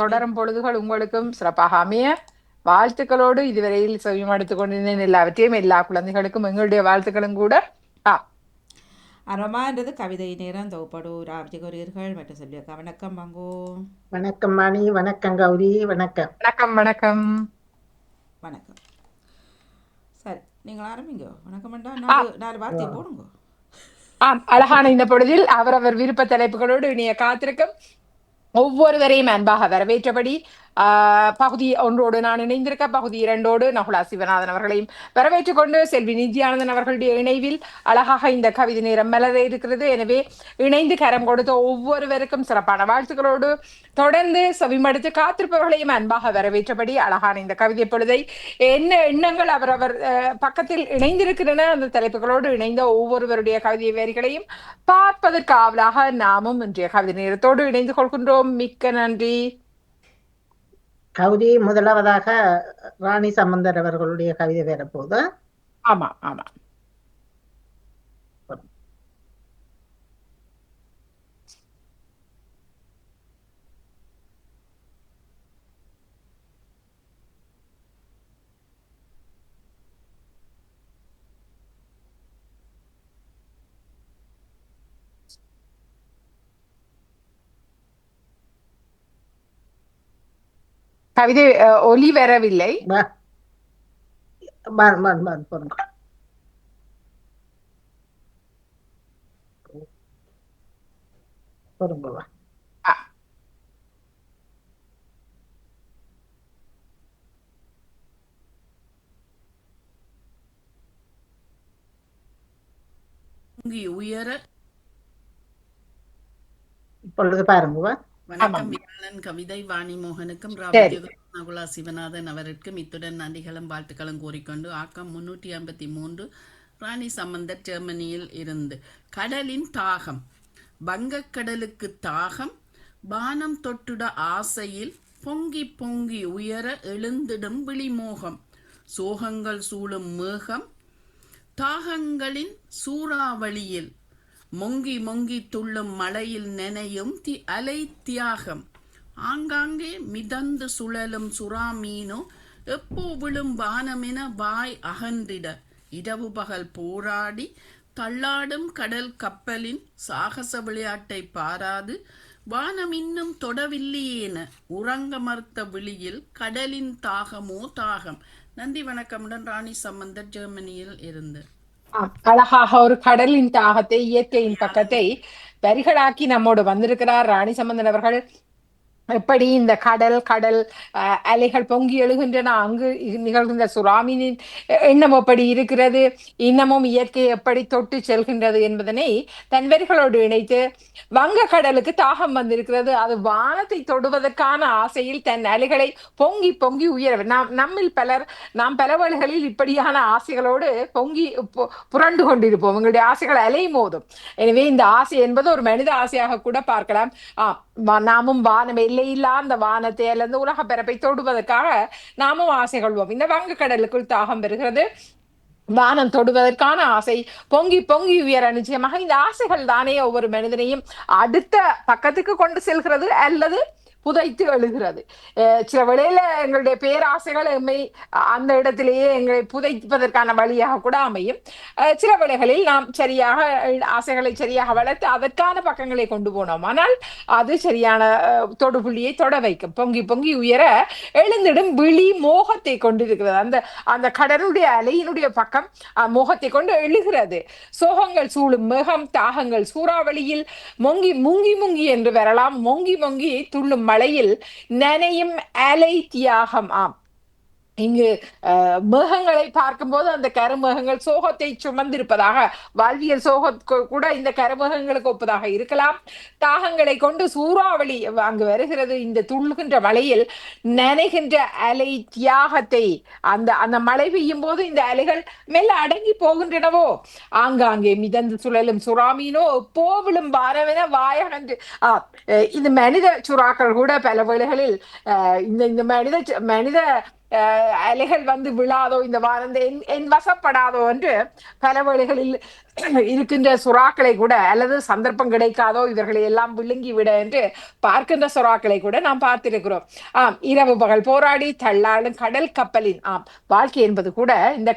தொடரும் பொழுதுகள் உங்களுக்கும் சிறப்பாக அமைய வாழ்த்துக்களோடு இதுவரையில் செவிமடுத்துக் கொண்டிருந்தேன் எல்லாவற்றையும் எல்லா குழந்தைகளுக்கும் எங்களுடைய வாழ்த்துக்களும் கூட. அறமான்றது கவிதை நேரம் தொகுப்படு ராஜகோரியர்கள் மற்றும் சொல்லியிருக்கா. வணக்கம் மங்கோ. வணக்கம் மணி, வணக்கம் கௌரி, வணக்கம். வணக்கம் வணக்கம் வணக்கம். சரி, நீங்கள் ஆரம்பிங்க. வணக்கம் நாலு வார்த்தையை போடுங்க. அழகான இந்த பொழுதில் அவரவர் விருப்ப தலைப்புகளோடு இனிய காத்திருக்கும் ஒவ்வொருவரையும் அன்பாக வரவேற்றபடி பகுதி ஒன்றோடு நான் இணைந்திருக்க, பகுதி இரண்டோடு நகுலா சிவநாதன் அவர்களையும் வரவேற்றுக் கொண்டு செல்வி நித்யானந்தன் அவர்களுடைய இணைவில் அழகாக இந்த கவிதை நேரம் மலர இருக்கிறது. எனவே இணைந்து கரம் கொடுத்த ஒவ்வொருவருக்கும் சிறப்பான வாழ்த்துக்களோடு தொடர்ந்து செவிமடுத்து காத்திருப்பவர்களையும் அன்பாக வரவேற்றபடி அழகான இந்த கவிதை பொழுதை என்ன எண்ணங்கள் அவரவர் பக்கத்தில் இணைந்திருக்கின்றன அந்த தலைப்புகளோடு இணைந்த ஒவ்வொருவருடைய கவிதை வரிகளையும் பார்ப்பதற்கு ஆவலாக நாமும் இன்றைய கவிதை நேரத்தோடு இணைந்து கொள்கின்றோம். மிக்க நன்றி. கௌரி, முதலாவதாக ராணி சம்பந்தர் அவர்களுடைய கவிதை வரப்போது. ஆமா ஆமா. கவிதை ஒலி வரவில்லை. உயர இப்பொழுது பாருங்க. வணக்கம். வியாழன் கவிதை வாணி மோகனுக்கும் நகுலா சிவநாதன் அவருக்கும் இத்துடன் நன்றிகளும் வாழ்த்துக்களும் கூறிக்கொண்டு ஆக்கம் 353 ராணி சம்பந்தர் ஜெர்மனியில் இருந்து. கடலின் தாகம். வங்கக்கடலுக்கு தாகம் பானம் தொட்டுட ஆசையில் பொங்கி பொங்கி உயர எழுந்திடும் விழிமோகம் சோகங்கள் சூழும் மேகம் தாகங்களின் சூறாவளியில் மொங்கி மொங்கி துள்ளும் மலையில் நெனையும் அலை தியாகம் ஆங்காங்கே மிதந்து சுழலும் சுறாமீனோ எப்போ விழும் வானமென வாய் அகன்றிட இரவு பகல் போராடி தள்ளாடும் கடல் கப்பலின் சாகச விளையாட்டை பாராது வானம் இன்னும் தொடவில்லையேன உறங்க மறுத்த விழியில் கடலின் தாகமோ தாகம். நன்றி, வணக்கமுடன் ராணி சம்பந்தர் ஜெர்மனியில் இருந்து. அழகாக ஒரு கடலின் தாகத்தை இயற்கையின் பக்கத்தை வரிகளாக்கி நம்மோடு வந்திருக்கிறார் ராணி சம்பந்தன் அவர்கள். எப்படி இந்த கடல் அலைகள் பொங்கி எழுகின்றன, அங்கு நிகழ்கின்ற சுறாமீனின் எண்ணம் எப்படி இருக்கிறது, இன்னமும் இயற்கை எப்படி தொட்டு செல்கின்றது என்பதனை தன் வரிகளோடு இணைத்து வங்க கடலுக்கு தாகம் வந்திருக்கிறது, அது வானத்தை தொடுவதற்கான ஆசையில் தன் அலைகளை பொங்கி பொங்கி உயர நாம் பல வழிகளில் இப்படியான ஆசைகளோடு பொங்கி புரண்டு கொண்டிருப்போம். உங்களுடைய ஆசைகள் அலை மோதும். எனவே இந்த ஆசை என்பது ஒரு மனித ஆசையாக கூட பார்க்கலாம். நாமும் வானம் எல்லையில்லா அந்த வானத்தை அல்லது உலக பிறப்பை தொடுவதற்காக நாமும் ஆசை கொள்வோம். இந்த வங்கக்கடலுக்குள் தாகம் பெறுகிறது, வானம் தொடுவதற்கான ஆசை பொங்கி பொங்கி உயர. நிச்சயமாக இந்த ஆசைகள் தானே ஒவ்வொரு மனிதனையும் அடுத்த பக்கத்துக்கு கொண்டு செல்கிறது அல்லது புதைத்து எழுகிறது. சில வேளையில எங்களுடைய பேராசைகள் எம்மை அந்த இடத்திலேயே எங்களை புதைப்பதற்கான வழியாக கூட அமையும். சில வேளைகளில் நாம் சரியாக ஆசைகளை சரியாக வளர்த்து அதற்கான பக்கங்களை கொண்டு போனோம், ஆனால் அது சரியான தொடுபுள்ளியை தொட வைக்கும். பொங்கி பொங்கி உயர எழுந்திடும் விழி மோகத்தை கொண்டிருக்கிறது. அந்த அந்த கடலுடைய அலையினுடைய பக்கம் மோகத்தை கொண்டு எழுகிறது. சோகங்கள் சூழும் மேகம் தாகங்கள் சூறாவளியில் மொங்கி முங்கி முங்கி என்று வரலாம். மொங்கி மொங்கி துள்ளும் மலையில் நனையும் அலை தியாகம். இங்கு மேகங்களை பார்க்கும்போது அந்த கருமேகங்கள் சோகத்தை சுமந்திருப்பதாக, வாழ்வியல் சோக கூட இந்த கருமேகங்களுக்கு ஒப்பதாக இருக்கலாம். தாகங்களை கொண்டு சூறாவளி அங்கு வருகிறது. இந்த துள்ளுகின்ற மலையில் நனைகின்ற அலை தியாகத்தை, அந்த அந்த மழை பெய்யும் போது இந்த அலைகள் மெல்ல அடங்கி போகின்றனவோ, ஆங்காங்கே மிதந்து சுழலும் சுறாமீனோ எப்போ விழும் பாரவென வாயகன்று. இந்த மனித சுறாக்கள் கூட பல வேளைகளில் இந்த மனித அலைகள் வந்து விழாதோ, இந்த வானந்த என் வசப்படாதோ என்று பல வேளைகளில் இருக்கின்ற சுறாக்களை கூட, அல்லது சந்தர்ப்பம் கிடைக்காதோ இவர்களை எல்லாம் விழுங்கி விட என்று பார்க்கின்ற சுறாக்களை கூட நாம் பார்த்திருக்கிறோம். இரவு பகல் போராடி தள்ளாடும் கடல் கப்பலின் வாழ்க்கை என்பது கூட இந்த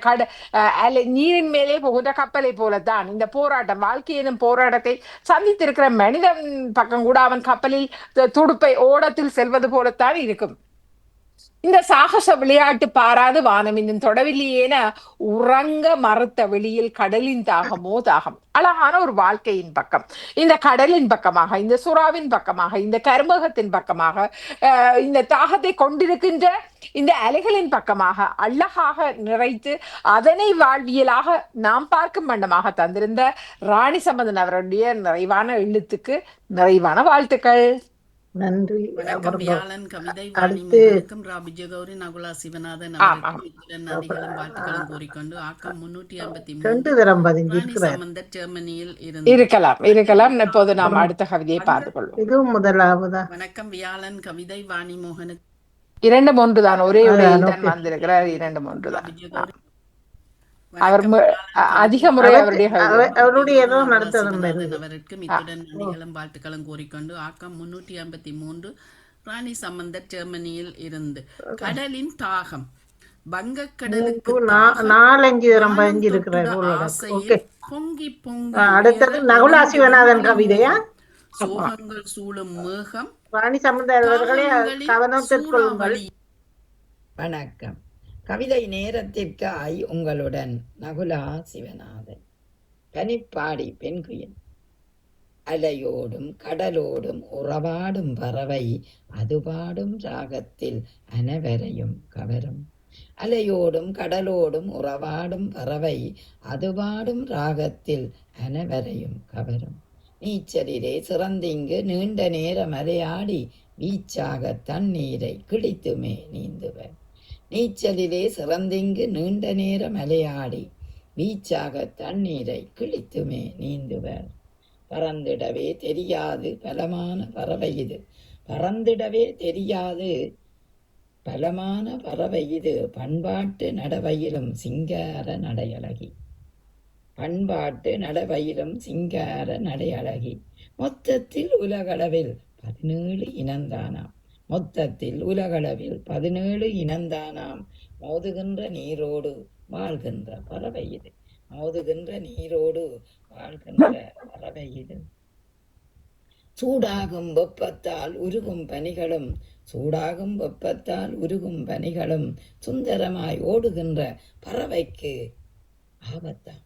நீரின் மேலே போகின்ற கப்பலை போலத்தான் இந்த போராட்டம், வாழ்க்கை எனும் போராட்டத்தை சந்தித்திருக்கிற மனிதன் பக்கம் கூட அவன் கப்பலில் துடுப்பை ஓடத்தில் செல்வது போலத்தான் இருக்கும். இந்த சாகச விளையாட்டு பாராது வானம் இன்னும் தொடவில்லையேன உறங்க மறுத்த வெளியில் கடலின் தாகமோ தாகம். அழகான ஒரு வாழ்க்கையின் பக்கம், இந்த கடலின் பக்கமாக, இந்த சுறாவின் பக்கமாக, இந்த கருமகத்தின் பக்கமாக, இந்த தாகத்தை கொண்டிருக்கின்ற இந்த அலைகளின் பக்கமாக அழகாக நிறைத்து அதனை வாழ்வியலாக நாம் பார்க்கும் வண்ணமாக தந்திருந்த ராணி சம்பந்தன் அவருடைய நிறைவான எழுத்துக்கு நிறைவான வாழ்த்துக்கள். நன்றி. வணக்கம். வியாழன் கவிதை வாணி அடுத்து மோகனுக்கும் ரா விஜயகௌரி நகுலா சிவநாதன் அவருக்கும் இத்துடன் நன்றிகளும் வாழ்த்துக்களும் கூறிக்கொண்டு ஆக்கம் 353 ரெண்டு தரம் ராணி பதிஞ்சிருக்கிறார். சம்பந்தர் ஜெர்மனியில் இருந்து. இருக்கலாம். இப்போது நாம் அடுத்த கவிதையை பார்த்துக் கொள்வோம். இதுவும் முதலாவதா? வணக்கம். வியாழன் கவிதை வாணி மோகனுக்கு 2-3 தான், ஒரே உரையில் தான் வந்திருக்கிறார். 2-3 தான். விஜயகௌரி. அவர் வணக்கம். வியாழன் அதிக முறை அவருடைய அவருடைய ஏதோ நகுலா நடத்ததும் சிவநாதன் அவருக்கும் இத்துடன் நன்றிகளும் வாழ்த்துக்களும் கூறிக்கொண்டு ஆக்கம் 353 ராணி சம்பந்தர் ஜெர்மனியில் இருந்து. கடலின் தாகம். வங்கக்கடலுக்கு தாகம். 4-5 தரம் வானம் பதிஞ்சிருக்கிறார். தொட்டுட ஓகே. ஆசையில் பொங்கி பொங்கி அடுத்தது உயர நகுலா நனைந்து சிவநாதன் ஓடும் கவிதையா? மோகம். சோகங்கள் சூழும் மேகம். ராணி சம்பந்தர் அவர்களே தாகங்களின் கவனத்திற்கொள்ளுங்கள். சூறாவளி. வணக்கம். கவிதை நேரத்திற்காய் உங்களுடன் நகுலா சிவநாதன். பனிப்பாடி பெண்குயின். அலையோடும் கடலோடும் உறவாடும் பறவை அது பாடும் ராகத்தில் அனைவரையும் கவரும். அலையோடும் கடலோடும் உறவாடும் பறவை அது பாடும் ராகத்தில் அனைவரையும் கவரும். நீச்சலிலே சிறந்திங்கு நீண்ட நேரம் அலையாடி வீச்சாக தண்ணீரை கிழித்துமே நீந்துவர். நீச்சலிலே சிறந்திங்கு நீண்ட நேரம் அலையாடி வீச்சாக தண்ணீரை கிழித்துமே நீந்துவர். பறந்திடவே தெரியாது பலமான பறவை இது. பறந்திடவே தெரியாது பலமான பறவை இது. பண்பாட்டு நடவையிலும் சிங்கார நடையழகி. பண்பாட்டு நடவையிலும் சிங்கார நடையழகி. மொத்தத்தில் உலகளவில் 17 இனந்தானாம். மொத்தத்தில் உலகளவில் 17 இனந்தானாம். மோதுகின்ற நீரோடு வாழ்கின்ற பறவை இது. மோதுகின்ற நீரோடு வாழ்கின்ற பறவை இது. சூடாகும் வெப்பத்தால் உருகும் பனிகளும் சூடாகும் வெப்பத்தால் உருகும் பனிகளும் சுந்தரமாய் ஓடுகின்ற பறவைக்கு ஆபத்தாம்.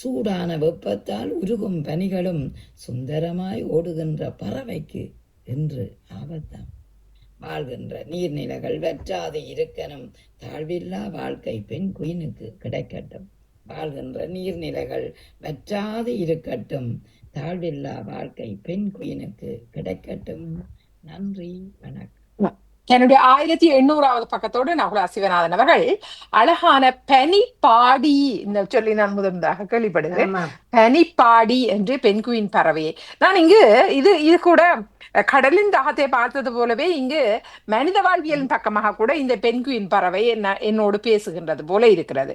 சூடான வெப்பத்தால் உருகும் பனிகளும் சுந்தரமாய் ஓடுகின்ற பறவைக்கு என்று ஆபத்தாம். வாழ்கின்ற நீர்நிலைகள் வற்றாது இருக்கணும். தாழ்வில்லா வாழ்க்கை பெண் குயினுக்கு கிடைக்கட்டும். வாழ்கின்ற நீர்நிலைகள் வற்றாது இருக்கட்டும். தாழ்வில்லா வாழ்க்கை பெண் குயினுக்கு கிடைக்கட்டும். நன்றி, வணக்கம். என்னுடைய 1800வது பக்கத்தோடு நகுலா சிவநாதன் அவர்கள் அழகான பனிப்பாடி இந்த சொல்லி நான் முதன்முதலாக கேள்விப்படுகிறேன். பனிப்பாடி என்று பெண்குயின் பறவையை நான் இங்கு இது கூட கடலின் தாகத்தை பார்த்தது போலவே இங்கு மனித வாழ்வியலின் பக்கமாக கூட இந்த பெண்குயின் பறவை என்னோடு பேசுகின்றது போல இருக்கிறது.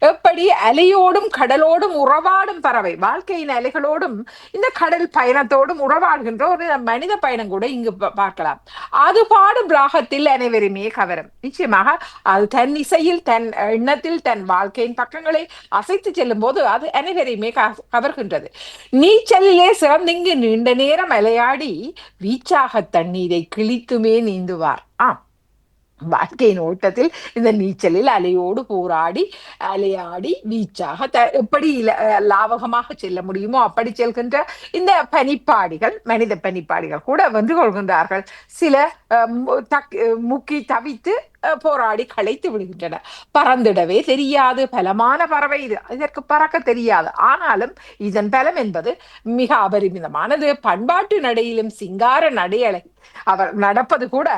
எப்படி அலையோடும் கடலோடும் உறவாடும் பறவை, வாழ்க்கையின் அலைகளோடும் இந்த கடல் பயணத்தோடும் உறவாடுகின்ற ஒரு மனித பயணம் கூட இங்கு பார்க்கலாம். அது பாடும் ராகத்தில் அனைவருமே கவரும். நிச்சயமாக அது தன் இசையில், தன் எண்ணத்தில், தன் வாழ்க்கையின் பக்கங்களை அசைத்து செல்லும் போது அது அனைவரையுமே கவர்கின்றது. நீச்சலிலே சிறந்திங்கு நீண்ட நேரம் அலையாடி வீச்சாக தண்ணீரை கிழித்துமே நீந்துவார். வாழ்க்கையின் ஓட்டத்தில் இந்த நீச்சலில் அலையோடு போராடி அலையாடி வீச்சாக எப்படி லாவகமாக செல்ல முடியுமோ அப்படி செல்கின்ற இந்த பனிப்பாடிகள், மனித பனிப்பாடிகள் கூட வென்று கொள்கின்றார்கள். சில முக்கி தவித்து போராடி களைத்து விடுகின்றன. பறந்திடவே தெரியாது பலமான பறவை இது. இதற்கு பறக்க தெரியாது. ஆனாலும் இதன் பலம் என்பது மிக அபரிமிதமானது. பண்பாட்டு நடையிலும் சிங்கார நடையழகி. அவர் நடப்பது கூட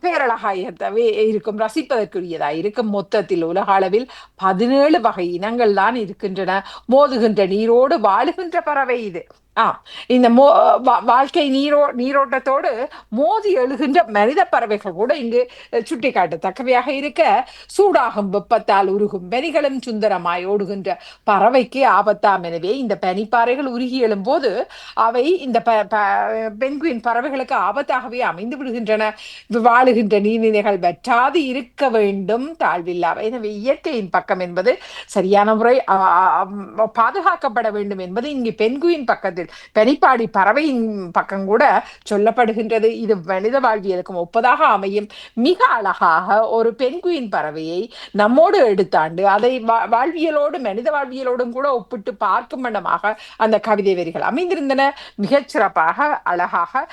பேரழகாயவே இருக்கும், ரசிப்பதற்குரியதாய் இருக்கும். மொத்தத்தில் உலக அளவில் 17 வகை இனங்கள் தான் இருக்கின்றன. மோதுகின்ற நீரோடு வாழுகின்ற பறவை இது. ஆ இந்த வாழ்க்கை நீரோட்டத்தோடு மோதி எழுகின்ற மனித பறவைகள் கூட இங்கு சுட்டிக்காட்டத்தக்கவையாக இருக்க, சூடாகும் வெப்பத்தால் உருகும் பனிகளும் சுந்தரமாய் ஓடுகின்ற பறவைக்கு ஆபத்தாம். எனவே இந்த பனிப்பாறைகள் உருகி எழும்போது அவை இந்த பென்குயின் பறவைகளுக்கு ஆபத்தாகவே அமைந்து விடுகின்றன. வாழுகின்ற நீர்நிலைகள் வற்றாது இருக்க வேண்டும், தாழ்வில்லாவை. எனவே இயற்கையின் பக்கம் என்பது சரியான முறை பாதுகாக்கப்பட வேண்டும் என்பது இங்கு பென்குயின் பக்கத்தில் பெனிப்பாடி பறவையின் பக்கம் கூட சொல்லப்படுகின்றது. இது மனித வாழ்வியலுக்கும் ஒப்பதாக அமையும். மிக அழகாக ஒரு பென்குயின் பறவையை நம்மோடு எடுத்தாண்டு அதை வாழ்வியலோடு மனித வாழ்வியலோடும் கூட ஒப்பிட்டு பார்க்கும் வண்ணமாக அந்த கவிதை வரிகள் அமைந்திருந்தன. மிகச் சிறப்பாக அழகாக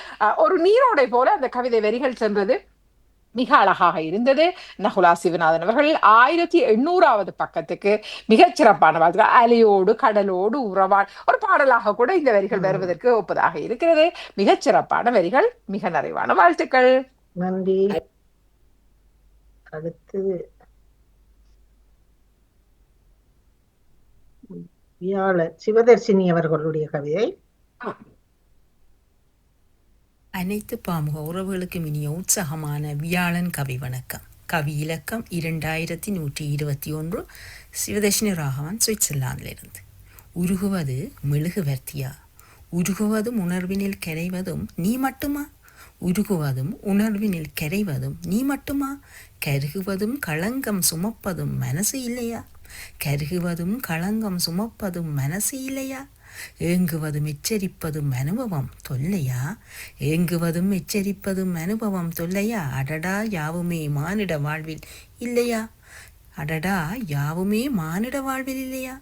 ஒரு நீரோடை போல அந்த கவிதை வரிகள் சென்றது. மிக அழகாக இருந்தது. நகுலா சிவநாதன் அவர்கள் 1800வது பக்கத்துக்கு மிகச் சிறப்பான வாழ்த்துக்கள். அலையோடு கடலோடு உறவாள் ஒரு பாடலாக கூட இந்த வரிகள் வருவதற்கு ஒப்பதாக இருக்கிறது. மிகச் சிறப்பான வரிகள், மிக நிறைவான வாழ்த்துக்கள். நன்றி. அடுத்து சிவதர்சினி அவர்களுடைய கவிதை. அனைத்து பாமுக உறவுகளுக்கும் இனிய உற்சாகமான வியாழன் கவி வணக்கம். கவி இலக்கம் 2121, சிவதர்ஷினி ராகவன், சுவிட்சர்லாந்திலிருந்து. உருகுவது மெழுகுவர்த்தியா? உருகுவதும் உணர்வினில் கரைவதும் நீ மட்டுமா? உருகுவதும் உணர்வினில் கரைவதும் நீ மட்டுமா? கருகுவதும் களங்கம் சுமப்பதும் மனசு இல்லையா? கருகுவதும் களங்கம் சுமப்பதும் மனசு இல்லையா? ஏங்குவதும் எச்சரிப்பதும் அனுபவம் தொல்லையா? ஏங்குவதும் எச்சரிப்பதும் அனுபவம் தொல்லையா? அடடா யாவுமே மானிட வாழ்வில் இல்லையா? அடடா யாவுமே மானிட வாழ்வில் இல்லையா?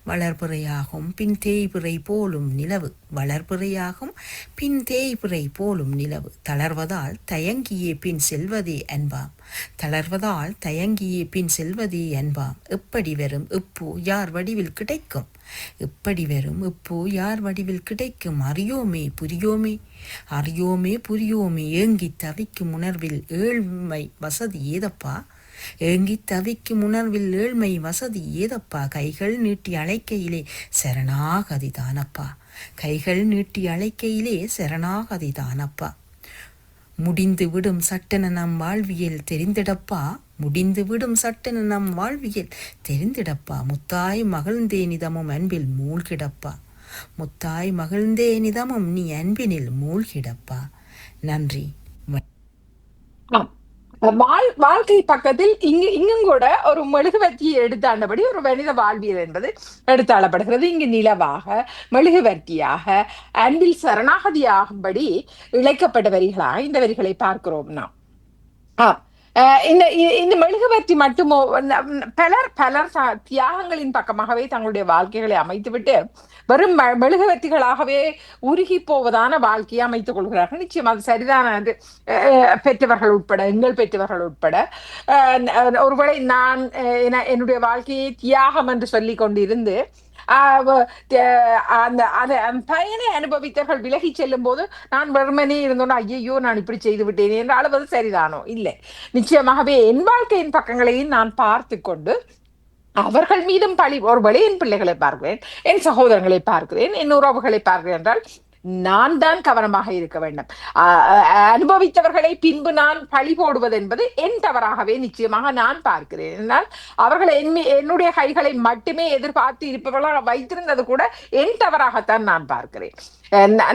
வளர்பிறையாகும் பின் தேய்பிறை போலும் நிலவு, வளர்பிறையாகும் பின் தேய்பிறை போலும் நிலவு, தளர்வதால் தயங்கியே பின் செல்வதே அன்பாம், தளர்வதால் தயங்கியே பின் செல்வதே அன்பாம். எப்படி வரும் இப்போ யார் வடிவில் கிடைக்கும்? எப்படி வரும் இப்போ யார் வடிவில் கிடைக்கும்? அறியோமே புரியோமே, அறியோமே புரியோமே, ஏங்கி தவிக்கும் உணர்வில் ஏழ்மை வசதி ஏதப்பா? ஏங்கி தவிக்கும் உணர்வில் ஏழ்மை வசதி ஏதப்பா? கைகள் நீட்டி அழைக்கையிலே சரணாகதி தானப்பா, கைகள் நீட்டி அழைக்கையிலே சரணாகதி தானப்பா. முடிந்து விடும் சட்டென நம் வாழ்வியல் தெரிந்திடப்பா, முடிந்து விடும் சட்டென நம் வாழ்வியல் தெரிந்திடப்பா. முத்தாய் மகிழ்ந்தே நிதமும் அன்பில் மூழ்கிடப்பா, முத்தாய் மகிழ்ந்தே நிதமும் நீ அன்பினில் மூழ்கிடப்பா. நன்றி. வாழ்க்கை பக்கத்தில் இங்கும் கூட ஒரு மெழுகுவர்த்தியை எடுத்தாண்டபடி ஒரு மனித வாழ்வியல் என்பது எடுத்தாளப்படுகிறது. இங்கு நிலவாக, மெழுகுவர்த்தியாக, அன்பில் சரணாகதியாகும்படி இழைக்கப்பட்ட வரிகளாக இந்த வரிகளை பார்க்கிறோம் நாம். இந்த மெழுகுவர்த்தி மட்டுமோ, பலர் தியாகங்களின் பக்கமாகவே தங்களுடைய வாழ்க்கைகளை அமைத்துவிட்டு வெறும் மெழுகுவர்த்திகளாகவே உருகி போவதான வாழ்க்கையை அமைத்துக் கொள்கிறார்கள். நிச்சயம் அது சரிதானது. பெற்றவர்கள் உட்பட, எங்கள் பெற்றவர்கள் உட்பட, ஒருவேளை நான் என்னுடைய வாழ்க்கையை தியாகம் என்று சொல்லி கொண்டிருந்து அந்த பயனை அனுபவித்தவர்கள் விலகி செல்லும் போது நான் வெறுமனே இருந்தோன்னா ஐயோ நான் இப்படி செய்து விட்டேன் என்று அழுவது சரிதானோ? இல்லை. நிச்சயமாகவே என் வாழ்க்கையின் பக்கங்களையும் நான் பார்த்து கொண்டு அவர்கள் மீதும் ஒருவேளை என் பிள்ளைகளை பார்க்கிறேன், என் சகோதரங்களை பார்க்கிறேன், என் உறவுகளை பார்க்கிறேன் என்றால் நான் தான் கவனமாக இருக்க வேண்டும். அனுபவித்தவர்களை பின்பு நான் பழி போடுவது என்பது என் தவறாகவே நிச்சயமாக நான் பார்க்கிறேன். என்றால் அவர்கள் என்னுடைய கைகளை மட்டுமே எதிர்பார்த்து இருப்பவர்களாக வைத்திருந்தது கூட என் தவறாகத்தான் நான் பார்க்கிறேன்.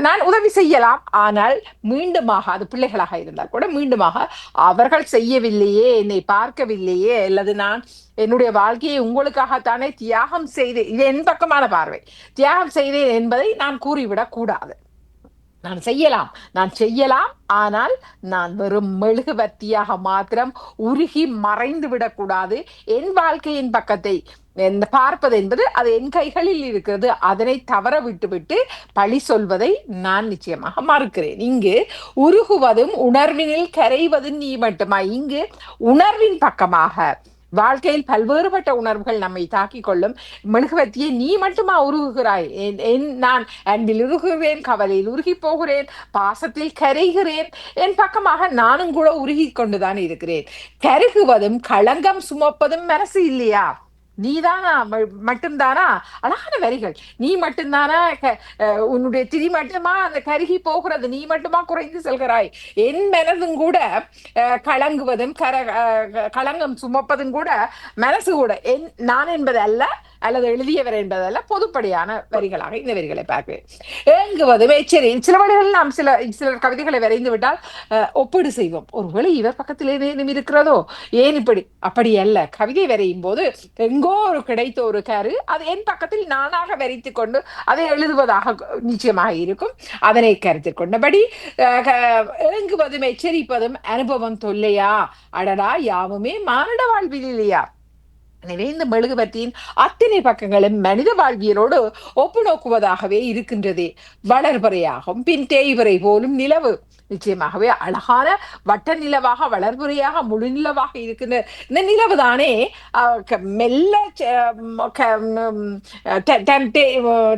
நான் உதவி செய்யலாம், ஆனால் மீண்டுமாக அது பிள்ளைகளாக இருந்தால் கூட மீண்டுமாக அவர்கள் செய்யவில்லையே, என்னை பார்க்கவில்லையே, அல்லது நான் என்னுடைய வாழ்க்கையை உங்களுக்காகத்தானே தியாகம் செய்தேன், இது என் பக்கமான பார்வை, தியாகம் செய்தேன் என்பதை நான் கூறிவிடக் கூடாது. நான் செய்யலாம், ஆனால் நான் வெறும் மெழுகுவர்த்தியாக மாத்திரம் உருகி மறைந்து விடக்கூடாது. என் வாழ்க்கையின் பக்கத்தை பார்ப்பது என்பது அது என் கைகளில் இருக்கிறது. அதனை தவற விட்டுவிட்டு பழி சொல்வதை நான் நிச்சயமாக மறுக்கிறேன். இங்கு உருகுவதும் உணர்வினில் கரைவதும் நீ மட்டுமா? இங்கு உணர்வின் பக்கமாக வாழ்க்கையில் பல்வேறுபட்ட உணர்வுகள் நம்மை தாக்கிக் கொள்ளும். மெழுகுவர்த்தியை நீ மட்டுமா உருகுகிறாய்? நான் அன்பில் உருகுகிறேன், கவலையில் உருகி போகிறேன், பாசத்தில் கரைகிறேன், என் பக்கமாக நானும் கூட உருகி கொண்டுதான் இருக்கிறேன். கருகுவதும் களங்கம் சுமப்பதும் மனசு இல்லையா? நீதானா மட்டும்தானா? அழகான வரிகள். நீ மட்டும்தானா உன்னுடைய திரி மட்டுமா அந்த கருகி போகிறது, நீ மட்டுமா குறைந்து செல்கிறாய், என் மனதும் கூட கலங்குவதும் களங்கம் சுமப்பதும் கூட மனசு கூட நான் என்பது அல்ல, அல்லது எழுதியவர் என்பதல்ல, பொதுப்படையான வரிகளாக இந்த வரிகளை பார்க்கிறேன். ஏங்குவதும் சரி, சில வழிகளில் நாம் சிலர் கவிதைகளை வரைந்து விட்டால் ஒப்பீடு செய்வோம். ஒருவேளை இவர் பக்கத்தில் ஏதேனும் இருக்கிறதோ, ஏன் இப்படி? அப்படி அல்ல. கவிதை வரையும் போது எங்கோ ஒரு கிடைத்த ஒரு கரு அது என் பக்கத்தில் நானாக வரைத்து கொண்டு அதை எழுதுவதாக நிச்சயமாக இருக்கும். அதனை கருத்தில் கொண்டபடி ஏங்குவதும் எச்சரிப்பதும் அனுபவம் தொல்லையா, அடடா யாவுமே மானிட வாழ்வில் இல்லையா? எனவே இந்த மெழுகுவர்த்தியின் அத்தனை பக்கங்களும் மனித வாழ்வியலோடு ஒப்பு நோக்குவதாகவே இருக்கின்றதே. வளர்பறையாகும் பின் தேய்வரை போலும் நிலவு. நிச்சயமாகவே அழகான வட்ட நிலவாக, வளர்புறையாக, முழு நிலவாக இருக்கின்ற இந்த நிலவு தானே மெல்ல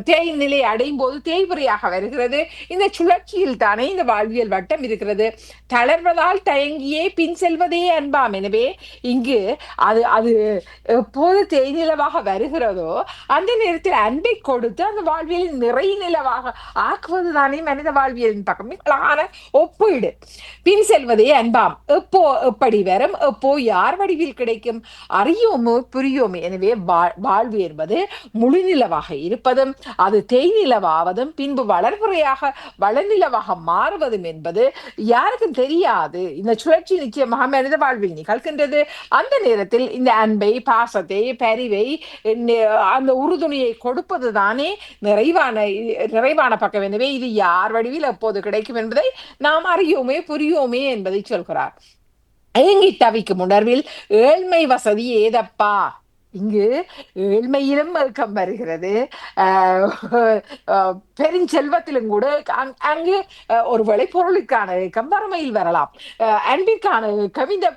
தேய் நிலை அடையும் போது தேய்புறையாக வருகிறது. இந்த சுழற்சியில் தானே இந்த வாழ்வியல் வட்டம் இருக்கிறது. தளர்வதால் தயங்கியே பின் செல்வதே அன்பாம். எனவே இங்கு அது எப்போது தேய்நிலவாக வருகிறதோ அந்த நேரத்தில் அன்பை கொடுத்து அந்த வாழ்வியலின் நிறை நிலவாக ஆக்குவது தானே மனித வாழ்வியலின் பக்கம். அழகான ஒப்பீடு. பின் செல்வதே அன்பாம். எப்போ எப்படி வரும், எப்போ யார் வடிவில் கிடைக்கும், அறியோமோ புரியோமோ. எனவே வாழ்வு என்பது முழு நிலவாக இருப்பதும் அது தேய்நிலவாவதும் பின்பு வளர்புறையாக வளநிலவாக மாறுவதும் என்பது யாருக்கும் தெரியாது. இந்த சுழற்சி நிச்சயமாக மனித வாழ்வில் நிகழ்கின்றது. அந்த நேரத்தில் இந்த அன்பை, பாசத்தை, பரிவை, அந்த உறுதுணையை கொடுப்பது தானே நிறைவான பக்கம். எனவே இது யார் வடிவில் எப்போது கிடைக்கும் என்பதை நாம் அறியோமே புரியோமே என்பதை சொல்கிறார். ஏங்கி தவிக்கும் உணர்வில் ஏழ்மை வசதி ஏதப்பா. இங்கு ஏழ்மையிலும் ஏக்கம் வருகிறது, பெருஞ்செல்வத்திலும் கூட அங்கு ஒரு விளைபொருளுக்கான ஏக்கம் வறுமையில் வரலாம், அன்பிற்கான ஏக்கம் இந்த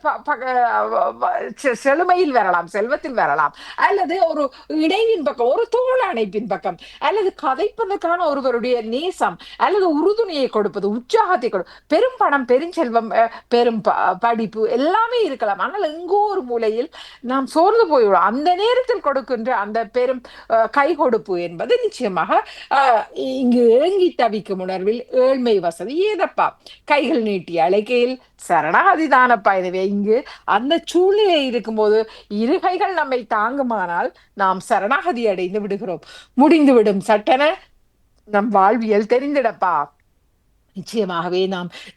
செழுமையில் வரலாம், செல்வத்தில் வரலாம், அல்லது ஒரு இடைவின் பக்கம், ஒரு தோல் அணைப்பின் பக்கம், அல்லது கதைப்பதற்கான ஒருவருடைய நேசம், அல்லது உறுதுணையை கொடுப்பது, உற்சாகத்தை பெரும் பணம், பெருஞ்செல்வம், பெரும் படிப்பு எல்லாமே இருக்கலாம். ஆனால் எங்கோ ஒரு மூலையில் நாம் சோர்ந்து போய்விடும். அந்த நேரத்தில் கொடுக்கின்ற அந்த பெரும் கை கொடுப்பு என்பது நிச்சயமாக இங்கு ஏங்கி தவிக்கும் உணர்வில் ஏழ்மை வசதி ஏதப்பா. கைகள் நீட்டி அழைக்கையில் சரணாகதிதானப்பா. எனவே இங்கு அந்த சூழ்நிலை இருக்கும்போது இரு கைகள் நம்மை தாங்குமானால் நாம் சரணாகதி அடைந்து விடுகிறோம். முடிந்துவிடும் சட்டென நம் வாழ்வியல் தெரிந்திடப்பா. நிச்சயமாகவே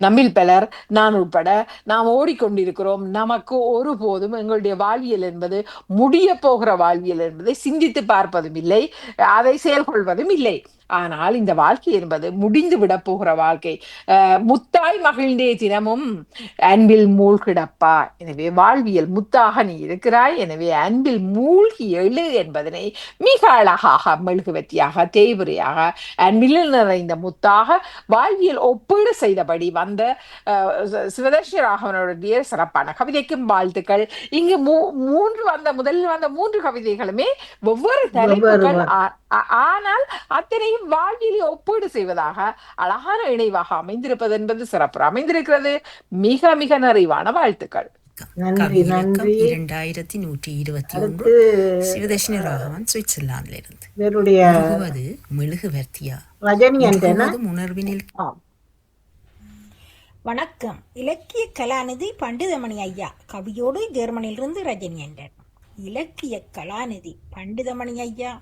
நம்மில் பலர், நான் உட்பட நாம் ஓடிக்கொண்டிருக்கிறோம். நமக்கு ஒருபோதும் எங்களுடைய வாழ்வியல் என்பது முடிய போகிற வாழ்வியல் என்பதை சிந்தித்து பார்ப்பதும் இல்லை, அதை செயல்கொள்வதும் இல்லை. ஆனால் இந்த வாழ்க்கை என்பது முடிந்து விட போகிற வாழ்க்கை. முத்தாய் மகிழ்ந்தே தினமும் அன்பில் மூழ்கிடப்பா. எனவே வாழ்வியல் முத்தாக நீ இருக்கிறாய், எனவே அன்பில் மூழ்கி எழு என்பதனை மிக அழகாக மெழுகுவர்த்தியாக, தேய்வுரையாக, அன்பில் நிறைந்த முத்தாக வாழ்வியல் ஒப்பீடு செய்தபடி வந்த சிவதர்ஷினி ராகவனுடைய சிறப்பான கவிதைக்கும் வாழ்த்துக்கள். இங்கு முதலில் வந்த 3 கவிதைகளுமே ஒவ்வொரு தலைப்புகள், ஆனால் அத்தனையும் வாழ்வியலை ஒப்பீடு செய்வதாக அழகான இணைவாக அமைந்திருப்பது என்பது சிறப்பு அமைந்திருக்கிறது. மிக மிக நிறைவான வாழ்த்துக்கள். நன்றி நன்றி. 2121 சிவதர்ஷினி ராகவன் சுவிட்சர்லாந்திலிருந்து. இவருடைய மெழுகுவர்த்தியா ரஜினி உணர்வினில். வணக்கம். இலக்கிய கலாநிதி பண்டிதமணி ஐயா. கவியோடு ஜெர்மனியிலிருந்து ரஜினி என்றார். இலக்கிய கலாநிதி பண்டிதமணி ஐயா.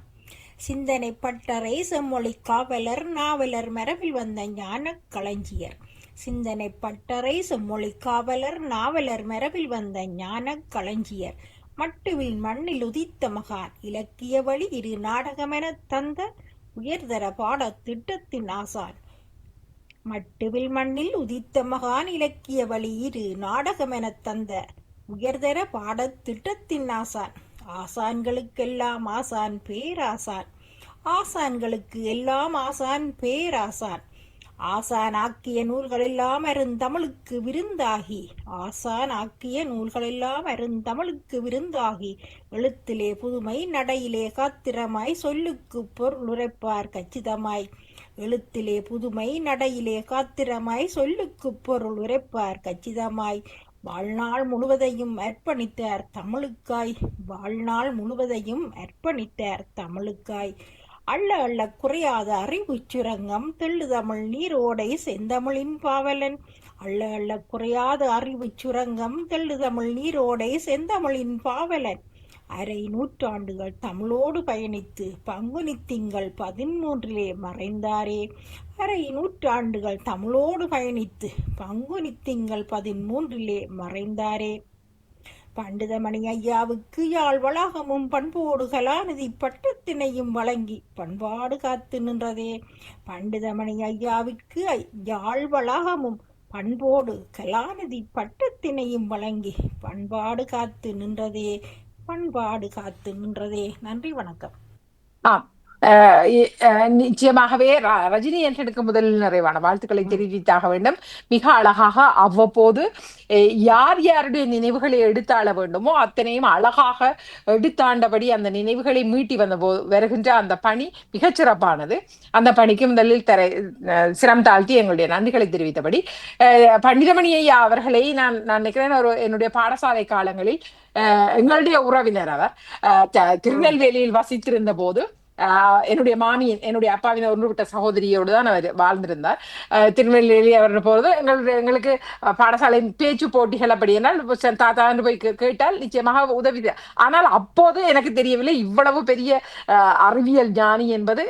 சிந்தனை பட்டறை செம்மொழி காவலர் நாவலர் மரபில் வந்த ஞான களஞ்சியர். சிந்தனை பட்டறை செம்மொழி காவலர் நாவலர் மரபில் வந்த ஞான களஞ்சியர். மட்டுவில் மண்ணில் உதித்த மகான் இலக்கிய வழி இரு நாடகமென தந்த உயர்தர பாட திட்டத்தின் ஆசான். மட்டுவில் மண்ணில் உதித்த மகான் இலக்கிய வழி இரு நாடகமென தந்த உயர்தர பாட திட்டத்தின் ஆசான். ஆசான்களுக்கெல்லாம் ஆசான் பேராசான். ஆசான்களுக்கு எல்லாம் ஆசான் பேராசான். ஆசான் ஆக்கிய நூல்களெல்லாம் அருந்தமிழுக்கு விருந்தாகி. ஆசான் ஆக்கிய நூல்களெல்லாம் அருந்தமிழுக்கு விருந்தாகி. எழுத்திலே புதுமை நடையிலே காத்திரமாய் சொல்லுக்கு பொருள் உரைப்பார் கச்சிதமாய். எழுத்திலே புதுமை நடையிலே காத்திரமாய் சொல்லுக்கு பொருள் உரைப்பார் கச்சிதமாய். வாழ்நாள் முழுவதையும் அர்ப்பணித்தார் தமிழுக்காய். வாழ்நாள் முழுவதையும் அர்ப்பணித்தார் தமிழுக்காய். அள்ள அள்ள குறையாத அறிவுச் சுரங்கம் தெள்ளுதமிழ் நீரோடை செந்தமிழின் பாவலன். அள்ள அள்ள குறையாத அறிவுச் சுரங்கம் தெள்ளுதமிழ் நீரோடை செந்தமிழின் பாவலன். அரை நூற்றாண்டுகள் தமிழோடு பயணித்து பங்குனி திங்கள் 13 மறைந்தாரே. அரை நூற்றாண்டுகள் தமிழோடு பயணித்து பங்குனி திங்கள் 13 மறைந்தாரே. பண்டிதமணி ஐயாவுக்கு யாழ் வளாகமும் பண்போடு கலாநிதி பட்டத்தினையும் வழங்கி பண்பாடு காத்து நின்றதே. பண்டிதமணி ஐயாவுக்கு யாழ் வளாகமும் பண்போடு கலாநிதி பட்டத்தினையும் வழங்கி பண்பாடு காத்து நின்றதே. பண்பாடு காத்து நின்றதே. நன்றி, வணக்கம். ஆம். நிச்சயமாகவே ரஜினி என்றனுக்கு முதலில் நிறைவான வாழ்த்துக்களை தெரிவித்தாக வேண்டும். மிக அழகாக அவ்வப்போது யார் யாருடைய நினைவுகளை எடுத்தாள வேண்டுமோ அத்தனையும் அழகாக எடுத்தாண்டபடி அந்த நினைவுகளை மீட்டி வருகின்ற அந்த பணி மிகச்சிறப்பானது. அந்த பணிக்கு முதலில் சிரம் தாழ்த்தி எங்களுடைய நன்றிகளை தெரிவித்தபடி பண்டிதமணி ஐயா அவர்களை நான் நினைக்கிறேன் என்னுடைய பாடசாலை காலங்களில் எங்களுடைய உறவினர் அவர் திருநெல்வேலியில் வசித்திருந்த போது என்னுடைய மாமியின் என்னுடைய அப்பாவின் ஒன்று விட்ட சகோதரியோடு தான் அவர் வாழ்ந்திருந்தார். திருநெல்வேலி அவர் போது எங்களுக்கு பாடசாலை பேச்சு போட்டிகள் அப்படினால் தாத்தான்னு போய் கேட்டால் நிச்சயமாக உதவி. ஆனால் அப்போது எனக்கு தெரியவில்லை இவ்வளவு பெரிய அறிவியல் ஞானி என்பது.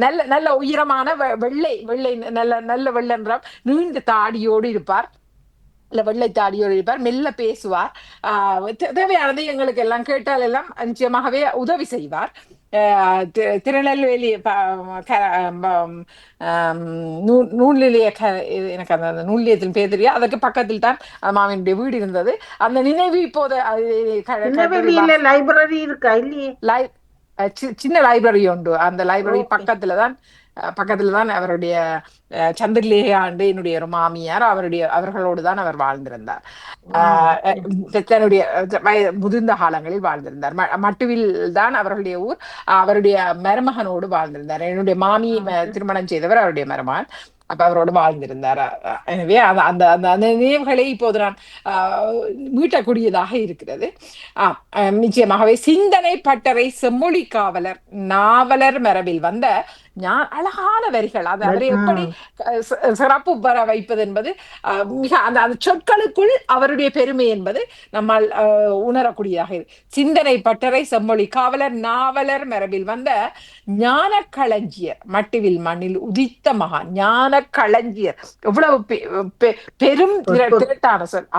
நல்ல நல்ல உயரமான வெள்ளை நல்ல வெள்ளென்றால் நீண்ட தாடியோடு இருப்பார், வெள்ளை தாடியோடு இருப்பார், மெல்ல பேசுவார், தேவையானதை எங்களுக்கு எல்லாம் கேட்டால் எல்லாம் நிச்சயமாகவே உதவி செய்வார். திருநெல்வேலி நூல்நிலைய எனக்கு அந்த நூல்நிலையத்தின் பேர் தெரியும், அதற்கு பக்கத்தில் தான் மாமியினுடைய வீடு இருந்தது. அந்த நினைவு இப்போது லைப்ரரி இருக்கா இல்லையே? சின்ன லைப்ரரி உண்டு. அந்த லைப்ரரி பக்கத்துல தான் அவருடைய சந்திரலேகை ஆண்டு என்னுடைய ஒரு மாமியார் அவர்களோடு தான் அவர் வாழ்ந்திருந்தார். தன்னுடைய முதிர்ந்த காலங்களில் வாழ்ந்திருந்தார். மட்டுவில் தான் அவர்களுடைய ஊர். அவருடைய மருமகனோடு வாழ்ந்திருந்தார். என்னுடைய மாமி திருமணம் செய்தவர் அவருடைய மருமகன். அப்ப அவரோடு வாழ்ந்திருந்தார். எனவே அந்த அந்த நினைவுகளை இப்போது நான் மீட்டக்கூடியதாக இருக்கிறது. நிச்சயமாகவே சிந்தனை பட்டறை செம்மொழி காவலர் நாவலர் மரபில் வந்த அழகான வரிகள். அது அவரை எப்படி சிறப்பு பெற வைப்பது என்பது மிக அந்த சொற்களுக்குள் அவருடைய பெருமை என்பது நம்மால் உணரக்கூடியதாக. சிந்தனை பட்டறை செம்மொழி காவலர் நாவலர் மரபில் வந்த ஞான களஞ்சியர் மட்டுவில் மண்ணில் உதித்த மகான். ஞான களஞ்சியர் எவ்வளவு பெரும் திரட்டான சொல்.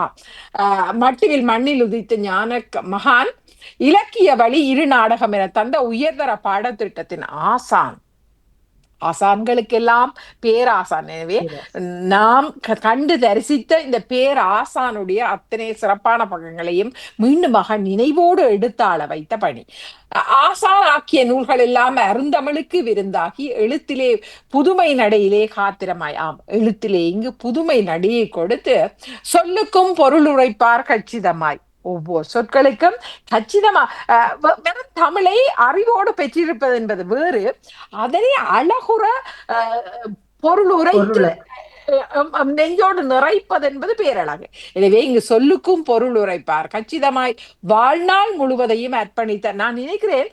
மட்டுவில் மண்ணில் உதித்த ஞான மகான், இலக்கிய வழி இரு நாடகம் என தந்த உயர்தர பாடத்திட்டத்தின் ஆசான். ஆசான்களுக்கெல்லாம் பேராசான். எனவே நாம் கண்டு தரிசித்த இந்த பேராசானுடைய அத்தனை சிறப்பான பக்கங்களையும் மீண்டுமாக நினைவோடு எடுத்தாள வைத்த பணி. ஆசான் ஆக்கிய நூல்கள் எல்லாம் அருந்தமிழுக்கு விருந்தாகி எழுத்திலே புதுமை நடையிலே காத்திரமாய். எழுத்திலே இங்கு புதுமை நடையை கொடுத்து சொல்லுக்கும் பொருள் உரைப்பார் கச்சிதமாய். ஒவ்வொரு சொற்களுக்கும் கச்சிதமா வெறும் தமிழை அறிவோடு பெற்றிருப்பது என்பது வேறு, அதனை அழகுற பொருள் உரைத்து நெஞ்சோடு நிறைப்பது என்பது பேரழகு. எனவே இங்கு சொல்லுக்கும் பொருள் உரைப்பார் கச்சிதமாய் வாழ்நாள் முழுவதையும் அர்ப்பணித்த. நான் நினைக்கிறேன்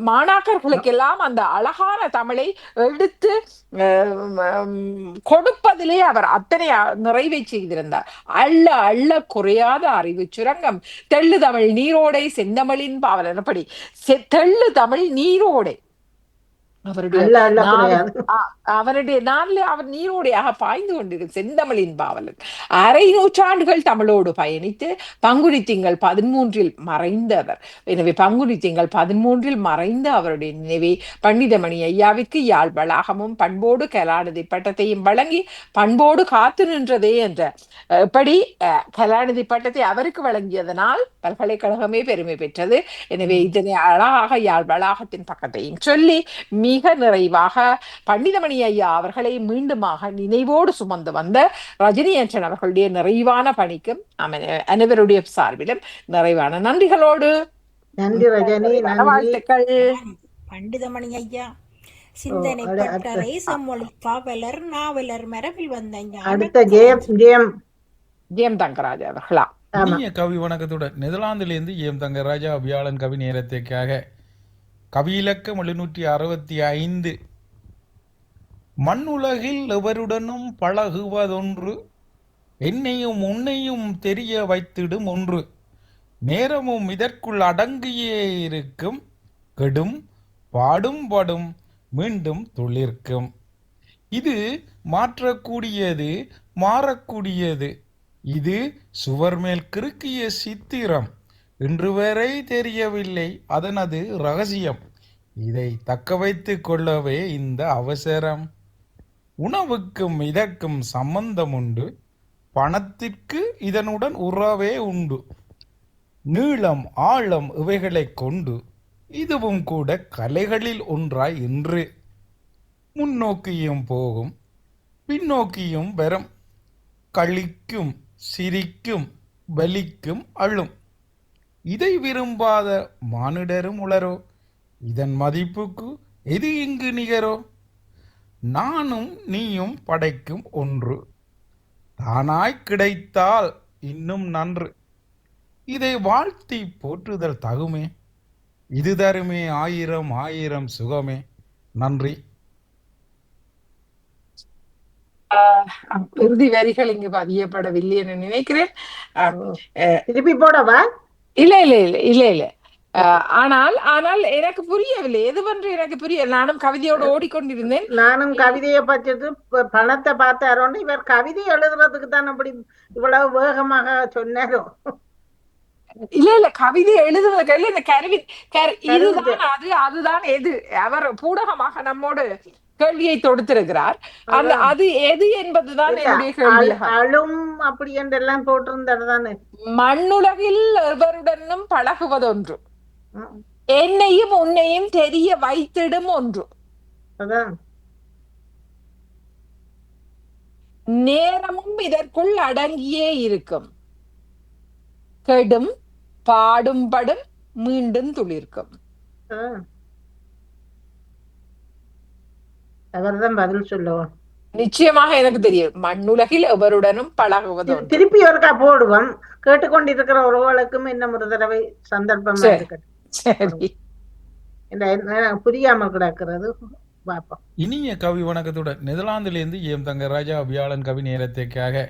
மாணாக்கர்களுக்கெல்லாம் அந்த அழகான தமிழை எடுத்து கொடுப்பதிலே அவர் அத்தனை நிறைவை செய்திருந்தார். அள்ள அள்ள குறையாத அறிவு சுரங்கம் தெள்ளு தமிழ் நீரோடை செந்தமிழின் பாவலன். அப்படி தெள்ளு தமிழ் நீரோடை அவருடைய நாளில் அவர் நீரோடையாக பாய்ந்து கொண்டிருக்கும் செந்தமிழின் பாவலன். அரை நூற்றாண்டுகள் தமிழோடு பயணித்து பங்குனி திங்கள் 13 மறைந்தவர். எனவே பங்குனி திங்கள் 13 மறைந்த அவருடைய நினைவை பண்டிதமணி ஐயாவிற்கு யாழ் வளாகமும் பண்போடு கலாநிதி பட்டத்தையும் வழங்கி பண்போடு காத்து நின்றதே என்ற எப்படி கலாநிதி பட்டத்தை அவருக்கு வழங்கியதனால் பல்கலைக்கழகமே பெருமை பெற்றது. எனவே இதனை அழகாக யாழ் வளாகத்தின் பக்கத்தையும் சொல்லி மிக நிறைவாக பண்டிதமணி ஐயா அவர்களை மீண்டுமாக நினைவோடு சுமந்து வந்த ரஜினி என்றன் அவர்களுடைய நிறைவான பணிக்கும் அனைவருடைய சார்பிலும் நிறைவான நன்றிகளோடு நன்றி ரஜினி, வாழ்த்துக்கள். பண்டிதமணி ஐயா சிந்தனை பட்டறை செம்மொழி காவலர் நாவலர் மரபில் வந்த அடுத்த ஜெயம் ஜெயம் தங்கராஜ் அவர்களா? ஆமா. இனிய கவி வணக்கத்துடன் நெதர்லாந்திலிருந்து எம் தங்கராஜா வியாழன் கவி நேரத்திற்காக கவியிலக்கம் 765. மண்ணுலகில் எவருடனும் பழகுவதொன்று, என்னையும் உன்னையும் தெரிய வைத்திடும் ஒன்று, நேரமும் இதற்குள் அடங்கியே இருக்கும், கெடும் பாடும் படும் மீண்டும் துளிர்க்கும். இது மாற்றக்கூடியது, மாறக்கூடியது, இது சுவர் மேல் கிறுக்கிய சித்திரம், இன்று வரை தெரியவில்லை அதனது ரகசியம், இதை தக்க வைத்து கொள்ளவே இந்த அவசரம். உணவுக்கும் இதற்கும் சம்பந்தம் உண்டு, பணத்திற்கு இதனுடன் உறவே உண்டு, நீளம் ஆழம் இவைகளை கொண்டு இதுவும் கூட கலைகளில் ஒன்றாய் இன்று, முன்னோக்கியும் போகும் பின்னோக்கியும் வரும், களிக்கும் சிரிக்கும் வலிக்கும் அழும், இதை விரும்பாத மானிடரும் உளரோ, இதன் மதிப்புக்கு எது இங்கு நிகரோ, நானும் நீயும் படைக்கும் ஒன்று, தானாய் கிடைத்தால் இன்னும் நன்று, இதை வாழ்த்தி போற்றுதல் தகுமே, இது தருமே ஆயிரம் ஆயிரம் சுகமே. நன்றி. இறுதி வரிகள் இங்கு பதியப்படவில்லை என்று நினைக்கிறேன். திருப்பி போடவா? இல்ல இல்ல இல்ல இல்ல இல்ல. ஆனால் எனக்கு புரியவில்லை, எதுவென்று எனக்கு புரியல. நானும் கவிதையோடு ஓடிக்கொண்டிருந்தேன். நானும் கவிதையை பற்றிட்டு பணத்தை பார்த்தாரோன்னு இவர் கவிதை எழுதுறதுக்கு தான் அப்படி இவ்வளவு வேகமாக சொன்னாரோ? இல்ல இல்ல, கவிதை எழுதுவதற்கு இந்த கருவி அதுதான் எது அவர் பூடகமாக நம்மோடு கேள்வியை தொடுத்திருக்கிறார். அந்த அது எது என்பதுதான் என்னுடைய கேள்வி. அழும் அப்படி என்றெல்லாம் போட்டிருந்தாரு. மண்ணுலகில் எவருடனும் பழகுவதொன்று, என்னையும் உன்னையும் தெரிய வைத்திடும் ஒன்று, நேரமும் இதற்குள் அடங்கியே இருக்கும், கெடும் பாடும் படும் மீண்டும் துளிர்க்கும். அவர்தான் பதில் சொல்லுவோம். நிச்சயமாக எனக்கு தெரியும். மண்ணுலகில் எவருடனும் பழகுவது. திருப்பி ஒருக்கா போடுவோம், கேட்டுக்கொண்டிருக்கிற ஒருவளுக்கும் இன்னும் ஒரு தடவை சந்தர்ப்பமா இருக்கட்டும். சரி, புரியாமல் கிடக்கிறது. பார்ப்போம். இனிய கவி வணக்கத்துடன் நெதர்லாந்திலிருந்து எம் தங்கராஜா வியாழன் கவி நேரத்திற்காக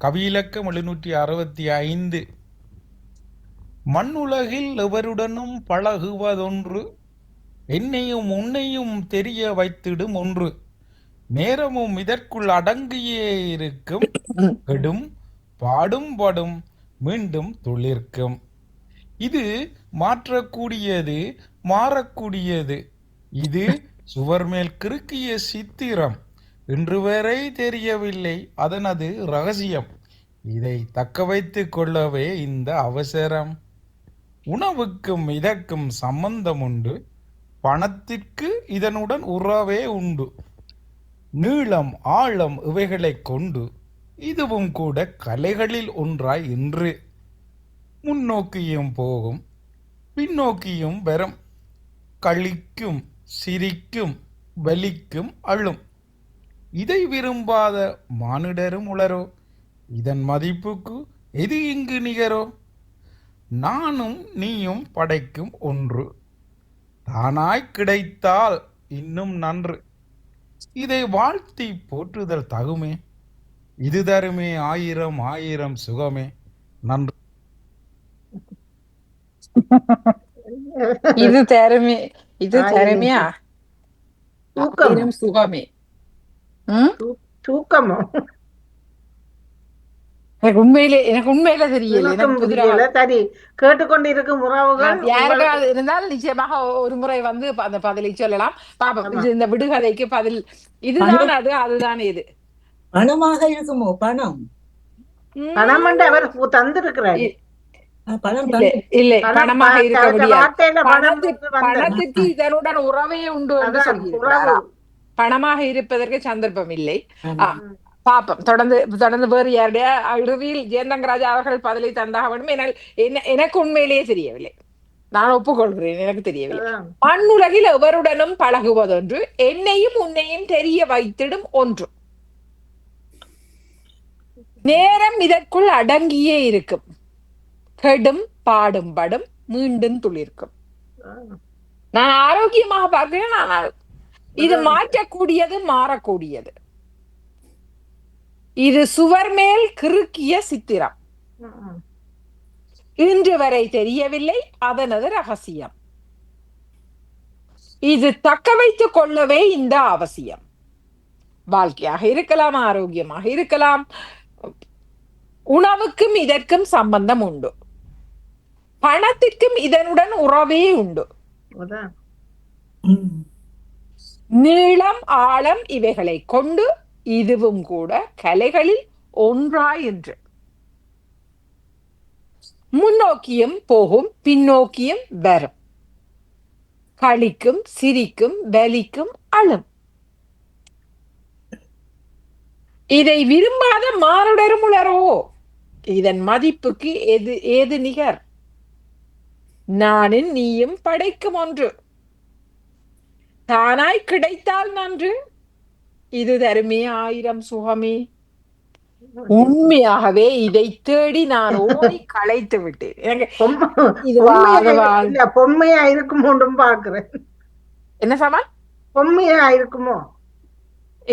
கவியிலக்கம் 765. மண்ணுலகில் எவருடனும் பழகுவதொன்று, என்னையும் உன்னையும் தெரிய வைத்திடும் ஒன்று, நேரமும் இதற்குள் அடங்கியே இருக்கும், கெடும் பாடும் படும் மீண்டும் துளிர்க்கும். இது மாற்றக்கூடியது, மாறக்கூடியது, இது சுவர் மேல் கிறுக்கிய சித்திரம், இன்று வரை தெரியவில்லை அதனது ரகசியம், இதை தக்க வைத்து கொள்ளவே இந்த அவசரம். உணவுக்கும் இதற்கும் சம்பந்தம் உண்டு, பணத்திற்கு இதனுடன் உறவே உண்டு, நீளம் ஆழம் இவைகளை கொண்டு இதுவும் கூட கலைகளில் ஒன்றாய் இன்று, முன்னோக்கியும் போகும் பின்னோக்கியும் வரும், களிக்கும் சிரிக்கும் வலிக்கும் அழும், இதை விரும்பாத மானிடரும் உளரோ, இதன் மதிப்புக்கு எது இங்கு நிகரோ, நானும் நீயும் படைக்கும் ஒன்று, தானாய் கிடைத்தால் இன்னும் நன்று, இதை வாழ்த்தி போற்றுதல் தகுமே, இது தருமே ஆயிரம் ஆயிரம் சுகமே. நன்றி. இது தருமையா சுகமே. தூக்கமோ? எனக்கு உண்மையில தெரியல. சரி, கேட்டுக்கொண்டிருக்கும் உறவுகள் யாருக்காவது இருந்தால் நிச்சயமாக ஒரு முறை வந்து அந்த பதிலை சொல்லலாம். பாப்போம், இந்த விடுகதைக்கு பதில் இதுதான் அதுதான் இது. பணமாக இருக்குமோ? பணம் அவர் தந்திருக்கிறார். இல்லை, பணமாக இருக்க முடியாது. பணத்திற்கு இதனுடன் உறவே உண்டு என்று சொல்கிறார். பணமாக இருப்பதற்கு சந்தர்ப்பம் இல்லை. பாப்போம், தொடர்ந்து வேறு யாருடைய இறுதியில் ஜெயந்தங்கராஜா அவர்கள் பதிலை தந்தாக வேண்டும். எனக்கு உண்மையிலேயே தெரியவில்லை, நான் ஒப்புக்கொள்கிறேன், எனக்கு தெரியவில்லை. மண்ணுலகில் எவருடனும் பழகுவதொன்று, என்னையும் உன்னையும் தெரிய வைத்திடும் ஒன்று, நேரம் இதற்குள் அடங்கியே இருக்கும். கெடும் பாடும் படும் மீண்டும் துளிர்க்கும். நான் ஆரோக்கியமாக பார்க்கிறேன். ஆனால் இது மாற்றக்கூடியது, மாறக்கூடியது. இது சுவர் மேல் கிறுக்கிய சித்திரம். இன்று வரை தெரியவில்லை அதனது ரகசியம். இது தக்க வைத்துக் கொள்ளவே இந்த அவசியம். வாழ்க்கையாக இருக்கலாம், ஆரோக்கியமாக இருக்கலாம். உணவுக்கும் இதற்கும் சம்பந்தம் உண்டு. பணத்திற்கும் இதனுடன் உறவே உண்டு. நீளம் ஆழம் இவைகளை கொண்டு இதுவும் கூட கலைகளில் ஒன்றாயின்று. முன்னோக்கியும் போகும், பின்னோக்கியும் வரும். களிக்கும் சிரிக்கும் வலிக்கும் அழும். இதை விரும்பாத மானுடரும் உளரோ? இதன் மதிப்புக்கு ஏது நிகர்? நானும் நீயும் படைக்கும் ஒன்று. தானாய் கிடைத்தால் நன்று. இது தருமே 1000 சுகமே. உண்மையாகவே இதை தேடி நான் ஓடி களைத்து விட்டேன். எனக்கு பொம்மையா இருக்குமோன்றும் பாக்குறேன். என்ன சாமான்? பொம்மையா இருக்குமோ?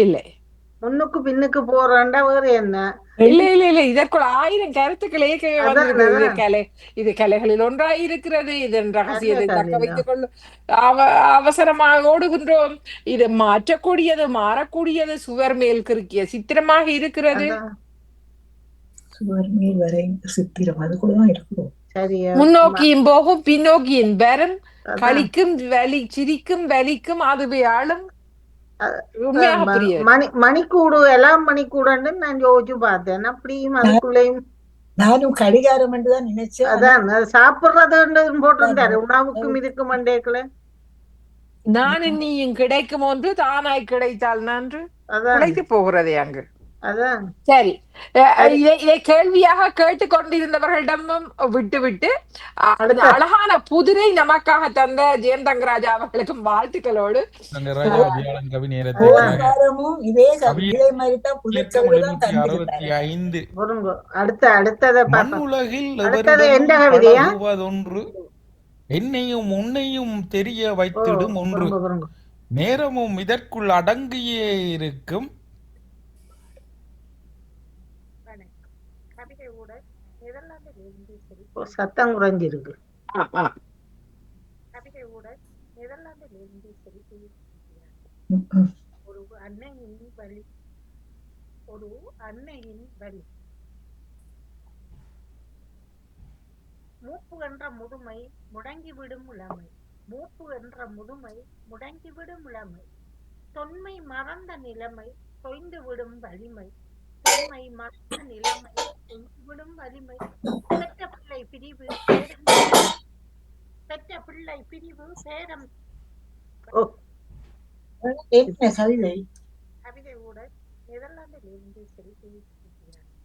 இல்லை, முன்னுக்கு பின்னுக்கு போறாண்டா வேற என்ன? இல்ல இல்ல இல்ல, இதற்குள் 1000 கருத்துக்களே வந்திருக்கிறது. இது கலைகளில் ஒன்றாய் இருக்கிறது. இதன் ரகசியத்தை தக்க வைத்துக் கொள்ளும் அவசரமாக ஓடுகின்றோம். இது மாற்றக்கூடியது, மாறக்கூடியது, சுவர் மேல் கிறுக்கிய சித்திரமாக இருக்கிறது. சுவர் மேல் வரை சித்திரம் அது கூட தான் இருக்கும். முன்னோக்கியும் போகும், பின்னோக்கியும் வரும். களிக்கும் வலி, சிரிக்கும் வலிக்கும் அதுவே ஆளும். மணிக்கூடு எல்லாம் மணிக்கூடன்னு நான் யோசிச்சு பார்த்தேன். அப்படியும் அதுக்குள்ளேயும் நானும் கடிகாரம் தான் நினைச்சேன். அதான் சாப்பிடுறது போட்டிருந்தாரு. உணவுக்கும் இதுக்கும் மண்டேக்குள்ள நானும் நீயும் கிடைக்கும் ஒன்று, தானாய் கிடைத்தால் நன்று. கிடைத்து போகிறதே அங்கு. அதான் சரி. இதை கேள்வியாக கேட்டுக்கொண்டிருந்தவர்களிடமும் விட்டு அழகான புதிரை நமக்காக தந்த ஜெயம் தங்கராஜா அவர்களுக்கு வாழ்த்துக்களோடு என்னையும் உன்னையும் தெரிய வைத்திடும் ஒன்று. நேரமும் இதற்குள் அடங்கியே இருக்கும். சத்தம் குறைஞ்சிருக்கு. ஒரு அன்னையின் வலி, ஒரு அன்னையின் வலி. மூப்பு என்ற முதுமை முடங்கிவிடும் இளமை. மூப்பு என்ற முதுமை முடங்கிவிடும் இளமை. தொன்மை மறந்த நிலைமை தொய்ந்துவிடும் வலிமை. தொன்மை மறந்த நிலைமை தொய்ந்துவிடும் வலிமை. பெற்ற பிள்ளை பிரிவு பேரம் கவிதை கூட நெதர்லாந்திலிருந்து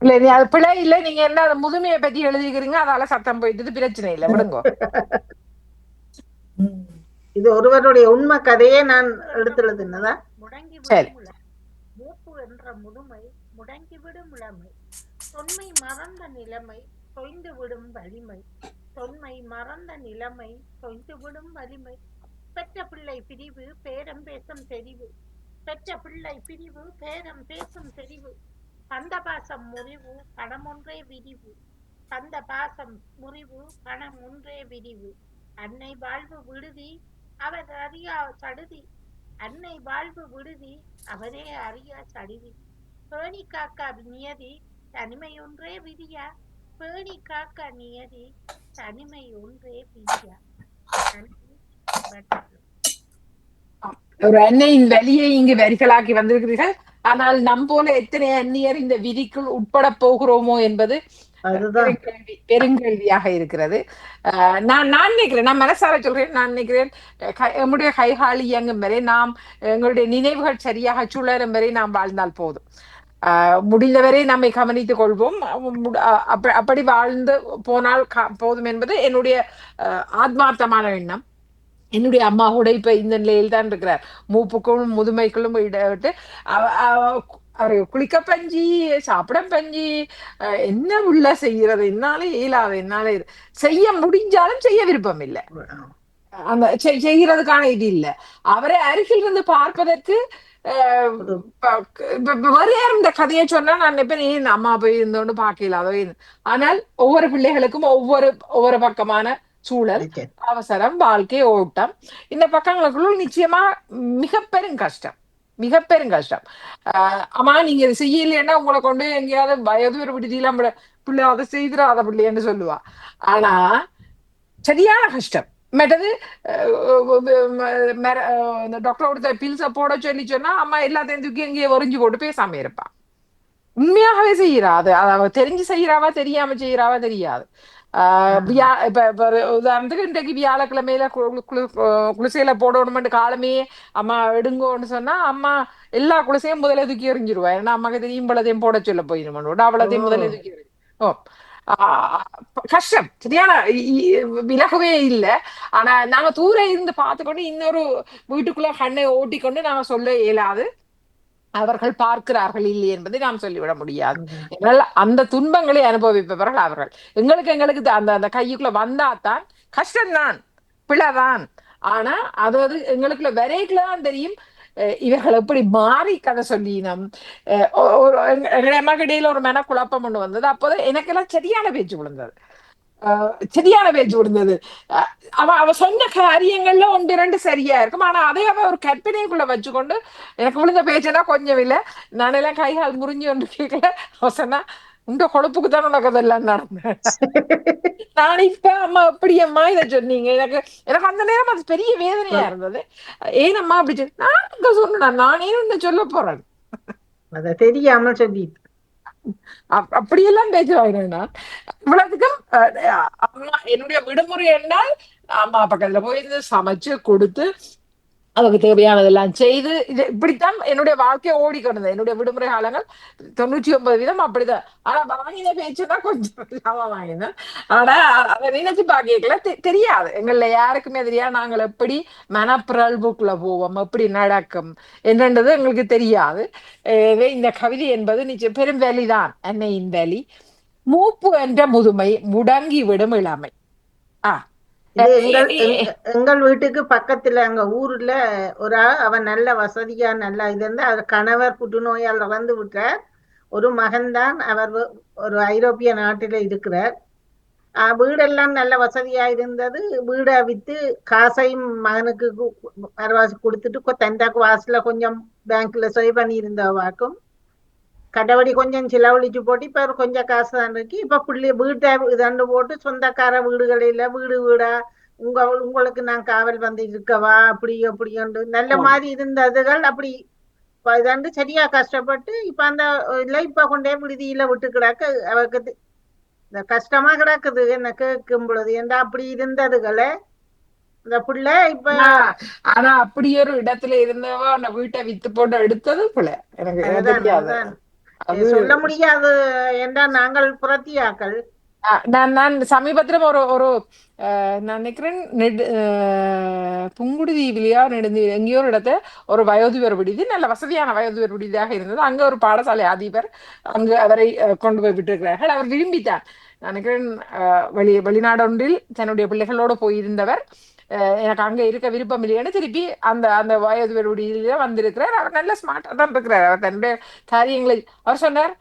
இல்ல, அது பிழை இல்ல. நீங்க என்ன முதுமையை பத்தி எழுதிக்கிறீங்க, அதால சத்தம் போயிட்டு பிரச்சனை இல்லை, விடுங்க. இது ஒருவருடைய உண்மை கதையே நான் எடுத்துள்ளதுன்னதா. மூப்பு என்ற முதுமை முடங்கிவிடும் இளமை. தொன்மை மறந்த நிலைமை தொய்ந்துவிடும் வலிமை. தொன்மை மறந்த நிலைமை தொய்ந்துவிடும் வலிமை. பெற்ற பிள்ளை பிரிவு பேரம் பேசும் தெரிவு. பெற்ற பிள்ளை பிரிவு பேரம் பேசும் தெரிவு. பந்த பாசம் முறிவு பணம் ஒன்றே விரிவு. பந்த பாசம் முறிவு பணம் ஒன்றே விரிவு. அன்னை வாழ்வு விடுதி அவர் அறியா சடுதி. அன்னை வாழ்வு விடுதி அவரே அறியா சடுதி. பேணி காக்கா நியதி தனிமை ஒன்றே விதியா. பேணி காக்கா நியதி தனிமை ஒன்றே விதியா. ஒரு அன்னையின் வலியை இங்கு வரிகளாக்கி வந்திருக்கிறீர்கள். ஆனால் நம் போல எத்தனை அந்நியர் இந்த விதிக்குள் உட்பட போகிறோமோ என்பது பெருங்கேள்வியாக இருக்கிறது. நான் நினைக்கிறேன், நான் மனசார சொல்றேன், நான் நினைக்கிறேன் நம்முடைய கைகாலி இயங்கும் வரை, நாம் எங்களுடைய நினைவுகள் சரியாக சுழலும் வரை நாம் வாழ்ந்தால் போதும். முடிந்தவரை நம்மை கவனித்துக் கொள்வோம். அப்படி வாழ்ந்து போனால் போதும் என்பது என்னுடைய ஆத்மார்த்தமான எண்ணம். என்னுடைய அம்மா கூட இப்ப இந்த நிலையில் தான் இருக்கிறார். மூப்புக்கும் முதுமைக்குள்ளும் இடவிட்டு அவரு குளிக்க பஞ்சி, சாப்பிட பஞ்சி, என்ன உள்ள செய்யறது, என்னால இயலாது, என்னால செய்ய முடிஞ்சாலும் செய்ய விருப்பம் இல்லை. அந்த செய்யறதுக்கான இது இல்ல. அவரை அருகில் இருந்து பார்ப்பதற்கு வேற யாரும் இந்த கதையை சொன்னா நான் நினைப்பேன், ஏன் அம்மா போய் இருந்தோன்னு பார்க்கல அதோ. ஆனால் ஒவ்வொரு பிள்ளைகளுக்கும் ஒவ்வொரு ஒவ்வொரு பக்கமான சூழல், அவசரம், வாழ்க்கை ஓட்டம். இந்த பக்கங்களுக்குள்ள நிச்சயமா மிக பெரும் கஷ்டம், மிக பெரும் கஷ்டம். அம்மா நீங்க இது செய்யலைன்னா உங்களை கொண்டு எங்கேயாவது வயது ஒரு விடுதியில பிள்ளை அதை செய்திடாத பிள்ளைன்னு சொல்லுவா. ஆனா சரியான கஷ்டம். மற்றது இந்த டாக்டர் கொடுத்த பில்ஸை போட சொல்லி சொன்னா அம்மா எல்லாத்தையும் தூக்கி எங்கேயே ஒறிஞ்சு போட்டு பேசாம இருப்பா. உண்மையாகவே செய்யறா. அது அவ தெரிஞ்சு செய்யறாவா தெரியாம செய்யறாவா தெரியாது. இப்ப உதாரணத்துக்கு இன்றைக்கு வியாழக்கிழமையில குளிசையில போடணும்னு காலமே அம்மா எடுங்கோன்னு சொன்னா அம்மா எல்லா குளிசையும் முதல்ல தூக்கி எறிஞ்சிருவா. ஏன்னா அம்மாக்கு தெரியும் இவ்வளதையும் போட சொல்ல போயிருமோட அவ்வளதையும் முதல்ல தூக்கி எறிஞ்சு. ஓ கஷ்டம், சரியான விலகவே இல்லை. ஆனா நாங்க தூர இருந்து பார்த்துக்கொண்டு இன்னொரு வீட்டுக்குள்ள கண்ணை ஓட்டிக்கொண்டு நாங்க சொல்ல இயலாது அவர்கள் பார்க்கிறார்கள் இல்லை என்பதை நாம் சொல்லிவிட முடியாது. என்னால் அந்த துன்பங்களை அனுபவிப்பவர்கள் அவர்கள். எங்களுக்கு அந்த அந்த கைக்குள்ள வந்தாதான் கஷ்டம்தான், பிழைதான். ஆனா அதாவது எங்களுக்குள்ள வரைக்குள்ளதான் தெரியும் இவர்கள் எப்படி மாறி கதை சொல்லி எங்க அம்மாக்கு இடையில ஒரு குழப்பம் ஒண்ணு வந்தது. அப்போதான் எனக்கெல்லாம் சரியான பேச்சு விழுந்தது, சரியான பேச்சு விழுந்தது. அவ சொன்ன காரியங்கள்ல ஒன்று இரண்டு சரியா இருக்கும். ஆனா அதே அவ ஒரு கற்பனைக்குள்ள வச்சுக்கொண்டு எனக்கு விழுந்த பேச்சுன்னா கொஞ்சம் இல்லை. நானெல்லாம் கைகால் முறிஞ்சு ஒன்று கேட்கல. அவ சொன்னா உங்க கொழுப்புக்கு தான் உனக்கதெல்லாம் நடந்தேன். நான் இப்ப அம்மா எப்படி அம்மா இதை சொன்னீங்க, எனக்கு அந்த நேரம் அது பெரிய வேதனையா இருந்தது. ஏனம்மா அப்படி சொல்லி நான் சொன்னேன், நானே ஒண்ணு சொல்ல போறேன் அத தெரியாம சொல்லி அப்படியெல்லாம் பேசுவாங்க. நான் இவ்வளவுக்கும் அம்மா என்னுடைய விடுமுறை என்றால் அம்மா பக்கத்துல போயிருந்து சமைச்சு கொடுத்து அவருக்கு தேவையானதெல்லாம் செய்து இப்படித்தான் என்னுடைய வாழ்க்கையை ஓடிக்கொண்டது. என்னுடைய விடுமுறை காலங்கள் 99% அப்படிதான். ஆனா வாங்கின பேச்சுன்னா கொஞ்சம் இல்லாம வாங்கினேன். ஆனா அதை நினைச்சு பாக்கல தெரியாது, எங்கள்ல யாருக்குமே தெரியாது நாங்கள் எப்படி மனப்பிரல்புக்குள்ள போவோம், எப்படி நடக்கும் என்னன்றது எங்களுக்கு தெரியாது. இந்த கவிதை என்பது நிச்சயம் பெரும் வேலிதான். அன்னையின் வேலி மூப்பு என்ற முதுமை முடங்கி விடும் இளமை. எங்கள் வீட்டுக்கு பக்கத்துல அங்க ஊர்ல ஒரு அவன் நல்ல வசதியா நல்லா இது இருந்து அவர் கணவர் புற்றுநோயால் இறந்து விட்டார். ஒரு மகன்தான், அவர் ஒரு ஐரோப்பிய நாட்டில இருக்கிறார். வீடெல்லாம் நல்ல வசதியா இருந்தது. வீடை வித்து காசையும் மகனுக்கு அரவாசி கொடுத்துட்டு தண்டாக்கு வாசல கொஞ்சம் பேங்க்ல சேவ் பண்ணி இருந்தவாக்கும் கடவடி கொஞ்சம் செலவழிச்சு போட்டு இப்ப கொஞ்சம் காசு தான் இருக்கு. இப்ப வீட்டை இதண்டு போட்டு சொந்தக்கார வீடுகளில வீடா உங்களுக்கு நான் காவல் வந்து இருக்கவா அப்படி அப்படிண்டு நல்ல மாதிரி இருந்ததுகள் அப்படி இதாண்டு சரியா கஷ்டப்பட்டு இப்ப அந்த இல்ல இப்ப கொண்டே விடுதியில விட்டு கிடக்கு. அவருக்கு கஷ்டமா கிடக்குது என்ன கேட்கும் பொழுது. ஏண்டா அப்படி இருந்ததுகளை இந்த பிள்ளை இப்ப ஆனா அப்படி ஒரு இடத்துல இருந்தவா அந்த வீட்டை வித்து போட்டு எடுத்தது பிள்ளை எனக்கு சொல்ல முடியாது. என்றா நாங்கள் புரத்தியாக்கள். நான் சமீபத்துல ஒரு நான் நினைக்கிறேன் புங்குடுதீவிலையா எங்கேயோ ஒரு இடத்த ஒரு வயோதிபர் விடுதி, நல்ல வசதியான வயோதிபர் விடுதியாக இருந்தது. அங்க ஒரு பாடசாலை அதிபர் அங்கு அவரை கொண்டு போய் விட்டிருக்கிறார்கள். அவர் விரும்பித்தார். நினைக்கிறேன் வெளிநாடு ஒன்றில் தன்னுடைய பிள்ளைகளோடு போயிருந்தவர். எனக்கு அங்க இருக்க விருப்பம் இல்லைன்னு திருப்பி அந்த அந்த வயோதிபருடைய வந்திருக்கிறார். அவர் நல்ல ஸ்மார்ட்டா தான் இருக்கிறார். அவர் தன்னுடைய காரியங்களை அவர் சொன்னார்,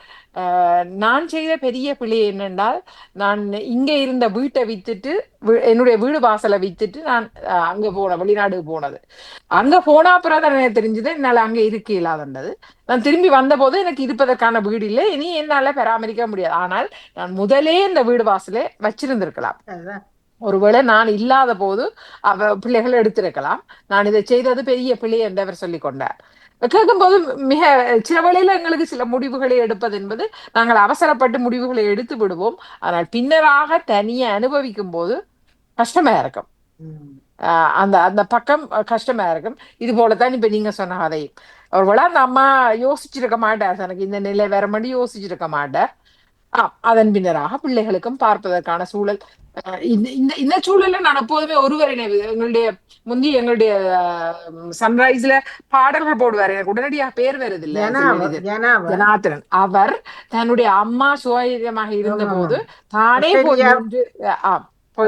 நான் செய்த பெரிய பிழை என்னென்றால் நான் இங்க இருந்த வீட்டை வித்துட்டு என்னுடைய வீடு வாசலை வித்துட்டு நான் அங்க வெளிநாடு போனது. அங்க போனா அப்புறம் தான் எனக்கு தெரிஞ்சது என்னால அங்க இருக்க இல்லாதது. நான் திரும்பி வந்த போது எனக்கு இருப்பதற்கான வீடு இல்லை, இனி என்னால பராமரிக்க முடியாது. ஆனால் நான் முதலே இந்த வீடு வாசலே வச்சிருந்திருக்கலாம். ஒருவேளை நான் இல்லாத போது பிள்ளைகள் எடுத்திருக்கலாம். நான் இதை செய்தது பெரிய பிள்ளை என்று அவர் சொல்லிக் கொண்டார். கேட்கும்போது மிக சில வேளையில எங்களுக்கு சில முடிவுகளை எடுப்பது என்பது நாங்கள் அவசரப்பட்டு முடிவுகளை எடுத்து விடுவோம். ஆனால் பின்னராக தனியை அனுபவிக்கும் போது கஷ்டமா இருக்கும். அந்த அந்த பக்கம் கஷ்டமா இருக்கும். இது போலத்தான் இப்ப நீங்க சொன்ன கதையும் ஒருவேளை அந்த அம்மா யோசிச்சிருக்க மாட்டார், எனக்கு இந்த நிலை வேற மாதிரி யோசிச்சிருக்க மாட்டார். அதன் பின்னராக பிள்ளைகளுக்கும் பார்ப்பதற்கான சூழல். இந்த இந்த இந்த சூழல்ல நான் எப்போதுமே ஒருவர் எங்களுடைய எங்களுடைய சன்ரைஸ்ல பாடல்கள் போடுவார். எனக்கு உடனடியாக பேர் வருது இல்ல ஜனார்த்தனன். அவர் தன்னுடைய அம்மா சுயமாக இருந்த போது தானே போய்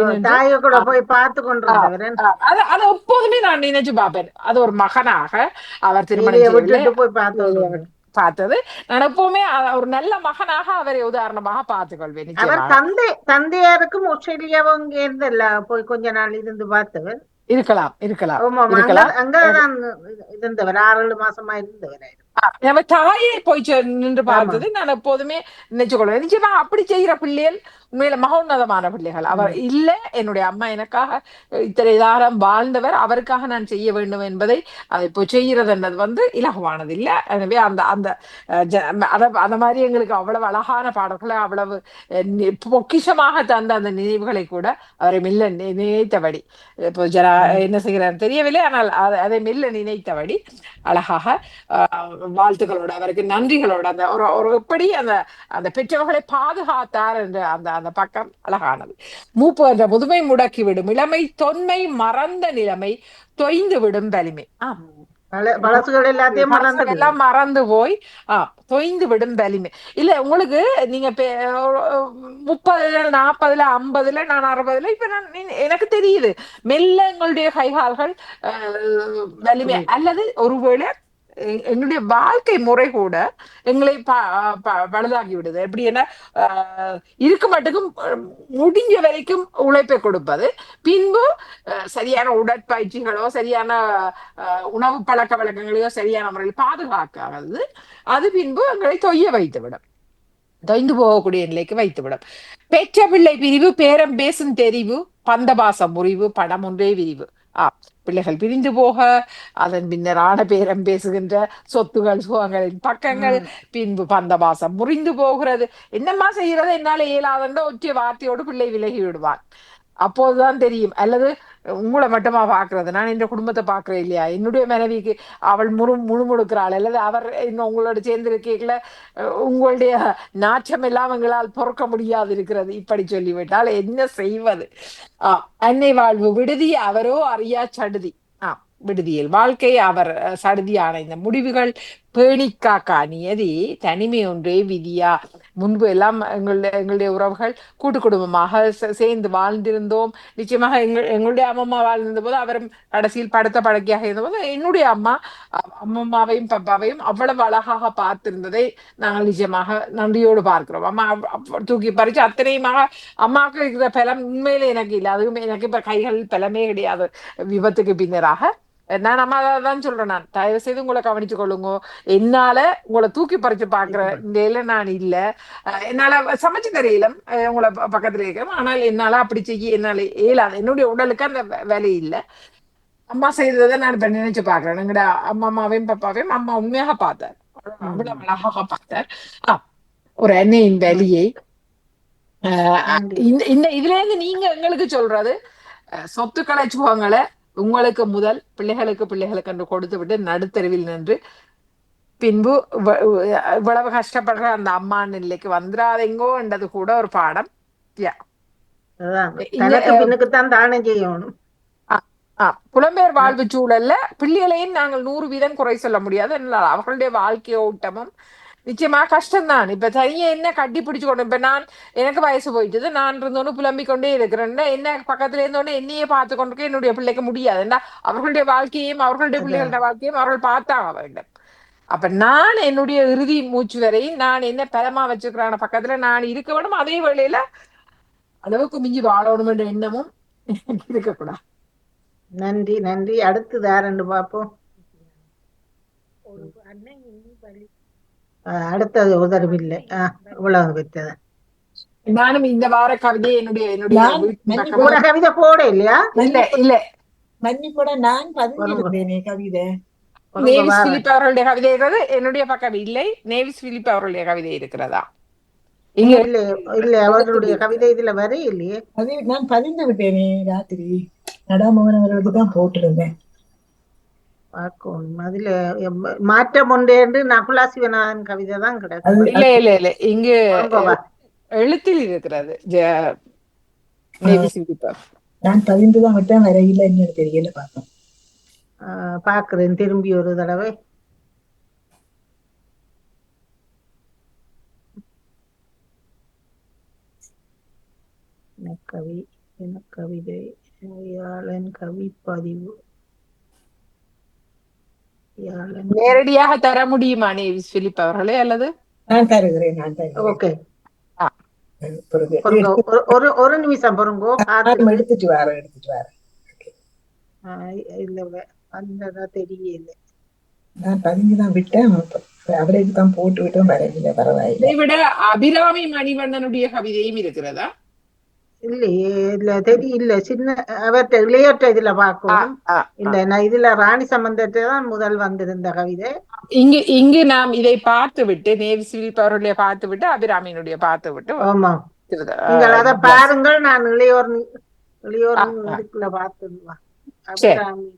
நின்று போய் பார்த்து கொண்டிருந்தவர். அது எப்போதுமே நான் நினைச்சு பார்ப்பேன். அது ஒரு மகனாக அவர் திருமணம் போய் பார்த்தது. நான் எப்பவுமே ஒரு நல்ல மகனாக அவரை உதாரணமாக பார்த்துக் கொள்வேன். அவர் தந்தையாருக்கும் ஆஸ்திரேலியாவும் இருந்தல்ல போய் கொஞ்ச நாள் இருந்து பார்த்தவர். இருக்கலாம். அங்கதான் இருந்தவர் 6-7 மாசமா இருந்தவர். நம்ம தாயே போய் நின்று பார்த்தது நான் எப்போதுமே நினைச்சு கொள்வேன். நிச்சயமா அப்படி செய்கிற பிள்ளைகள் உண்மையில மகோன்னதமான பிள்ளைகள். அவர் இல்ல, என்னுடைய அம்மா எனக்காக இத்தனை தாரம் வாழ்ந்தவர், அவருக்காக நான் செய்ய வேண்டும் என்பதை அதை இப்போ செய்கிறது என்பது இலகுவானது இல்லை. எனவே அந்த அந்த அந்த மாதிரி எங்களுக்கு அவ்வளவு அழகான பாடல்களை அவ்வளவு பொக்கிஷமாக தந்த அந்த நினைவுகளை கூட அவரை மெல்ல நினைத்தபடி இப்போ என்ன செய்கிறார் தெரியவில்லை, ஆனால் அதை மெல்ல நினைத்தபடி அழகாக வாழ்த்துக்களோட அவருக்கு நன்றிகளோட அந்த ஒரு எப்படி அந்த அந்த பெற்றோர்களை பாதுகாத்தார் என்ற அந்த அந்த பக்கம் அழகானது. மூப்பு என்ற முதுமை முடக்கிவிடும் இளமை, தொன்மை மறந்த நிலைமை, தொய்ந்து விடும் வலிமை. எல்லாம் மறந்து போய் தொய்ந்து விடும் வலிமை. இல்ல உங்களுக்கு நீங்க 30, 40, 50, நான் 60, இப்ப எனக்கு தெரியுது மெல்ல எங்களுடைய கைகால்கள் வலிமை அல்லது ஒருவேளை எங்களுடைய வாழ்க்கை முறை கூட எங்களை பழுதாகி விடுது. எப்படி என்ன இருக்க மட்டுக்கும் முடிஞ்ச வரைக்கும் உழைப்பை கொடுப்பது, பின்பு சரியான உடற்பயிற்சிகளோ சரியான உணவு பழக்க வழக்கங்களையோ சரியான முறையில் பாதுகாக்காது, அது பின்பு எங்களை வைத்துவிடும், தொய்ந்து போகக்கூடிய நிலைக்கு வைத்துவிடும். பெற்ற பிள்ளை பிரிவு, பேரம் பேசும் தெரிவு, பந்தபாசம் முறிவு, பணம் ஒன்றே விரிவு. பிள்ளைகள் பிரிந்து போக, அதன் பின்னரான பேரம் பேசுகின்ற சொத்துகள் சுகங்களின் பக்கங்கள், பின்பு பந்தபாசம் முறிந்து போகிறது. என்னம்மா செய்யறது, என்னால இயலாதன்ற ஒற்றை வார்த்தையோடு பிள்ளை விலகி விடுவான். அப்போதுதான் தெரியும். அல்லது உங்களை மட்டுமா பாக்குறது, நான் என் குடும்பத்தை பாக்குறேன் இல்லையா, என்னுடைய மனைவிக்கு அவள் முழுமுழுக்கிறாள், அல்லது அவர் இன்னும் உங்களோட சேர்ந்து இருக்கீங்கள உங்களுடைய நாச்சம் எல்லாம் எங்களால் பொறுக்க முடியாது இருக்கிறது, இப்படி சொல்லிவிட்டால் என்ன செய்வது? அன்னை வாழ்வு விடுதி, அவரோ அறியா சடுதி. விடுதியில் வாழ்க்கை, அவர் சடுதியான இந்த முடிவுகள், பேணிக்காக்கா நியதி, தனிமை ஒன்றே விதியா. முன்பு எல்லாம் எங்களுடைய உறவுகள் கூட்டு குடும்பமாக சேர்ந்து வாழ்ந்திருந்தோம். நிச்சயமாக எங்களுடைய அம்மம்மா வாழ்ந்திருந்த போது அவரும் கடைசியில் படுத்த பழக்கியாக இருந்தபோது என்னுடைய அம்மம்மாவையும் பப்பாவையும் அவ்வளவு அழகாக பார்த்திருந்ததை நாங்கள் நிச்சயமாக நன்றியோடு பார்க்கிறோம். அம்மா தூக்கி பறிச்சு அத்தனையுமாக அம்மாவுக்கு இருக்கிற பலம் உண்மையிலே எனக்கு இல்லை. அதுவும் எனக்கு இப்ப கைகள் பலமே கிடையாது விபத்துக்கு பின்னராக. நான் அம்மா தான் சொல்றேன், நான் தயவு செய்து உங்களை கவனிச்சு கொள்ளுங்க, என்னால உங்களை தூக்கி பறிச்சு பாக்குற இந்த நான் இல்ல, என்னால சமைச்சு தெரியல உங்களை பக்கத்துல இருக்கேன், ஆனால் என்னால அப்படி செய்ய என்னால இயலாது, என்னுடைய உடலுக்கு அந்த வேலை இல்லை. அம்மா செய்ததை நான் இப்ப நினைச்சு பாக்குறேன். எங்கட அம்மாவையும் பப்பாவையும் அம்மா உண்மையாக பார்த்தார், அவ்வளவு அழகாக பார்த்தார். ஒரு அன்னையின் வேலையை இதுல இருந்து நீங்க எங்களுக்கு சொல்றது, சொத்துக்களை சுகங்களை உங்களுக்கு முதல் பிள்ளைகளுக்கு என்று கொடுத்து விட்டு நடுத்தருவில் நின்று பின்பு இவ்வளவு கஷ்டப்படுற அந்த அம்மா நிலைக்கு வந்துடாதீங்கோ என்றது கூட ஒரு பாடம். புலம்பெயர் வாழ்வு சூழல்ல பிள்ளைகளையும் நாங்கள் 100% குறை சொல்ல முடியாது. அவர்களுடைய வாழ்க்கை ஓட்டமும் நிச்சயமா கஷ்டம்தான். இப்ப தனியா என்ன கட்டி பிடிச்சு கொண்டு, இப்ப எனக்கு வயசு போயிட்டது, நான் இருந்தோன்னு புலம்பிக் கொண்டே இருக்கிறேன், என்ன பக்கத்துல இருந்தோன்னு என்னையே பார்த்து கொண்டிருக்க என்னுடைய பிள்ளைக்கு முடியாது. அவர்களுடைய வாழ்க்கையும் அவர்களுடைய பிள்ளைகளோட வாழ்க்கையும் அவர்கள் பார்த்தாக வேண்டும். அப்ப நான் என்னுடைய இறுதி மூச்சு வரை நான் என்ன பலமா வச்சுக்கிறான பக்கத்துல நான் இருக்க வேண்டும். அதே வேளையில அளவுக்கு மிஞ்சி வாழணும் என்ற எண்ணமும் இருக்கக்கூடாது. நன்றி நன்றி. அடுத்தது யாருன்னு பார்ப்போம். அடுத்தது உதர்வில்லை. இவ்வளவு பெற்றது. நானும் இந்த வார கவிதை என்னுடைய கவிதை போட இல்லையா? இல்ல மன்னி கூட நான் பதினேன் கவிதை. நேவிஸ் பிலிப் அவர்களுடைய கவிதை இருக்கிறது, என்னுடைய பக்கம் இல்லை. நேவிஸ் பிலிப் அவர்களுடைய கவிதை இருக்கிறதா? இங்க இல்ல அவர்களுடைய கவிதை இதுல வர இல்லையே. நான் பதிந்து விட்டேனே ராத்திரி, நடாமோகன் அவர்களுக்கு தான் போட்டிருந்தேன். அதுல மாற்றம் ஒன்றே என்று நகுலா சிவநாதன் கவிதை தான் கிடையாது. இல்ல இங்கு எழுத்தில் இருக்கிறது நேவி சிலிப்பர். நான் பதிந்துதான் விட்டேன், வரையில என்னன்னு தெரியல, பார்ப்போம். பாக்குறேன் திரும்பி ஒரு தடவை. கவி கவிதை யாழன் கவி பதிவு நேரடியாக தர முடியுமா நேவிஸ் பிலிப் அவர்களே, அல்லது நான் தருகிறேன், நான் தருகிறேன். ஓகே, ஆ, ஒரு நிமிஷம் பொறுங்கோ, எடுத்துட்டு வரேன். இல்ல அந்த தெரியல, நான் பதிந்துதான் விட்டேன், அவரேக்கு தான் போட்டு விட்டோம், வரையில பரவாயில்லை. இதை விட அபிராமி மணிவண்ணனுடைய கவிதையும் இருக்கிறதா? இல்ல தெரியல, சின்ன அவர்கிட்ட இளையற்ற இதுல பார்க்கணும். இல்ல நான் இதுல ராணி சம்பந்தத்தை தான் முதல் வந்திருந்த கவிதை. இங்கு நாம் இதை பார்த்து விட்டு நேவி சிலிப் அவர்களுடைய பார்த்து விட்டு அபிராமியினுடைய பார்த்து விட்டு, ஆமா நீங்கள் அதை பாருங்கள். நான் இளையோர் இதுக்குள்ள பார்த்துடுவா அபிராமி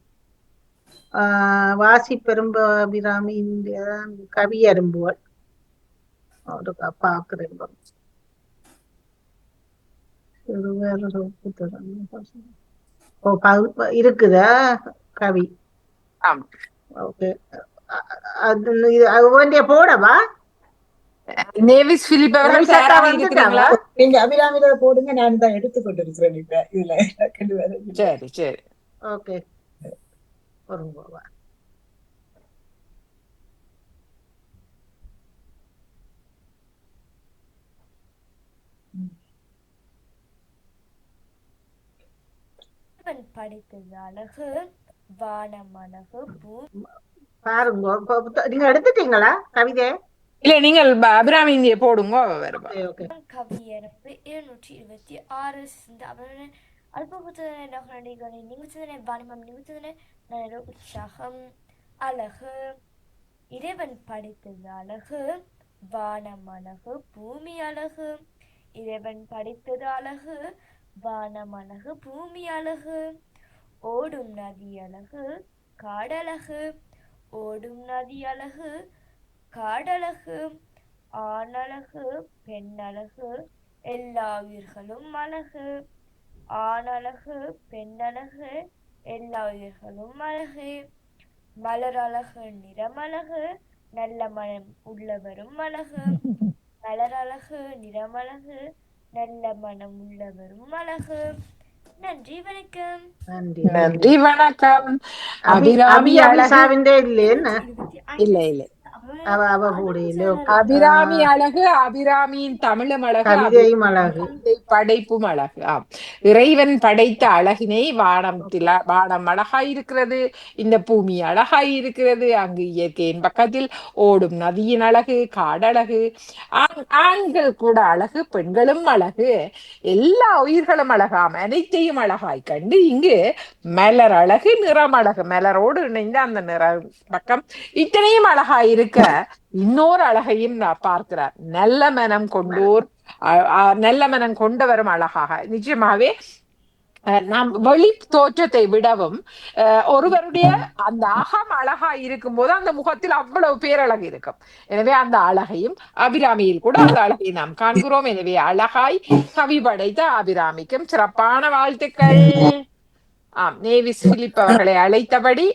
வாசி பெரும்ப அபிராமி கவி அரும்புகள் பாக்குறேன். இருக்குதா கவி? ஓகே, அது வேண்டிய போடவா? நேவிஸ் பிலிப் அவர்கள் தயாராக இருக்கிறீங்களா? நீங்க அபிராமியில போடுங்க, நான் தான் எடுத்துக்கொண்டு இருக்கிறேன் இப்ப இதுல. சரி சரி, ஓகே, வரும்போவா. படைத்தது அழகு வானமழகு பாருங்க, நீங்க எடுத்துட்டீங்களா கவிதை? இல்ல, நீங்கள் அபிராமி போடுங்க. கவியரம்பு 226 அல்பபுத்தனை நிமித்ததனை வாணிமம் நிமித்ததனை உற்சாகம் அழகு இறைவன் படைத்தது அழகு வானம் அழகு பூமி அழகு இறைவன் படைத்தது அழகு வானம் அழகு பூமி அழகு ஓடும் நதி அழகு காடழகு ஓடும் நதி அழகு காடழகு ஆணழகு பெண்ணழகு எல்லா உயிர்களும் அழகு ஆணழகு பெண்ணழகு எல்லா உயிர்களும் அழகு மலர் அழகு நிறமழகு நல்ல மனம் உள்ளவரும் அழகு மலர் அழகு நிறமழகு நல்ல மனம் உள்ளவரும் அழகு. நன்றி வணக்கம். நன்றி வணக்கம். அபிராமி அபிராமி அழகு, அபிராமியின் தமிழும் அழகு, படைப்பும் அழகு. இறைவன் படைத்த அழகினை வானம் அழகாய் இருக்கிறது, இந்த பூமி அழகாய் இருக்கிறது, அங்கு இயற்கையின் பக்கத்தில் ஓடும் நதியின் அழகு, காடழகு, ஆண்கள் கூட அழகு, பெண்களும் அழகு, எல்லா உயிர்களும் அழகாம், அனைத்தையும் அழகாய் கண்டு இங்கு மலர் அழகு நிறம் அழகு, மலரோடு இணைந்த அந்த நிற பக்கம் இத்தனையும் அழகாய் இருக்க இன்னொரு அழகையும் பார்க்கிறார். நல்ல மனம் கொண்டோர், நல்ல மனம் கொண்டவரும் அழகாக. நிச்சயமாகவே நாம் வெளி தோற்றத்தை விடவும் ஒருவருடைய அந்த அகம் அழகா இருக்கும் போது அந்த முகத்தில் அவ்வளவு பேரழகு இருக்கும். எனவே அந்த அழகையும் அபிராமியில் கூட அந்த அழகை நாம் காண்கிறோம். எனவே அழகாய் கவி படைத்த அபிராமிக்கும் சிறப்பான வாழ்த்துக்கள். நேவிஸ் பிலிப் அவர்களை அழைத்தபடி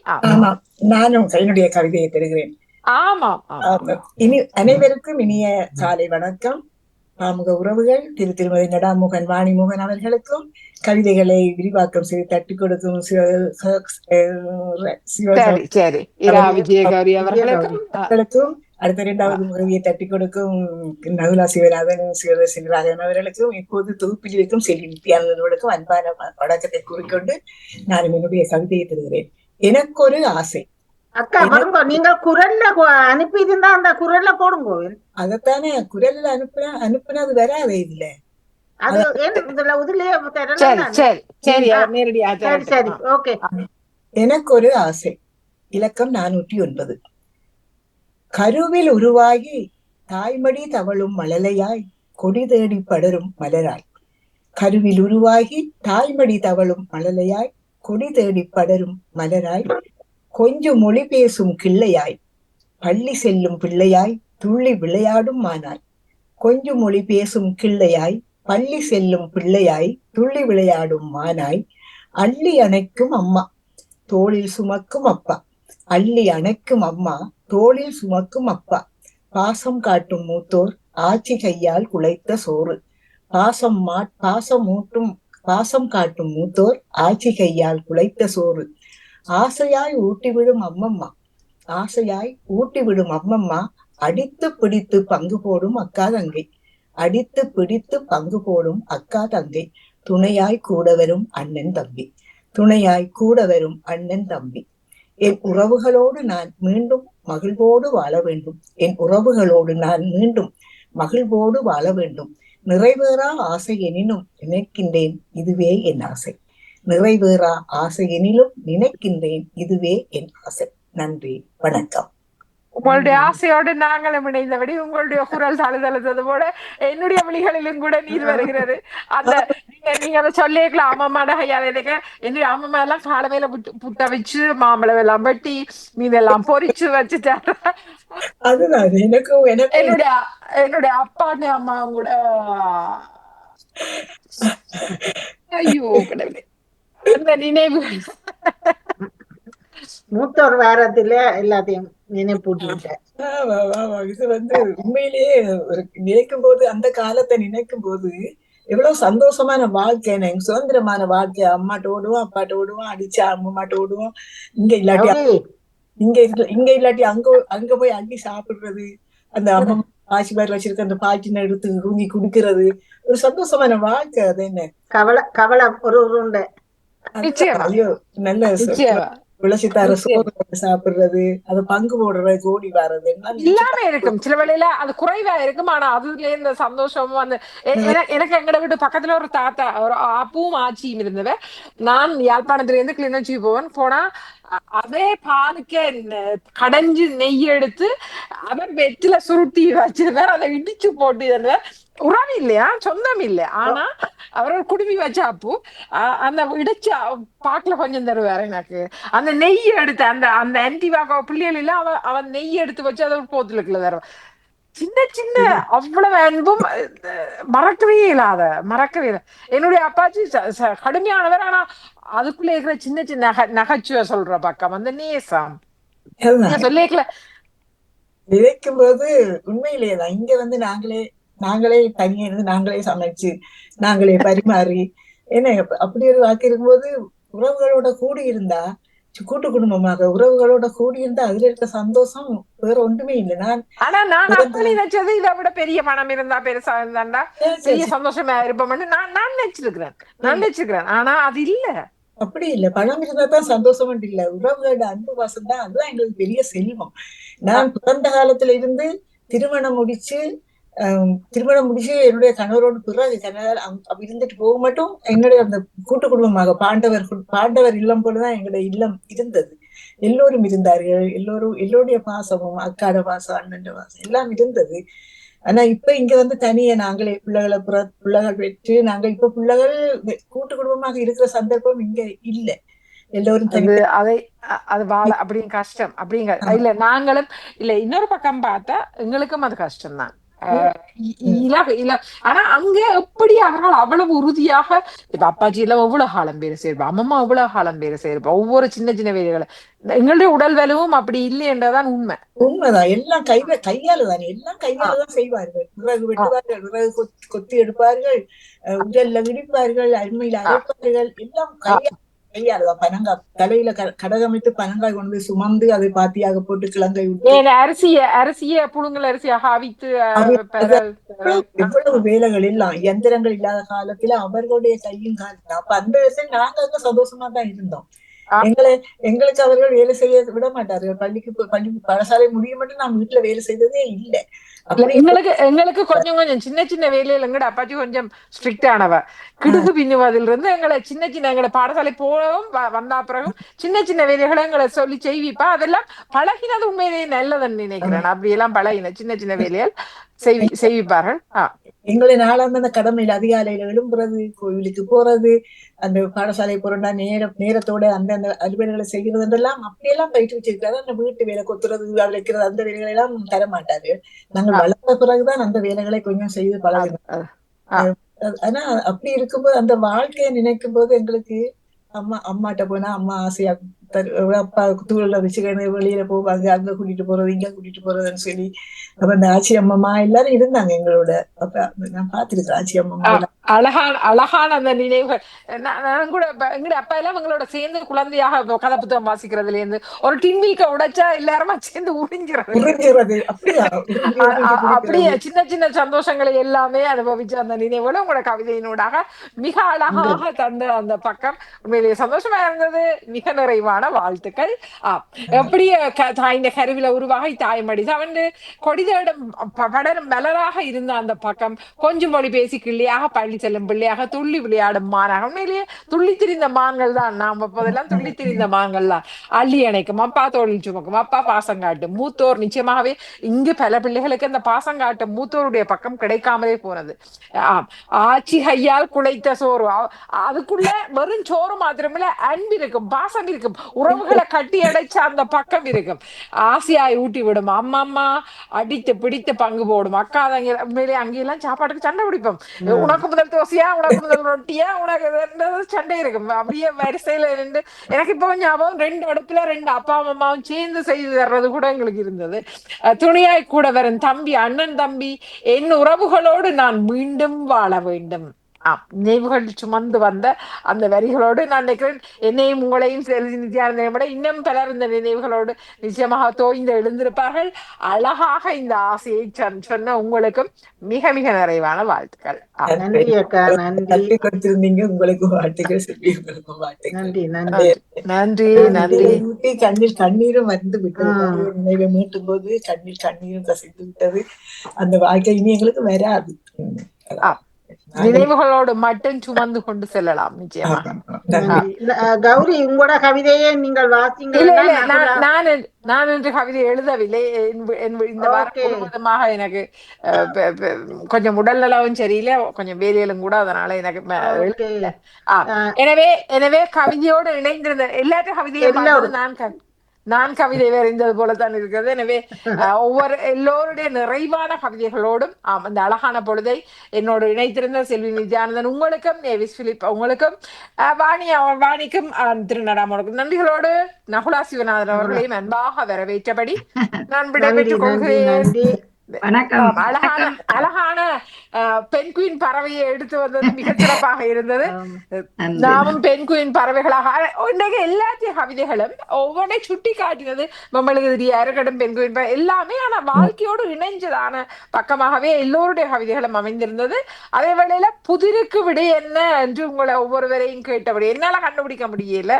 நானும் என்னுடைய கவிதையை பெறுகிறேன். இனி அனைவருக்கும் இனிய காலை வணக்கம். பாமுக உறவுகள் திருமதி நடாமுகன் வாணிமுகன் அவர்களுக்கும் கவிதைகளை விரிவாக்கம் செய்து தட்டி கொடுக்கும் அவர்களுக்கும், அடுத்த 2வது முகவியை தட்டி கொடுக்கும் நகுலா சிவநாதன் சிவராஜன் அவர்களுக்கும், இப்போது தொகுப்பில் இருக்கும் செல்வி நித்யானந்தனுக்கும் அன்பான வணக்கத்தை கூறிக்கொண்டு நான் என்னுடைய கவிதையை தருகிறேன். எனக்கு ஒரு ஆசை. அக்கா வருங்க, நீங்க குரல்ல அனுப்பி இருந்தா அந்த குரல்ல போடுங்க. அதத்தானே குரல்ல அனுப்புனது வராது இல்ல, எனக்கு ஒரு ஆசை. இலக்கம் 409. கருவில் உருவாகி தாய்மடி தவழும் மழலையாய் கொடி தேடி படரும் மலராய். கருவில் உருவாகி தாய்மடி தவழும் மழலையாய் கொடி தேடி படரும் மலராய். கொஞ்சம் மொழி பேசும் கிள்ளையாய் பள்ளி செல்லும் பிள்ளையாய் துள்ளி விளையாடும் மானாய். கொஞ்சு மொழி பேசும் கிள்ளையாய், பள்ளி செல்லும் பிள்ளையாய், துள்ளி விளையாடும் மானாய், அள்ளி அணைக்கும் அம்மா தோளில் சுமக்கும் அப்பா. அள்ளி அணைக்கும் அம்மா தோளில் சுமக்கும் அப்பா. பாசம் காட்டும் மூத்தோர் ஆட்சி கையால் குழைத்த சோறு. பாசம் காட்டும் மூத்தோர் ஆட்சி கையால் குழைத்த சோறு. ஆசையாய் ஊட்டிவிடும் அம்மம்மா அடித்து பிடித்து பங்கு போடும் அக்கா தங்கை. அடித்து பிடித்து பங்கு போடும் அக்கா தங்கை. துணையாய் கூட வரும் அண்ணன் தம்பி. என் உறவுகளோடு நான் மீண்டும் மகிழ்வோடு வாழ வேண்டும். நிறைவேறா ஆசை எனினும் நினைக்கின்றேன், இதுவே என் ஆசை. நன்றி, வணக்கம். உங்களுடைய ஆசையோடு நாங்களும் இணைந்தபடி உங்களுடைய குரல் தழுதழுத்தது போல என்னுடைய விழிகளிலும் கூட நீர் வருகிறது. அந்த நீங்க அதை சொல்லிக்கலாம், அம்மம்மாட கையால இருக்க என்னுடைய அம்மம்மா எல்லாம் காலமையில புட்ட வச்சு மாம்பழம் எல்லாம் வெட்டி மீனெல்லாம் பொறிச்சு வச்சுட்டாரு. அதுதான் என்னுடைய அப்பாண்ட அம்மாவும் கூட ஐயோ கடவுளே அந்த நினைவுகள். மூத்தோர் வாரத்துல எல்லாத்தையும் நினைப்பூட்டிட்டேன். இது உண்மையிலேயே நினைக்கும் போது, அந்த காலத்தை நினைக்கும் போது எவ்வளவு சந்தோஷமான வாழ்க்கை, சுதந்திரமான வாழ்க்கை. அம்மாட்ட ஓடுவோம், அப்பாட்ட ஓடுவோம், அடிச்சா அம்மாட்ட ஓடுவோம். இங்க இல்லாட்டி அங்க போய் அள்ளி சாப்பிடுறது, அந்த அம்மா ஆட்சி மாதிரி வச்சிருக்க அந்த பாட்டினை எடுத்து ரூங்கி குடிக்கிறது, ஒரு சந்தோஷமான வாழ்க்கை. அது என்ன கவலை ஒரு உருண்டை. ஐயோ, நல்ல விளைச்சித்தார சோறு சாப்பிடுறது, அது பங்கு போடுறது, ஓடி வர்றது எல்லாமே இருக்கும். சில வேளையில அது குறைவா இருக்கும், ஆனா அதுல இந்த சந்தோஷமும் அந்த எனக்கு எங்கட வீட்டு பக்கத்துல ஒரு தாத்தா, ஒரு அப்புவும் ஆச்சியும் இருந்தவ. நான் யாழ்ப்பாணத்துல இருந்து கிளிநொச்சி போனா அதே பாலுக்கு கடைஞ்சு நெய் எடுத்து அவர் வெற்றில சுருட்டி வச்சிருந்தார், அதை இடிச்சு போட்டு. உறவு இல்லையா, சொந்தம் இல்லை, ஆனா அவரோட குடுமி வச்ச அப்பு அந்த இடிச்ச பாக்குல கொஞ்சம் தருவாரு எனக்கு. அந்த நெய் எடுத்து அந்த அந்த ஆன்டிவாக்கோ பிள்ளைகள் இல்ல, அவன் நெய் எடுத்து வச்சு அதை போத்துலுக்குள்ள தருவான். சின்ன சின்ன அவ்வளவு அன்பும் மறக்கவே இல்லை. என்னுடைய அப்பாச்சி கடுமையானவர், ஆனா அதுக்குள்ள இருக்கிற சின்ன சின்ன நகைச்சுவை சொல்ற பக்கம் அந்த நேசம் சொல்லிக்கல. நினைக்கும் போது உண்மையிலேதான் இங்க நாங்களே தனியா இருந்து நாங்களே சமைச்சு நாங்களே பரிமாறி என்ன அப்படி ஒரு வாக்கு இருக்கும்போது, உறவுகளோட கூடி இருந்தா, கூட்டு குடும்பமாக உறவுகளோட கூடி இருந்தா அதுல இருக்க சந்தோஷம் வேற ஒன்றுமே இல்லை. நான் அப்படி நினைச்சது இதை விட பெரிய பணம் இருந்தா, பெருசா இருந்தாண்டா பெரிய சந்தோஷமா இருப்போம்னு நான் நினைச்சிருக்கிறேன். ஆனா அது இல்ல, அப்படி இல்லை. பணம் இருந்தாதான் சந்தோஷம் இல்ல, உறவுகளோட அன்பு வாசம் தான். அதுதான் எங்களுக்கு பெரிய செல்வம். நான் பிறந்த காலத்துல இருந்து திருமணம் முடிச்சு என்னுடைய கணவரோடு பிறகு இருந்துட்டு போக மட்டும் எங்களுடைய அந்த கூட்டு குடும்பமாக பாண்டவர் இல்லம் போலதான் எங்களுடைய இல்லம் இருந்தது. எல்லோரும் இருந்தார்கள். எல்லோருடைய பாசமும், அக்காட பாசம், அண்ணன் பாசம் எல்லாம் இருந்தது. ஆனா இப்ப இங்க தனியே நாங்களே பிள்ளைகள் பெற்று நாங்கள் இப்ப பிள்ளைகள் கூட்டு குடும்பமாக இருக்கிற சந்தர்ப்பம் இங்க இல்ல. எல்லோரும் அது வாழ அப்படிங்க கஷ்டம் அப்படிங்க இல்ல. நாங்களும் இல்ல, இன்னொரு பக்கம் பார்த்தா எங்களுக்கும் அது கஷ்டம்தான். ஆனா அங்க எப்படி அவர்கள் அவ்வளவு உறுதியாக, இப்ப அப்பாச்சி எல்லாம் எவ்வளவு காலம் பேரு செய்யறோம், அம்மம்மா எவ்வளவு காலம் பேரு செய்யறோம், ஒவ்வொரு சின்ன சின்ன வேலைகளை. எங்களுடைய உடல் வலுவும் அப்படி இல்லை என்றதான் உண்மைதான். எல்லாம் கையால தானே, எல்லாம் கையாலதான் செய்வார்கள். விறகு வெட்டுவார்கள், விறகு கொத்தி எடுப்பார்கள், உடல்ல விடிப்பார்கள், அருமையில அரைப்பார்கள், எல்லாம் கையாலதான். பனங்காய் தலையில கடகமைத்து பனங்காய் கொண்டு போய் சுமந்து அதை பாத்தியாக போட்டு கிழங்கை விட்டு அரிசிய புழுங்கல் அரிசியாக அவித்து எவ்வளவு வேலைகள் எல்லாம் இயந்திரங்கள் இல்லாத காலத்துல அவர்களுடைய கையும் காலம். அப்ப அந்த வயசுல நாங்க சந்தோஷமா தான் இருந்தோம். எங்களுக்கு அவர்கள் வேலை செய்ய விட மாட்டார்கள். பள்ளி பாடசாலை முடியும் மட்டும் நான் வீட்டுல வேலை செய்ததே இல்லை. எங்களுக்கு கொஞ்சம் சின்ன சின்ன வேலையில எங்கட அப்பாச்சி கொஞ்சம் ஸ்ட்ரிக்ட் ஆனவ. கிடுகு பின்னுவதில் இருந்து எங்களை எங்களை பாடசாலை போகவும் வந்தா பிறகும் சின்ன சின்ன வேலைகளை எங்களை சொல்லி செய்விப்பா. அதெல்லாம் பழகினது உண்மையிலேயே நல்லதுன்னு நினைக்கிறேன். அப்படி எல்லாம் பழகின சின்ன சின்ன வேலைகள் செய்விப்பார்கள். எங்களை நாளாந்த அந்த கடமையில அதிகாலையில எழும்புறது, கோவிலுக்கு போறது, அந்த பாடசாலை போறா நேரத்தோட அந்த அலுவல்களை செய்கிறதெல்லாம் அப்படியெல்லாம் பயிற்று வச்சிருக்காரு. அந்த வீட்டு வேலை கொத்துறது, வைக்கிறது, அந்த வேலைகளை எல்லாம் தர மாட்டாரு. நாங்கள் நாங்கள் வளர்ந்த பிறகுதான் அந்த வேலைகளை கொஞ்சம் செய்து பழகினோம். ஆனா அப்படி இருக்கும்போது அந்த வாழ்க்கையை நினைக்கும் போது எங்களுக்கு அம்மாட்ட போனா அம்மா ஆசையா அப்பா குத்துக்குள்ள வச்சுக்கணும், வெளியில போவாங்க, அங்க கூட்டிட்டு போறது இங்க கூட்டிட்டு போறதுன்னு சொல்லி. அப்ப இந்த ஆச்சி அம்மம்மா எல்லாரும் இருந்தாங்க எங்களோட. அப்ப நான் பாத்துருக்கேன் ஆச்சி அம்மம்மா எல்லாம். அழகான அந்த நினைவுகள். நான் கூட எங்க அப்பா எல்லாம் எங்களோட சேர்ந்து குழந்தையாக கதை புத்தகம் வாசிக்கிறதுல இருந்து ஒரு டின்மீக்க உடைச்சா எல்லாருமா சேர்ந்து உறிஞ்சுறது அப்படியே சின்ன சின்ன சந்தோஷங்களை எல்லாமே அனுபவிச்ச அந்த நினைவுகளும் உங்களோட கவிதையினூடாக மிக அழகாக தந்த அந்த பக்கம் உண்மையிலேயே சந்தோஷமா இருந்தது. மிக நிறைவான வாழ்த்துக்கள். எப்படியே இந்த கருவில உருவாகி தாய்மடி அவன் கொடிதேடும் படரும் மலராக இருந்த அந்த பக்கம் கொஞ்சம் மொழி பேசி கிள்ளியாக பள்ளி செல்லும் பிள்ளையாக துள்ளி விளையாடும் மானாக. உண்மையிலேயே துள்ளி திரிந்த மான்கள் தான். நாம இப்போதெல்லாம் துள்ளி திரிந்த மான்கள் தான். அள்ளி அணைக்கும், அப்பா தோளில் சுமக்கும், அப்பா பாசம் காட்டும், மூத்தோர். நிச்சயமாகவே இங்கு பல பிள்ளைகளுக்கு அந்த பாசம் காட்டும் மூத்தோருடைய பக்கம் கிடைக்காமலே போனது. ஆட்சி கையால் குழைத்த சோறு, அதுக்குள்ள வெறும் சோறு மாத்திரமில்ல, அன்பு இருக்கும், பாசம் இருக்கும், உறவுகளை கட்டி அடைச்ச அந்த பக்கம் இருக்கும். ஆசையாய் ஊட்டி விடும், அம்மா அடித்து பிடித்து பங்கு போடும், அக்கா தங்க. உண்மையிலே அங்கெல்லாம் சாப்பாட்டுக்கு சண்டை பிடிப்போம். உனக்கு முதல் தோசையா, உனக்கு முதல் ரொட்டியா, உனக்கு சண்டை இருக்கும். அப்படியே வரிசையில இருந்து எனக்கு இப்போ ஞாபகம் 2 அடுப்புல 2 அப்பா அம்மாவும் சேர்ந்து செய்து தர்றது கூட எங்களுக்கு இருந்தது. துணியாய் கூட வரும் தம்பி, அண்ணன் தம்பி, என் உறவுகளோடு நான் மீண்டும் வாழ வேண்டும். நினைவுகள் சுமந்து வந்த அந்த வரிகளோடு நான் நினைக்கிறேன் என்னையும் உங்களையும் நித்யானந்தையும் விட இன்னும் பலர் இந்த நினைவுகளோடு நிச்சயமாக தோய்ந்து எழுந்திருப்பார்கள். அழகாக இந்த ஆசையை சொன்ன உங்களுக்கும் மிக மிக நிறைவான வாழ்த்துக்கள். நன்றி அக்கா, நன்றி கொடுத்திருந்தீங்க. உங்களுக்கு வாழ்த்துக்கள் சொல்லி உங்களுக்கும் வாழ்த்துக்கள். நன்றி நன்றி நன்றி நன்றி. கண்ணீரும் வந்து விட்டது. நினைவை மீட்டும் போது கண்ணீரும் கசிந்து விட்டது. அந்த வாழ்க்கை இனி எங்களுக்கு வராது. நினைவுகளோடு மட்டும் சுமந்து கொண்டு செல்லலாம். நிச்சயமா. கௌரி, உங்களோட கவிதையை நீங்கள் வாசிங்க. நான் இன்று கவிதை எழுதவில்லை. இந்த வாரம் முழுவதுமாக எனக்கு கொஞ்சம் உடல் நலவும் சரியில்லை, கொஞ்சம் வேலையிலும் கூட, அதனால எனக்கு எனவே கவிதையோடு இணைந்திருந்த எல்லாத்தையும் கவிதையை நான் கவிதை வரைந்தது போலத்தான் இருக்கிறது. எனவே எல்லோருடைய நிறைவான கவிதைகளோடும் அந்த அழகான பொழுதை என்னோடு இணைத்திருந்த செல்வி நித்யானந்தன் உங்களுக்கும், நேவிஸ் பிலிப் உங்களுக்கும், வாணிக்கும், திருநடாமோனுக்கும் நன்றிகளோடு நகுலா சிவநாதன் அவர்களையும் அன்பாக வரவேற்றபடி நான் விடைபெற்றுக் கொள்கிறேன். அழகான பெண்குயின் பறவையை எடுத்து வந்தது மிக சிறப்பாக இருந்தது. நாமும் பெண்குயின் பறவைகளாக இன்றைக்கு எல்லாத்தையும் கவிதைகளும் ஒவ்வொன்றை சுட்டி காட்டினது. நம்மளுக்கு தெரியக்கடும் பெண்குயின் எல்லாமே, ஆனா வாழ்க்கையோடு இணைஞ்சதான பக்கமாகவே எல்லோருடைய கவிதைகளும் அமைந்திருந்தது. அதே வேளையில புதிருக்கு விடை என்ன என்று உங்களை ஒவ்வொருவரையும் கேட்டபடி என்னால கண்டுபிடிக்க முடியல.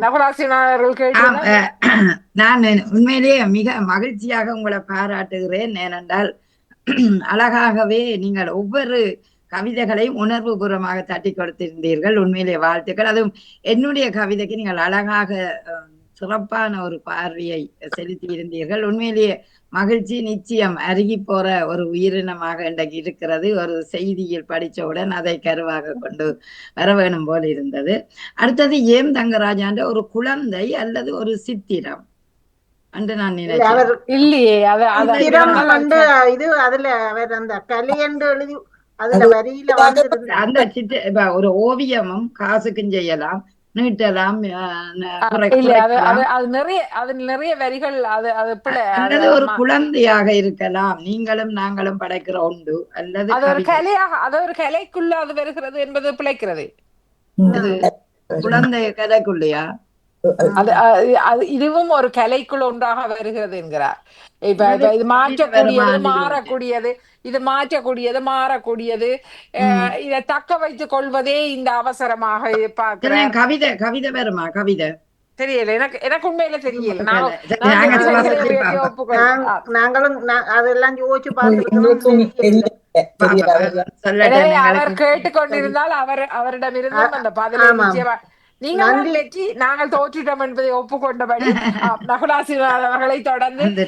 நகுலாசினார்கள் கேட்டு நான் உண்மையிலேயே மிக மகிழ்ச்சியாக உங்களை பாராட்டுகிறேன். ஏனென்றால் அழகாகவே நீங்கள் ஒவ்வொரு கவிதைகளையும் உணர்வுபூர்வமாக தட்டி கொடுத்திருந்தீர்கள். உண்மையிலே வாழ்த்துக்கள். அதுவும் என்னுடைய கவிதைக்கு நீங்கள் அழகாக சிறப்பான ஒரு பார்வையை செலுத்தி இருந்தீர்கள். உண்மையிலேயே மகிழ்ச்சி. நிச்சயம் அருகி போற ஒரு உயிரினமாக இன்றைக்கு இருக்கிறது. ஒரு செய்தியில் படித்தவுடன் அதை கருவாக கொண்டு வர வேணும் போல் இருந்தது. அடுத்தது ஏம் தங்கராஜான்ற ஒரு குழந்தை அல்லது ஒரு சித்திரம் என்று நான் நினைக்கிறேன். இல்லையே, இது அதுல அவர் அந்த கலை என்று எழுதி அதுல வரியில அந்த ஒரு ஓவியமும் காசுக்கும் செய்யலாம், நீட்டலாம், நிறைய வரிகள். அல்லது ஒரு குழந்தையாக இருக்கலாம். நீங்களும் நாங்களும் படைக்கிற ஒன்று அல்லது ஒரு கலையாக, அது ஒரு கலைக்குள்ள அது வருகிறது என்பது பிழைக்கிறது. குழந்தை கலைக்குள்ளையா? இதுவும் ஒரு கலைக்குள் ஒன்றாக வருகிறது என்கிறார். இப்ப இது மாறக்கூடியது, மாறக்கூடியது. இதை தக்க வைத்துக் கொள்வதே இந்த அவசரமாக பார்க்கிறேன். கவிதை வருமா? கவிதை தெரியல எனக்கு உண்மையில தெரியல. நாங்களும் அதெல்லாம் யோசிச்சு பார்த்து அவர் கேட்டுக்கொண்டிருந்தால் அவரிடமிருந்தும் அந்த பதிலை நிச்சயமா நாங்கள் தோற்றிட்டோம் என்பதை ஒப்புக்கொண்டபடி நகுலாசிரியர் அவர்களை தொடர்ந்து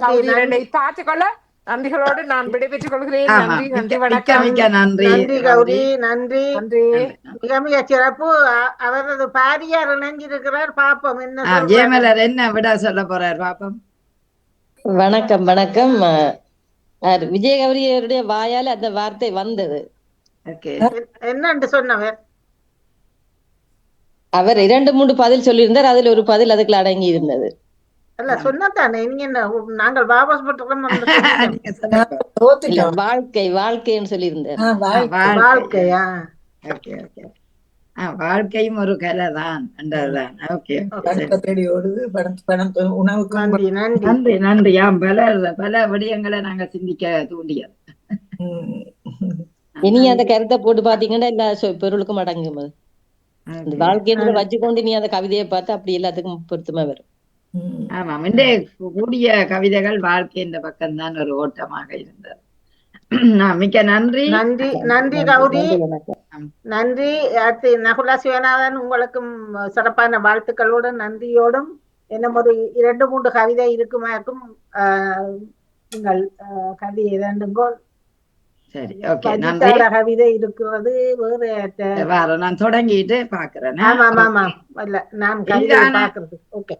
கவிதை பார்த்துக்கொள்ள நன்றிகளோடு நான் விடைபெற்றுக் கொள்கிறேன். நன்றி நன்றி வணக்கம். நன்றி கௌரி, நன்றி நன்றி. மிக மிக சிறப்பு. அவரது பாரியார் இணைஞ்சிருக்கிறார். பாப்போம் என்ன விட சொல்ல போறார். பாப்போம். வணக்கம் வணக்கம். விஜயகௌரியருடைய வாயால் அந்த வார்த்தை வந்தது. ஓகே. என்னன்னு சொன்னவர்? அவர் 2-3 பதில் சொல்லியிருந்தார், அதுல ஒரு பதில் அதுக்குள்ள அடங்கி இருந்தது. அல்ல சொன்னதானே, நீங்க என்ன நாங்கள் வாபஸ் இல்ல, வாழ்க்கை வாழ்க்கைன்னு சொல்லியிருந்தார். வாழ்க்கையா? Okay okay. வாழ்க்கையும் ஒரு கலை தான் என்றதுதான். ஓகே. தேடி ஓடுது பணம் உணவுக்கு. நன்றி நன்றி நன்றி நன்றி. பல விடயங்களை நாங்க சிந்திக்க தூண்டியது. இனி அந்த கருத்தை போட்டு பாத்தீங்கன்னா எல்லா பொருளுக்கும் அடங்கும். இந்த வாழ்க்கையை வச்சுக்கொண்டு நீ அந்த கவிதையை பார்த்து அப்படி எல்லாத்துக்கும் பொருத்தமா வரும். ஆமாம், இந்த கூடிய கவிதைகள் வாழ்க்கை இந்த பக்கம்தான் ஒரு ஓட்டமாக இருந்தது. மிக்க நன்றி. நன்றி நன்றி கௌரி, நன்றி. அடுத்து நகுலா சிவநாதன், உங்களுக்கும் சிறப்பான வாழ்த்துக்களோடும் நன்றியோடும். என்ன ஒரு 2-3 கவிதை இருக்குமாக்கும் நீங்கள் கவிதை இரண்டுங்கோ. சரி, ஓகே, நன்றி. கவிதை இருக்கிறது வேற, நான் தொடங்கிட்டு பாக்குறேன். நான் கவிதை பாக்குறது. ஓகே.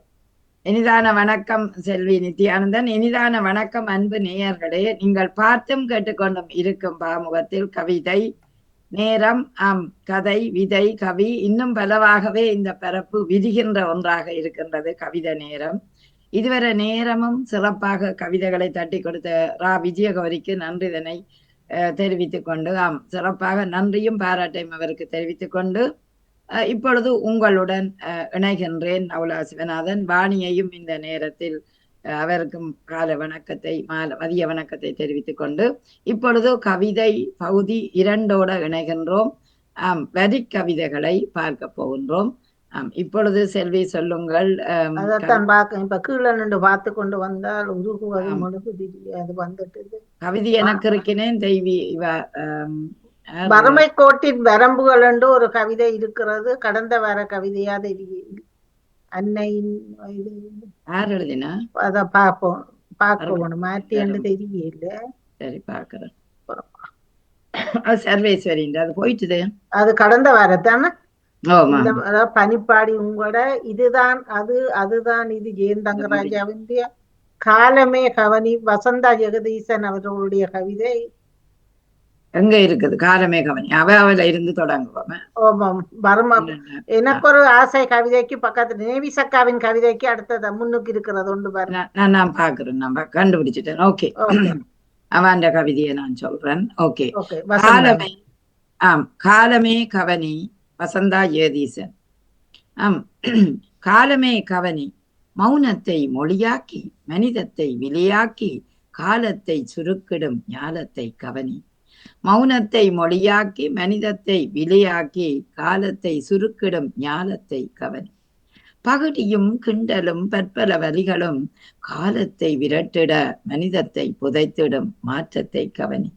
இனிதான வணக்கம் செல்வி நித்யானந்தன். இனிதான வணக்கம் அன்பு நேயர்களே. நீங்கள் பார்த்தும் கேட்டுக்கொண்டும் இருக்கும் பாமுகத்தில் கவிதை நேரம், கதை, விதை, கவி இன்னும் பலவாகவே இந்த பரப்பு விரிகின்ற ஒன்றாக இருக்கின்றது கவிதை நேரம். இதுவரை நேரமும் சிறப்பாக கவிதைகளை தட்டி கொடுத்த ரா விஜயகௌரிக்கு நன்றிதனை தெரிவித்துக் கொண்டு, சிறப்பாக நன்றியும் பாராட்டையும் அவருக்கு தெரிவித்துக் கொண்டு இப்பொழுது உங்களுடன் இணைகின்றேன். நகுலா சிவநாதன். வாணியையும் இந்த நேரத்தில் அவருக்கும் கால வணக்கத்தை மதிய வணக்கத்தை தெரிவித்துக் கொண்டு இப்பொழுது கவிதை பகுதி 2ஓட இணைகின்றோம். வரி கவிதைகளை பார்க்க போகின்றோம். இப்பொழுது செல்வி சொல்லுங்கள். அதைத்தான் பார்க்க இப்ப கீழே நின்று பார்த்து கொண்டு வந்தால் உருகுவது முழுகுதி அது வந்துட்டு கவிதை எனக்கு இருக்கிறேன். தெய்வி வறுமை கோட்டின் வரம்புகள் என்று ஒரு கவிதை இருக்கிறது. கடந்த வார கவிதையா தெரியும். அன்னையின் இது யார் எழுதினா? அத பார்க்கணும் மாற்றி என்று தெரியல. சரி, பாக்குறேன். சர்வேஸ்வரி அது போயிட்டுது. அது கடந்த வாரத்தானே. பனிப்பாடி உங்களோட இதுதான் அதுதான் இது ஜெயந்தங்கராஜாவின் காலமே கவனி வசந்தா ஜெகதீசன் அவர்களுடைய கவிதை. எங்க இருக்குது காலமே கவனி? அவல இருந்து தொடங்குவோம். எனக்கு ஒரு ஆசை கவிதைக்கு பக்கத்துல நேவிசக்காவின் கவிதைக்கு அடுத்தது முன்னுக்கு இருக்கிறது ஒன்று பாருங்க. நான் பாக்குறேன், நான் கண்டுபிடிச்சிட்டேன். ஓகே, அவன் கவிதையை நான் சொல்றேன். ஓகே. காலமே காலமே கவனி வசந்தா ஜெகதீசன். காலமே கவனி மௌனத்தை மொழியாக்கி மனிதத்தை விலையாக்கி காலத்தை சுருக்கிடும் ஞாலத்தை கவனி. மௌனத்தை மொழியாக்கி மனிதத்தை விலையாக்கி காலத்தை சுருக்கிடும் ஞாலத்தை கவனி. பகுடியும் கிண்டலும் பற்பல வலிகளும் காலத்தை விரட்டிட மனிதத்தை புதைத்திடும் மாற்றத்தை கவனி.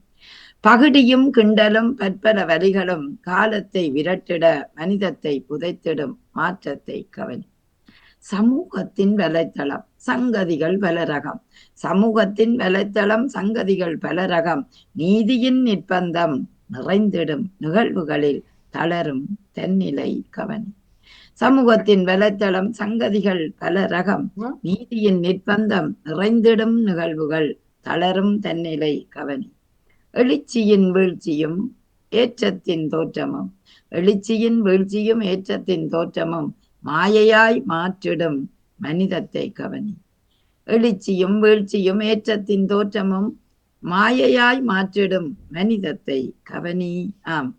பகுடியும் கிண்டலும் பற்பல வலிகளும் காலத்தை விரட்டிட மனிதத்தை புதைத்திடும் மாற்றத்தை கவனி. சமூகத்தின் வலைத்தளம் சங்கதிகள் பலரகம். சமூகத்தின் வலைத்தளம் சங்கதிகள் பலரகம். நீதியின் நிர்பந்தம் நிறைந்திடும் நிகழ்வுகளில் தளரும் தன்னிலை கவனி. சமூகத்தின் வலைத்தளம் சங்கதிகள் பலரகம். நீதியின் நிர்பந்தம் நிறைந்திடும் நிகழ்வுகள் தளரும் தன்னிலை கவனி. எழுச்சியின் வீழ்ச்சியும் ஏற்றத்தின் தோற்றமும் எழுச்சியின் வீழ்ச்சியும் ஏற்றத்தின் தோற்றமும் மாயையாய் மாற்றிடும் மனிதத்தை கவனி. எழுச்சியும் வீழ்ச்சியும் ஏற்றத்தின் தோற்றமும் மாயையாய் மாற்றிடும் மனிதத்தை கவனி.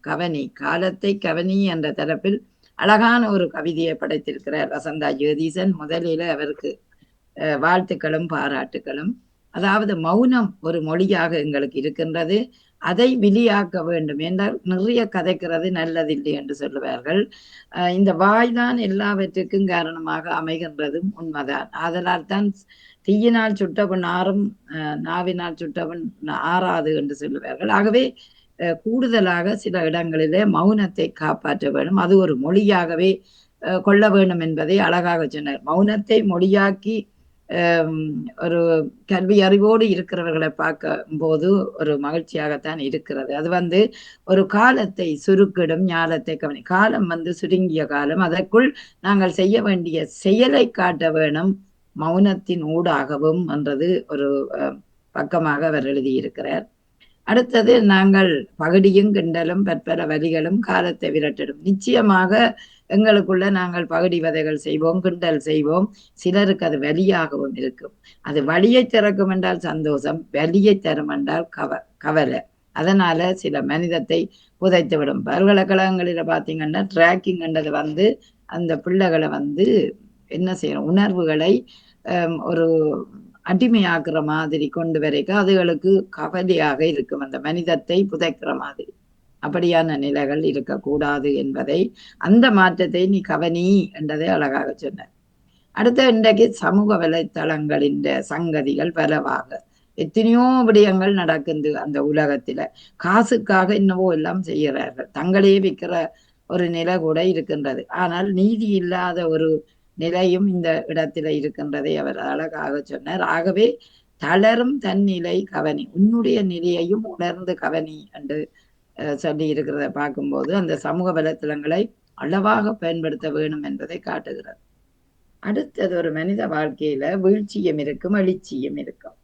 கவனி, காலத்தை கவனி என்ற தரப்பில் அழகான ஒரு கவிதையை படைத்திருக்கிறார் வசந்தா ஜெகதீசன். முதலில் அவருக்கு வாழ்த்துக்களும் பாராட்டுகளும். அதாவது மௌனம் ஒரு மொழியாக எங்களுக்கு இருக்கின்றது, அதை வெளியாக்க வேண்டும் என்றால் நிறைய கதைக்கிறது நல்லதில்லை என்று சொல்லுவார்கள். இந்த வாய்தான் எல்லாவற்றுக்கும் காரணமாக அமைகின்றதும் உண்மைதான். ஆதலால் தான் தீயினால் சுட்டவன் ஆறும் நாவினால் சுட்டவன் ஆறாது என்று சொல்லுவார்கள். ஆகவே கூடுதலாக சில இடங்களிலே மௌனத்தை காப்பாற்ற வேண்டும், அது ஒரு மொழியாகவே கொள்ள வேண்டும் என்பதை அழகாக சொன்னார். மௌனத்தை மொழியாக்கி ஒரு கல்வி அறிவோடு இருக்கிறவர்களை பார்க்கும் போது ஒரு மகிழ்ச்சியாகத்தான் இருக்கிறது. அது ஒரு காலத்தை சுருக்கிடும் ஞாலத்தை கவனி. காலம் சுருங்கிய காலம், அதற்குள் நாங்கள் செய்ய வேண்டிய செயலை காட்ட வேணும் மௌனத்தின் ஊடாகவும் என்றது ஒரு பக்கமாக அவர் எழுதியிருக்கிறார். அடுத்தது, நாங்கள் பகடியும் கிண்டலும் பற்பல வலிகளும் காலத்தை விரட்டிடும். நிச்சயமாக எங்களுக்குள்ள நாங்கள் பகடி வதைகள் செய்வோம், கிண்டல் செய்வோம். சிலருக்கு அது வலியாகவும் இருக்கும். அது வலியை திறக்கும் என்றால் சந்தோஷம், வலியை தரும் என்றால் கவலை. அதனால சில மனிதத்தை புதைத்து விடும். பல்கலைக்கழகங்களில பார்த்தீங்கன்னா ட்ராக்கிங் என்றது அந்த பிள்ளைகளை என்ன செய்யணும், உணர்வுகளை ஒரு அடிமையாக்குற மாதிரி கொண்டு வரைக்கும் அதுகளுக்கு கவலையாக இருக்கும். அந்த மனிதத்தை புதைக்கிற மாதிரி அப்படியான நிலைகள் இருக்கக்கூடாது என்பதை, அந்த மாற்றத்தை நீ கவனி என்றதை அழகாக சொன்ன. அடுத்த, இன்றைக்கு சமூக வலைத்தளங்களின் சங்கதிகள் பலவாக எத்தனையோ விடயங்கள் நடக்குது அந்த உலகத்துல. காசுக்காக என்னவோ எல்லாம் செய்கிறார்கள், தங்களையே விற்கிற ஒரு நிலை கூட இருக்கின்றது. ஆனால் நீதி இல்லாத ஒரு நிலையும் இந்த இடத்துல இருக்கின்றதை அவர் அழகாக சொன்னார். ஆகவே தளரும் தன் நிலை கவனி, உன்னுடைய நிலையையும் உணர்ந்து கவனி என்று சொல்லி இருக்கிறத பார்க்கும்போது அந்த சமூக வலைத்தளங்களை அளவாக பயன்படுத்த வேணும் என்பதை காட்டுகிறார். அடுத்தது, ஒரு மனித வாழ்க்கையில வீழ்ச்சியும் இருக்கும், எழுச்சியும் இருக்கும்.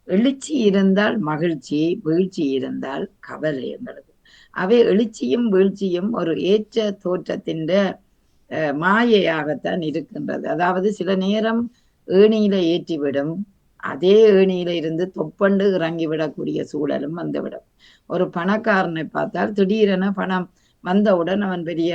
எழுச்சி இருந்தால் மகிழ்ச்சி, வீழ்ச்சி இருந்தால் கவலை எங்களுக்கு. அவை எழுச்சியும் வீழ்ச்சியும் ஒரு ஏற்ற தோற்றத்தின் மாயையாகத்தான் இருக்கின்றது. அதாவது சில நேரம் ஏணியில ஏற்றிவிடும், அதே ஏணியில இருந்து தொப்பண்டு இறங்கிவிடக்கூடிய சூழலும் வந்துவிடும். ஒரு பணக்காரனை பார்த்தால் திடீரென பணம் வந்தவுடன் அவன் பெரிய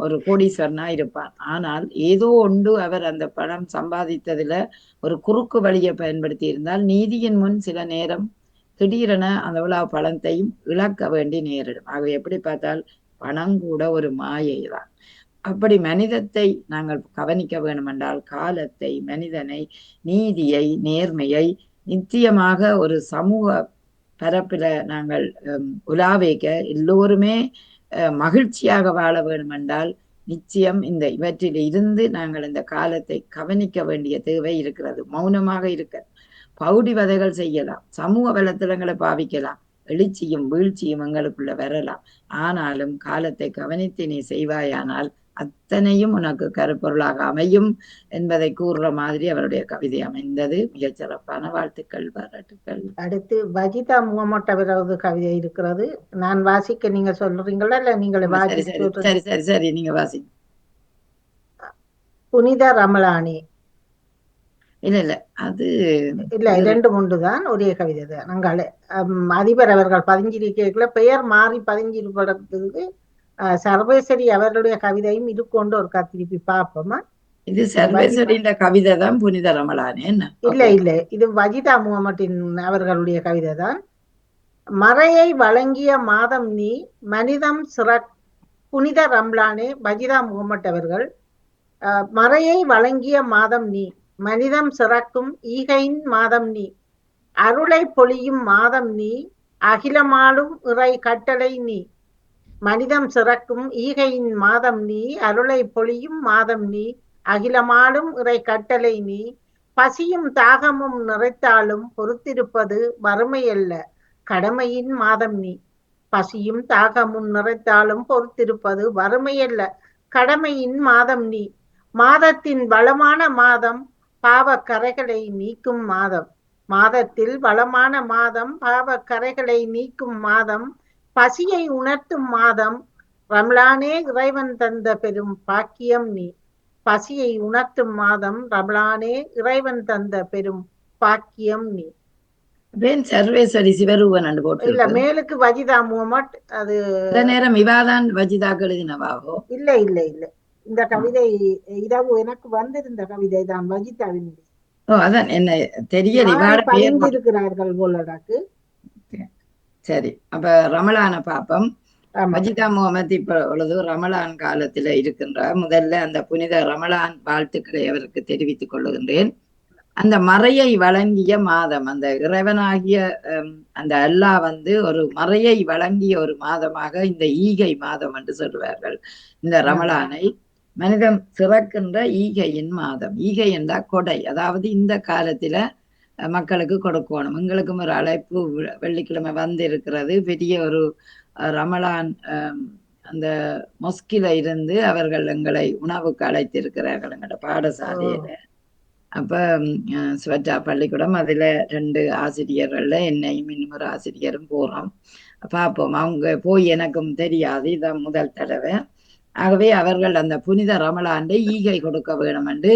ஒரு கோடீஸ்வரனா இருப்பான். ஆனால் ஏதோ ஒன்று அவர் அந்த பணம் சம்பாதித்ததுல ஒரு குறுக்கு வழியை பயன்படுத்தி இருந்தால் நீதியின் முன் சில நேரம் திடீரென அந்த அவ்வளவு பணத்தையும் இழக்க வேண்டி நேரிடும். ஆகவே எப்படி பார்த்தால் பணம் கூட ஒரு மாயை தான். அப்படி மனிதத்தை நாங்கள் கவனிக்க வேண்டுமென்றால் காலத்தை, மனிதனை, நீதியை, நேர்மையை நிச்சயமாக ஒரு சமூக பரப்பில நாங்கள் உலாவைக்க எல்லோருமே மகிழ்ச்சியாக வாழ வேண்டுமென்றால் நிச்சயம் இவற்றில் இருந்து நாங்கள் இந்த காலத்தை கவனிக்க வேண்டிய தேவை இருக்கிறது. மௌனமாக இருக்க, பகுடி வதைகள் செய்யலாம், சமூக வலைத்தளங்களை பாவிக்கலாம், எழுச்சியும் வீழ்ச்சியும் எங்களுக்குள்ள வரலாம். ஆனாலும் காலத்தை கவனித்து நீ செய்வாயானால் அத்தனையும் உனக்கு கருப்பொருளாக அமையும் என்பதை கூறுற மாதிரி அவருடைய கவிதை அமைந்தது. மிகச் சிறப்பான வாழ்த்துக்கள், பாராட்டுக்கள். அடுத்து வஜிதா முகமட் அவரது கவிதை இருக்கிறது. நான் வாசிக்க நீங்க சொல்றீங்களா இல்ல நீங்களே வாசிக்க? சரி சரி சரி, நீங்க வாசி. புனித ரமலானி. இல்ல அது இல்ல, 2 தான், ஒரே கவிதை தான். நாங்கள் அதிபர் அவர்கள் பதிஞ்சிருக்கல பெயர் மாறி பதிஞ்சிருப்பதற்கு சர்வேஸ்வரி அவர்களுடைய கவிதையும் இது கொண்டு ஒரு திருப்பி பார்ப்போமா? இது சர்வேஸ்வரியின் கவிதை தான் புனித ரமலானி. இல்ல இது வஜிதா முகமட்டின் அவர்களுடைய கவிதை தான். மறையை வழங்கிய மாதம் நீ மனிதம் புனித ரம்லானே. வஜிதா முகமட் அவர்கள். மறையை வழங்கிய மாதம் நீ, மனிதம் சிறக்கும் ஈகையின் மாதம் நீ, அருளை பொழியும் மாதம் நீ, அகிலமாடும் இறை கட்டளை நீ. மனிதம் சிறக்கும் ஈகையின் மாதம் நீ, அருளை பொழியும் மாதம் நீ, அகிலமாடும் இறை கட்டளை நீ. பசியும் தாகமும் நிறைத்தாலும் பொறுத்திருப்பது வறுமையல்ல, கடமையின் மாதம் நீ. பசியும் தாகமும் நிறைத்தாலும் பொறுத்திருப்பது வறுமையல்ல, கடமையின் மாதம் நீ. மாதத்தின் வளமான மாதம் பாவ கரைகளை நீக்கும் மாதம். மாதத்தில் வளமான மாதம் பாவ கரைகளை நீக்கும் மாதம். பசியை உணர்த்தும் மாதம் ரம்லானே, இறைவன் தந்த பெரும் பாக்கியம் நீ. பசியை உணர்த்தும் மாதம் ரம்லானே, இறைவன் தந்த பெரும் பாக்கியம் நீ. சர்வேஸ்வரி சிவரூபன் இல்ல, மேலுக்கு வஜிதா முகமட். அது நேரம் இவாதான் வஜிதாக்கு எழுதினவாவோ? இல்ல இல்ல இல்ல, இந்த கவிதை இரவு எனக்கு வந்திருந்த கவிதை தான், வஜிதாவின். அதான் என்ன தெரியல, இருக்கிறார்கள் போலடாக்கு. சரி, அப்ப ரமலான பாப்பம். வஜிதா முகமது இப்பொழுது ரமலான் காலத்துல இருக்கின்றார். முதல்ல அந்த புனித ரமலான் வாழ்த்துக்களை அவருக்கு தெரிவித்துக் கொள்ளுகின்றேன். அந்த மறையை வழங்கிய மாதம், அந்த இறைவனாகிய அந்த அல்லாஹ் ஒரு மறையை வழங்கிய ஒரு மாதமாக இந்த ஈகை மாதம் என்று சொல்லுவார்கள். இந்த ரமலானை மனிதன் சிறக்கின்ற ஈகையின் மாதம். ஈகை என்றா கொடை, அதாவது இந்த காலத்துல மக்களுக்கு கொடுக்கணும். எங்களுக்கும் ஒரு அழைப்பு வெள்ளிக்கிழமை இருக்கிறது. பெரிய ஒரு ரமலான் அந்த மொஸ்கில இருந்து அவர்கள் எங்களை உணவுக்கு அழைத்திருக்கிறார்கள் எங்களோட பாடசாலையில. அப்ப ஸ்வெட்டா பள்ளிக்கூடம் அதுல 2 ஆசிரியர்கள்ல என்னையும் இன்னும் ஒரு ஆசிரியரும் போறோம். பார்ப்போம். அவங்க போய் எனக்கும் தெரியாது, இதான் முதல் தடவை. ஆகவே அவர்கள் அந்த புனித ரமலாண்டை ஈகை கொடுக்க வேணும் என்று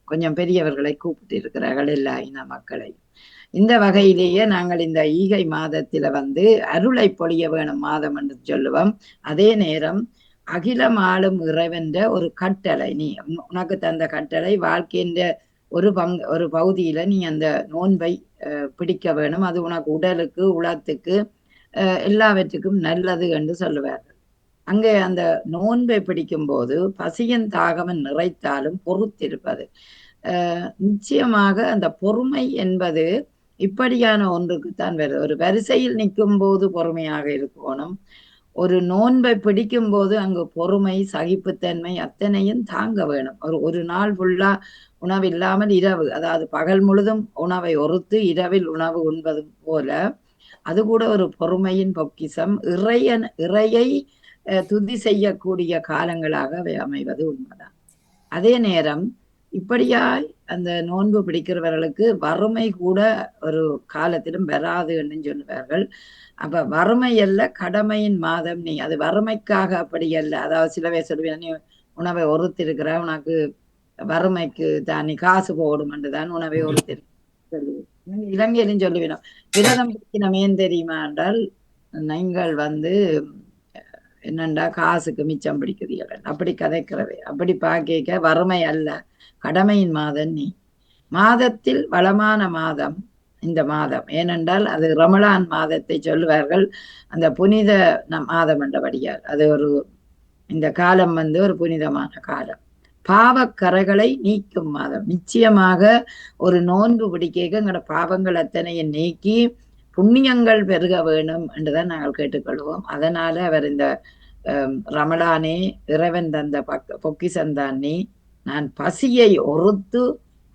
கொஞ்சம் பெரியவர்களை கூப்பிட்டு இருக்கிறார்கள், எல்லா இன மக்களை. இந்த வகையிலேயே நாங்கள் இந்த ஈகை மாதத்தில அருளை பொழிய வேணும் மாதம் என்று சொல்லுவோம். அதே நேரம் அகிலம் ஆளும் இறைவன்ற ஒரு கட்டளை, நீ உனக்கு தந்த கட்டளை வாழ்க்கைன்ற ஒரு பகுதியில நீ அந்த நோன்பை பிடிக்க வேணும், அது உனக்கு உடலுக்கு உளத்துக்கு எல்லாவற்றுக்கும் நல்லது என்று சொல்லுவார்கள். அங்கே அந்த நோன்பை பிடிக்கும் போது பசியின் தாகவன் நிறைத்தாலும் பொறுத்திருப்பது. நிச்சயமாக அந்த பொறுமை என்பது இப்படியான ஒன்றுக்குத்தான் வருது. ஒரு வரிசையில் நிற்கும் போது பொறுமையாக இருக்கணும். ஒரு நோன்பை பிடிக்கும் போது அங்கு பொறுமை, சகிப்புத்தன்மை அத்தனையும் தாங்க வேணும். ஒரு நாள் ஃபுல்லா உணவு இல்லாமல் இரவு, அதாவது பகல் முழுதும் உணவை ஒருத்து இரவில் உணவு உண்பது போல அது கூட ஒரு பொறுமையின் பொக்கிசம். இறையை துதி செய்யக்கூடிய காலங்களாக அவை அமைவது உண்மைதான். அதே நேரம் இப்படியாய் அந்த நோன்பு பிடிக்கிறவர்களுக்கு வறுமை கூட ஒரு காலத்திலும் வராது என்று சொல்லுவார்கள். அப்ப வறுமை அல்ல, கடமையின் மாதம் நீ, அது வறுமைக்காக அப்படி அல்ல. அதாவது சில பேர் சொல்லுவேன், நீ உணவை ஒருத்திருக்கிற, உனக்கு வறுமைக்கு தான் நீ காசு போடும் என்றுதான் உணவை ஒருத்திருக்க சொல்லுவேன். இலங்கையிலும் சொல்லுவேணும், விரதம் பிடிக்கணுமேன்னு தெரியுமா என்றால் நீங்கள் என்னண்டா காசுக்கு மிச்சம் பிடிக்கிறீர்கள் அப்படி கதைக்கிறவை. அப்படி பார்க்க வறுமை அல்ல, கடமையின் மாதம் நீ. மாதத்தில் வளமான மாதம் இந்த மாதம். ஏனென்றால் அது ரமலான் மாதத்தை சொல்லுவார்கள், அந்த புனித மாதம் என்றபடியால். அது இந்த காலம் ஒரு புனிதமான காலம், பாவக்கரைகளை நீக்கும் மாதம். நிச்சயமாக ஒரு நோன்பு பிடிக்க எங்களோட பாவங்கள் அத்தனையும் நீக்கி புண்ணியங்கள் பெருக வேணும் என்றுதான் நாங்கள் கேட்டுக்கொள்வோம். அதனால அவர் இந்த ரமலானே இறைவன் தந்த பொக்கிசந்தான் நீ, நான் பசியை ஒருத்து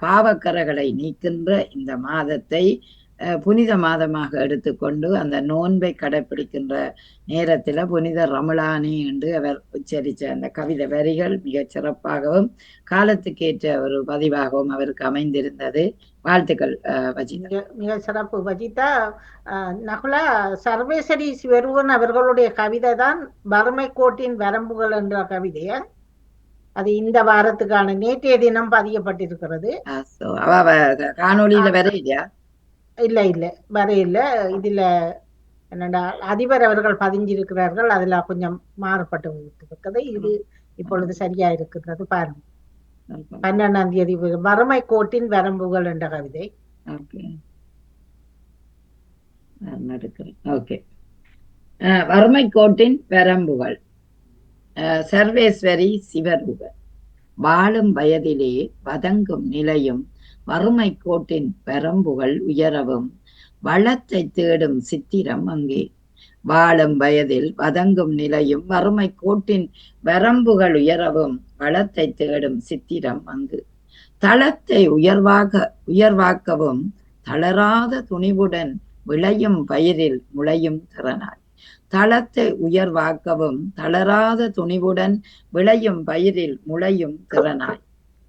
பாவக்கரைகளை நீக்கின்ற இந்த மாதத்தை புனித மாதமாக எடுத்துக்கொண்டு அந்த நோன்பை கடைப்பிடிக்கின்ற நேரத்துல புனித ரமலானே என்று அவர் உச்சரித்த அந்த கவிதை வரிகள் மிகச் சிறப்பாகவும் காலத்துக்கேற்ற ஒரு பதிவாகவும் அவருக்கு அமைந்திருந்தது. வாழ்த்துக்கள் வஜிதா. மிக சிறப்பு வஜிதா. நகுலா, சர்வேஸ்வரி சிவருவன் அவர்களுடைய கவிதை தான் வறுமை கோட்டின் வரம்புகள் என்ற கவிதைய, அது இந்த வாரத்துக்கான நேற்றைய தினம் பதியப்பட்டிருக்கிறது. காணொலியில வர இல்லையா? இல்ல வர இல்ல. இதுல என்னடா அதிபர் அவர்கள் பதிஞ்சிருக்கிறார்கள், அதுல கொஞ்சம் மாறுபட்டு இருக்கிறது. இது இப்பொழுது சரியா இருக்கிறது பாருங்க. 12ஆம் தேதி வறுமை கோட்டின் வரம்புகள் என்ற கவிதை. வறுமை கோட்டின் வரம்புகள். சர்வேஸ்வரி சிவருவன். வாழும் வயதிலே வதங்கும் நிலையும் வறுமை கோட்டின் வரம்புகள் உயரவும் வளத்தை தேடும் சித்திரம் அங்கே. வாழும் வயதில் வதங்கும் நிலையும் வறுமை கோட்டின் வரம்புகள் உயரவும் வளத்தை தேடும் சித்திரம் அங்கு. தளத்தை உயர்வாக்கவும் தளராத துணிவுடன் விளையும் பயிரில் முளையும் திறனாய். தளத்தை உயர்வாக்கவும் தளராத துணிவுடன் விளையும் பயிரில் முளையும் திறனாய்.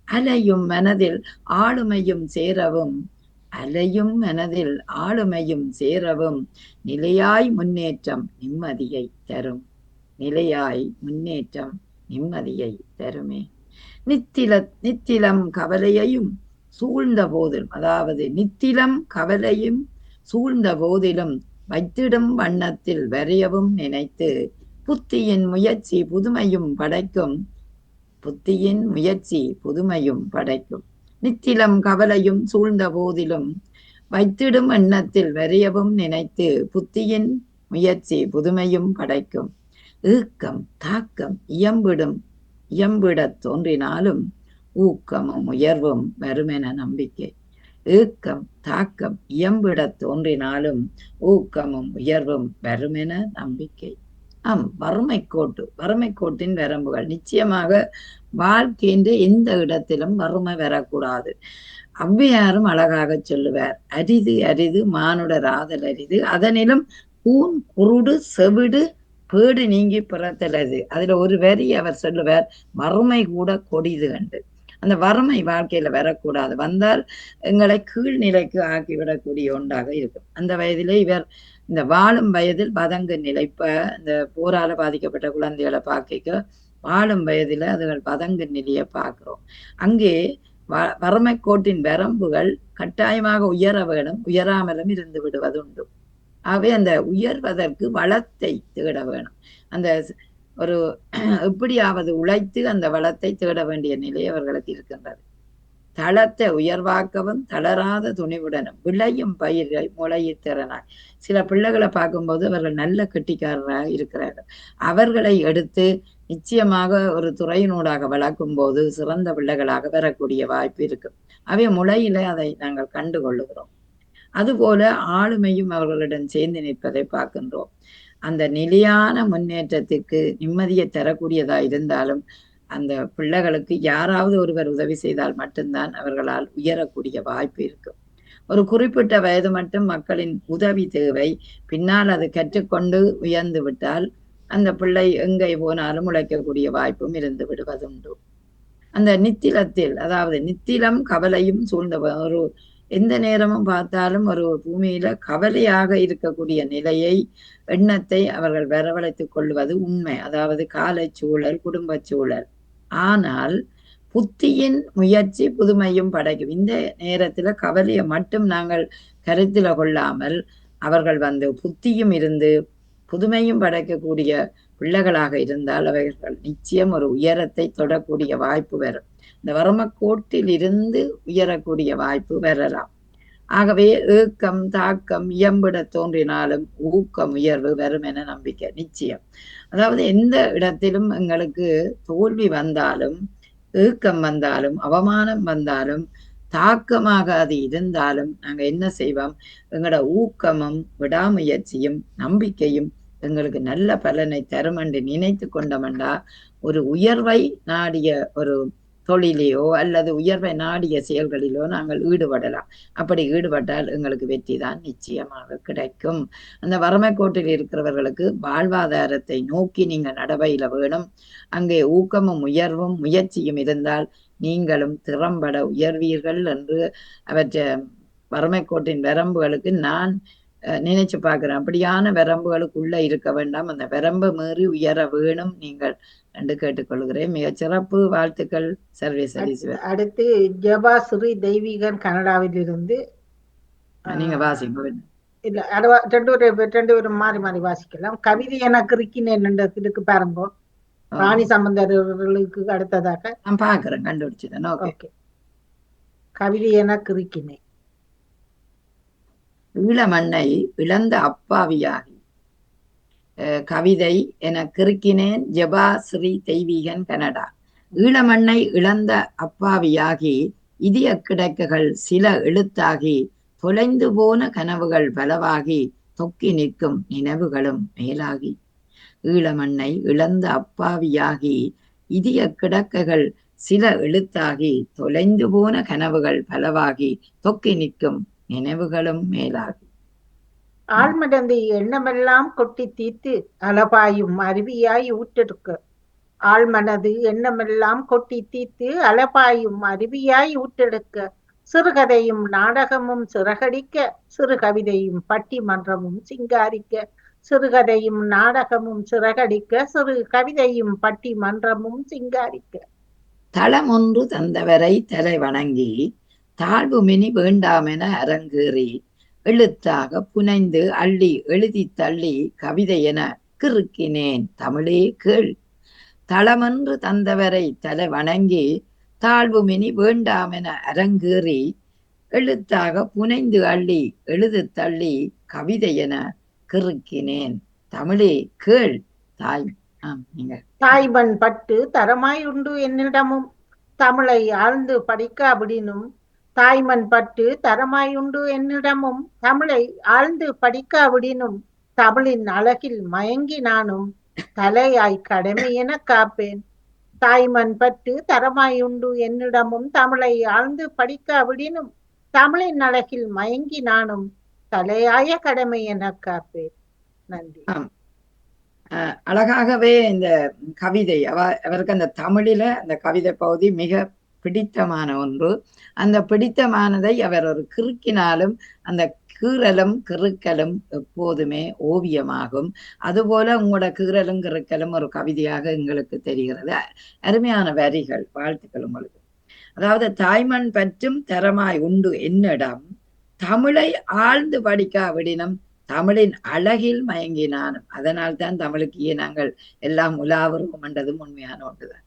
அலையும் மனதில் ஆளுமையும் சேரவும் நிலையாய் முன்னேற்றம் நிம்மதியை தரும். நிலையாய் முன்னேற்றம் நிம்மதியை தருமே. நித்திலம் கவலையையும் சூழ்ந்த போதிலும், அதாவது நித்திலம் கவலையும் சூழ்ந்த போதிலும் வைத்திடும் வண்ணத்தில் வரையவும் நினைத்து புத்தியின் முயற்சி புதுமையும் படைக்கும். நித்திலம் கவலையும் சூழ்ந்த போதிலும் வைத்திடும் எண்ணத்தில் வரையவும் நினைத்து புத்தியின் முயற்சி புதுமையும் படைக்கும். ஏக்கம் தாக்கம் இயம்பிடத் தோன்றினாலும் ஊக்கமும் உயர்வும் வருமென நம்பிக்கை. ஏக்கம் தாக்கம் இயம்பிடத் தோன்றினாலும் ஊக்கமும் உயர்வும் வருமென நம்பிக்கை. வறுமை கோட்டின் வரம்புகள். நிச்சயமாக வாழ்க்கைன்ற எந்த இடத்திலும் வறுமை வரக்கூடாது. ஔவையாரும் அழகாக சொல்லுவார், அரிது அரிது மானுடர் ஆதல் அரிது, அதனிலும் கூன் குருடு செவிடு பேடு நீங்கி பிறத்தலது. அதுல ஒரு வரி அவர் சொல்லுவார், வறுமை கூட கொடிது கண்டு. அந்த வறுமை வாழ்க்கையில வரக்கூடாது, வந்தால் எங்களை கீழ்நிலைக்கு ஆக்கிவிடக்கூடிய ஒன்றாக இருக்கும். அந்த வயதிலே இவர் இந்த வாழும் வயதில் பதங்கு நிலை, இப்ப இந்த போரால பாதிக்கப்பட்ட குழந்தைகளை பார்க்க வாழும் வயதில அதுகள் பதங்கு நிலையை பார்க்கிறோம். அங்கே வறுமை கோட்டின் வரம்புகள் கட்டாயமாக உயர வேணும், உயராமலும் இருந்து விடுவதுண்டு. ஆகவே அந்த உயர்வதற்கு வளத்தை தேட வேணும். அந்த ஒரு எப்படியாவது உழைத்து அந்த வளத்தை தேட வேண்டிய நிலை அவர்களுக்கு இருக்கின்றது. தளத்தை உயர்வாக்கவும் தளராத துணிவுடனும் விளையும் பயிரை முளையிற் திறனாய். சில பிள்ளைகளை பார்க்கும்போது அவர்கள் நல்ல கெட்டிக்காரராக இருக்கிறார்கள். அவர்களை எடுத்து நிச்சயமாக ஒரு துறையினூடாக வளர்க்கும் போது சிறந்த பிள்ளைகளாக வரக்கூடிய வாய்ப்பு இருக்கும். அவை முளையில அதை நாங்கள் கண்டு கொள்ளுகிறோம். அதுபோல ஆளுமையும் அவர்களிடம் சேர்ந்து நிற்பதை பார்க்கின்றோம். அந்த நிலையான முன்னேற்றத்திற்கு நிம்மதியை தரக்கூடியதா இருந்தாலும் அந்த பிள்ளைகளுக்கு யாராவது ஒருவர் உதவி செய்தால் மட்டும்தான் அவர்களால் உயரக்கூடிய வாய்ப்பு இருக்கும். ஒரு குறிப்பிட்ட வயது மட்டும் மக்களின் உதவி தேவை. பின்னால் அது கற்றுக்கொண்டு உயர்ந்து விட்டால் அந்த பிள்ளை எங்கே போனாலும் உழைக்கக்கூடிய வாய்ப்பும் இருந்து விடுவதுண்டு. அந்த நித்திலத்தில், அதாவது நித்திலம் கவலையும் சூழ்ந்த ஒரு எந்த நேரமும் பார்த்தாலும் ஒரு பூமியில கவலையாக இருக்கக்கூடிய நிலையை, எண்ணத்தை அவர்கள் வரவழைத்துக் கொள்வது உண்மை. அதாவது காலை சூழல், குடும்ப சூழல். ஆனால் புத்தியின் முயற்சி புதுமையும் படைக்கும். இந்த நேரத்துல கவலையை மட்டும் நாங்கள் கருத்தில கொள்ளாமல் அவர்கள் புத்தியும் இருந்து புதுமையும் படைக்கக்கூடிய பிள்ளைகளாக இருந்தால் அவர்கள் நிச்சயம் ஒரு உயரத்தை தொடக்கூடிய வாய்ப்பு வரும். இந்த வறுமக்கோட்டில் இருந்து உயரக்கூடிய வாய்ப்பு வரலாம். ஆகவே ஏக்கம் தாக்கம் இயம்பிட தோன்றினாலும் ஊக்கம் உயர்வு வரும் என நம்பிக்கை நிச்சயம். அதாவது எந்த இடத்திலும் எங்களுக்கு தோல்வி வந்தாலும், ஏக்கம் வந்தாலும், அவமானம் வந்தாலும், தாக்கமாக அது இருந்தாலும் நாங்க என்ன செய்வோம், எங்களோட ஊக்கமும் விடாமுயற்சியும் நம்பிக்கையும் எங்களுக்கு நல்ல பலனை தரும் என்று நினைத்து கொண்டோம்டா ஒரு உயர்வை நாடிய ஒரு தொழிலையோ அல்லது உயர்வை நாடிய செயல்களிலோ நாங்கள் ஈடுபடலாம். அப்படி ஈடுபட்டால் எங்களுக்கு வெற்றி தான் நிச்சயமாக கிடைக்கும். அந்த வறுமை கோட்டில் இருக்கிறவர்களுக்கு வாழ்வாதாரத்தை நோக்கி நீங்க நடவையில வேணும். அங்கே ஊக்கமும் உயர்வும் முயற்சியும் இருந்தால் நீங்களும் திறம்பட உயர்வீர்கள் என்று அவற்றை வறுமை கோட்டின் வரம்புகளுக்கு நான் நினைச்சு பார்க்கிறேன். அப்படியான வரம்புகளுக்குள்ள இருக்க வேண்டாம், அந்த வரம்பு மீறி உயர வேணும் நீங்கள் என்று கேட்டுக்கொள்கிறேன். மிக சிறப்பு வாழ்த்துக்கள் சர்வேஸ்வரி. அடுத்து ஜபா ஸ்ரீ தெய்வீகன் கனடாவில் இருந்து நீங்க வாசிங்க. இல்ல ரெண்டு பேரும் மாறி மாறி வாசிக்கலாம். கவிதை எனக்கு இருக்கினேன் பாருங்க. ராணி சம்பந்தர்களுக்கு அடுத்ததாக நான் பாக்குறேன், கண்டுபிடிச்சேன். ஓகே. கவிதை எனக்கு இருக்கினேன். ஈழமண்ணை இழந்த அப்பாவியாகி கவிதை என கிறுக்கினேன். ஜபா ஸ்ரீ தெய்வீகன் கனடா. ஈழமண்ணை இழந்த அப்பாவியாகி இதய கிடக்குகள் சில எழுத்தாகி தொலைந்து போன கனவுகள் பலவாகி தொக்கி நிற்கும் நினைவுகளும் மேலாகி. ஈழமண்ணை இழந்த அப்பாவியாகி இதய கிடக்குகள் சில எழுத்தாகி தொலைந்து போன கனவுகள் பலவாகி தொக்கி நிற்கும் நினைவுகளும் மேலாகி. ஆழ்மடந்தி எண்ணமெல்லாம் கொட்டி தீர்த்து அலபாயும் அருவியாய் ஊற்றெடுக்க. ஆழ்மனது எண்ணமெல்லாம் கொட்டி தீர்த்து அலபாயும் அருவியாய் ஊற்றெடுக்க. சிறுகதையும் நாடகமும் சிறகடிக்க, சிறு கவிதையும் பட்டிமன்றமும் சிங்காரிக்க. சிறுகதையும் நாடகமும் சிறகடிக்க, சிறு கவிதையும் பட்டிமன்றமும் சிங்காரிக்க. தளம் ஒன்று தந்தவரை தலை வணங்கி தாழ்வு மினி வேண்டாமென அரங்கேறி எழுத்தாக புனைந்து அள்ளி எழுதி தள்ளி கவிதை என கிறுக்கினேன் தமிழே கேள். தளமென்று தந்தவரை தலை வணங்கி தாழ்வு மினி வேண்டாமென அரங்கேறி எழுத்தாக புனைந்து அள்ளி எழுதி தள்ளி கவிதை என கிறுக்கினேன் தமிழே கேள். தாய்மண் பட்டு தரமாய் உண்டு என்னிடமும் தமிழை ஆழ்ந்து படிக்காவிடினும். தாய்மண் பட்டு தரமாயுண்டு என்னிடமும் தமிழை ஆழ்ந்து படிக்காவிடினும். தமிழின் அழகில் மயங்கி நானும் தலையாய் கடமை என காப்பேன். தாய்மண் பட்டு தரமாயுண்டு என்னிடமும் தமிழை ஆழ்ந்து படிக்காவிடினும். தமிழின் அழகில் மயங்கி நானும் தலையாய கடமை என காப்பேன். நன்றி. அழகாகவே இந்த கவிதை அவருக்கு அந்த தமிழில அந்த கவிதை பகுதி மிக பிடித்தமான ஒன்று. அந்த பிடித்தமானதை அவர் ஒரு கிறுக்கினாலும் அந்த கீறலும் கிறுக்கலும் எப்போதுமே ஓவியமாகும். அதுபோல உங்களோட கீறலும் கிறுக்கலும் ஒரு கவிதையாக எங்களுக்கு தெரிகிறது. அருமையான வரிகள், வாழ்த்துக்கள் உங்களுக்கு. அதாவது தாய்மண் பற்றும் தரமாய் உண்டு என்னிடம், தமிழை ஆழ்ந்து படிக்காவிடினும் தமிழின் அழகில் மயங்கினானும். அதனால் தான் தமிழுக்கு நாங்கள் எல்லாம் உலாவுறோம் என்றதும் உண்மையான ஒன்றுதான்.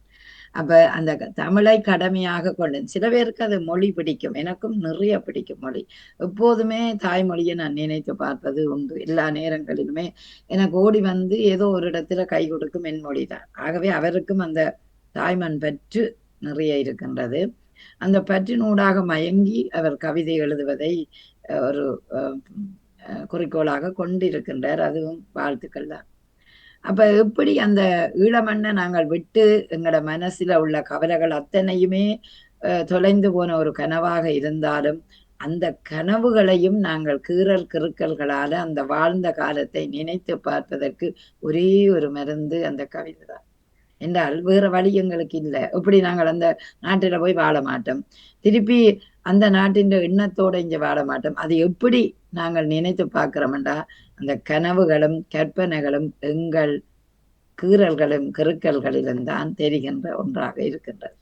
அப்ப அந்த தமிழை கடமையாக கொண்டு, சில பேருக்கு அது மொழி பிடிக்கும், எனக்கும் நிறைய பிடிக்கும் மொழி. எப்போதுமே தாய்மொழியை நான் நினைத்து பார்ப்பது உண்டு. எல்லா நேரங்களிலுமே எனக்கு ஓடி வந்து ஏதோ ஒரு இடத்துல கை கொடுக்கும் என் மொழி தான். ஆகவே அவருக்கும் அந்த தாய்மண் பற்று நிறைய இருக்கின்றது. அந்த பற்றினூடாக மயங்கி அவர் கவிதை எழுதுவதை ஒரு குறிக்கோளாக கொண்டிருக்கின்றார். அதுவும் வாழ்த்துக்கள் தான். அப்ப எப்படி அந்த ஈழமண்ணை நாங்கள் விட்டு எங்களோட மனசுல உள்ள கவலைகள் அத்தனையுமே தொலைந்து போன ஒரு கனவாக இருந்தாலும் அந்த கனவுகளையும் நாங்கள் கீறல் கிறுக்கல்களால அந்த வாழ்ந்த காலத்தை நினைத்து பார்ப்பதற்கு ஒரே ஒரு மருந்து அந்த கவிதை தான் என்றால் வேற வழி எங்களுக்கு இல்லை. எப்படி நாங்கள் அந்த நாட்டில போய் வாழ மாட்டோம், திருப்பி அந்த நாட்டின் எண்ணத்தோட இங்க வாழ மாட்டோம். அது எப்படி நாங்கள் நினைத்து பார்க்கிறோம்டா அந்த கனவுகளும் கற்பனைகளும் எங்கள் கீறல்களும் கிறுக்கல்களிலும் தான் தெரிகின்ற ஒன்றாக இருக்கின்றது.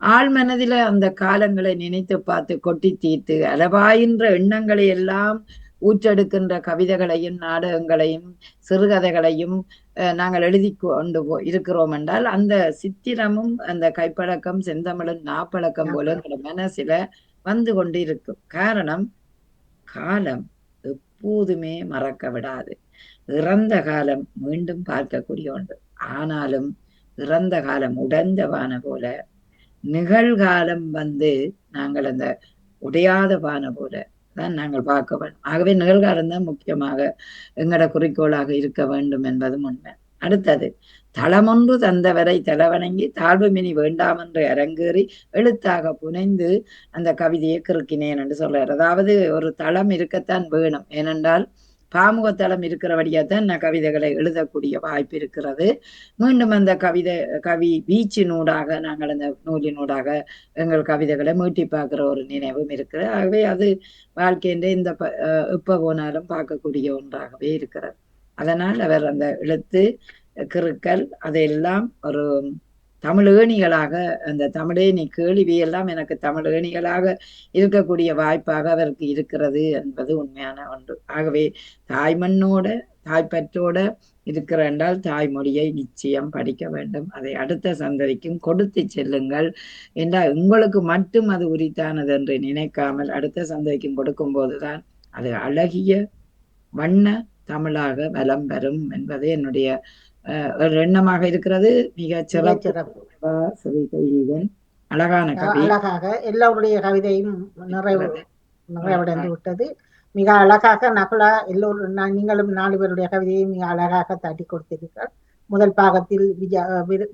ஆழ் மனதில அந்த காலங்களை நினைத்து பார்த்து கொட்டி தீர்த்து அளவாயின்ற எண்ணங்களை எல்லாம் ஊற்றெடுக்கின்ற கவிதைகளையும் நாடகங்களையும் சிறுகதைகளையும் நாங்கள் எழுதி கொண்டு இருக்கிறோம் என்றால் அந்த சித்திரமும் அந்த கைப்பழக்கம் செந்தமிழன் நாப்பழக்கம் போல எங்களோட மனசுல வந்து கொண்டு இருக்கும். காரணம், காலம் எப்போதுமே மறக்க விடாது. இறந்த காலம் மீண்டும் பார்க்கக்கூடிய ஒன்று. ஆனாலும் இறந்த காலம் உடைந்தவான போல, நிகழ்காலம் வந்து நாங்கள் அந்த உடையாத பான போல தான் நாங்கள் பார்க்க வேண்டும். ஆகவே நிகழ்காலம் தான் முக்கியமாக எங்களோட குறிக்கோளாக இருக்க வேண்டும் என்பதும் உண்மை. அடுத்தது, தளமொன்று தந்தவரை தலவணங்கி தாழ்வுமினி வேண்டாம் என்று அரங்கேறி எழுத்தாக புனைந்து அந்த கவிதையை கிறுக்கினேன் என்று சொல்றார். அதாவது ஒரு தளம் இருக்கத்தான் வேணும். ஏனென்றால் பாமுக தளம் இருக்கிறபடியாத்தான் நான் கவிதைகளை எழுதக்கூடிய வாய்ப்பு இருக்கிறது. மீண்டும் அந்த கவி வீச்சினூடாக நாங்கள் அந்த நூலினூடாக எங்கள் கவிதைகளை மீட்டி பார்க்கிற ஒரு நினைவும் இருக்கிறது. ஆகவே அது வாழ்க்கையின் இந்த எப்ப போனாலும் பார்க்கக்கூடிய ஒன்றாகவே இருக்கிறது. அதனால் அவர் அந்த எழுத்து கிறுக்கல் அதையெல்லாம் ஒரு தமிழேணிகளாக, அந்த தமிழேணி கேள்வியெல்லாம் எனக்கு தமிழேணிகளாக இருக்கக்கூடிய வாய்ப்பாக அவருக்கு இருக்கிறது என்பது உண்மையான ஒன்று. ஆகவே தாய்மண்ணோட தாய்ப்பற்றோட இருக்கிற என்றால் தாய்மொழியை நிச்சயம் படிக்க வேண்டும். அதை அடுத்த சந்ததிக்கும் கொடுத்து செல்லுங்கள் என்றால் உங்களுக்கு மட்டும் அது உரித்தானது என்று நினைக்காமல் அடுத்த சந்ததிக்கும் கொடுக்கும் போதுதான் அது அழகிய வண்ண தமிழாக வலம் பெறும் என்பது என்னுடைய ஒரு எண்ணமாக இருக்கிறது. மிக சிறப்பு. அழகான கவி, அழகாக எல்லோருடைய கவிதையும் நிறைவடைந்து விட்டது. மிக அழகாக நகுலா எல்லோரும் நீங்களும் 4 பேருடைய கவிதையை மிக அழகாக தட்டி கொடுத்தீர்கள். முதல் பாகத்தில்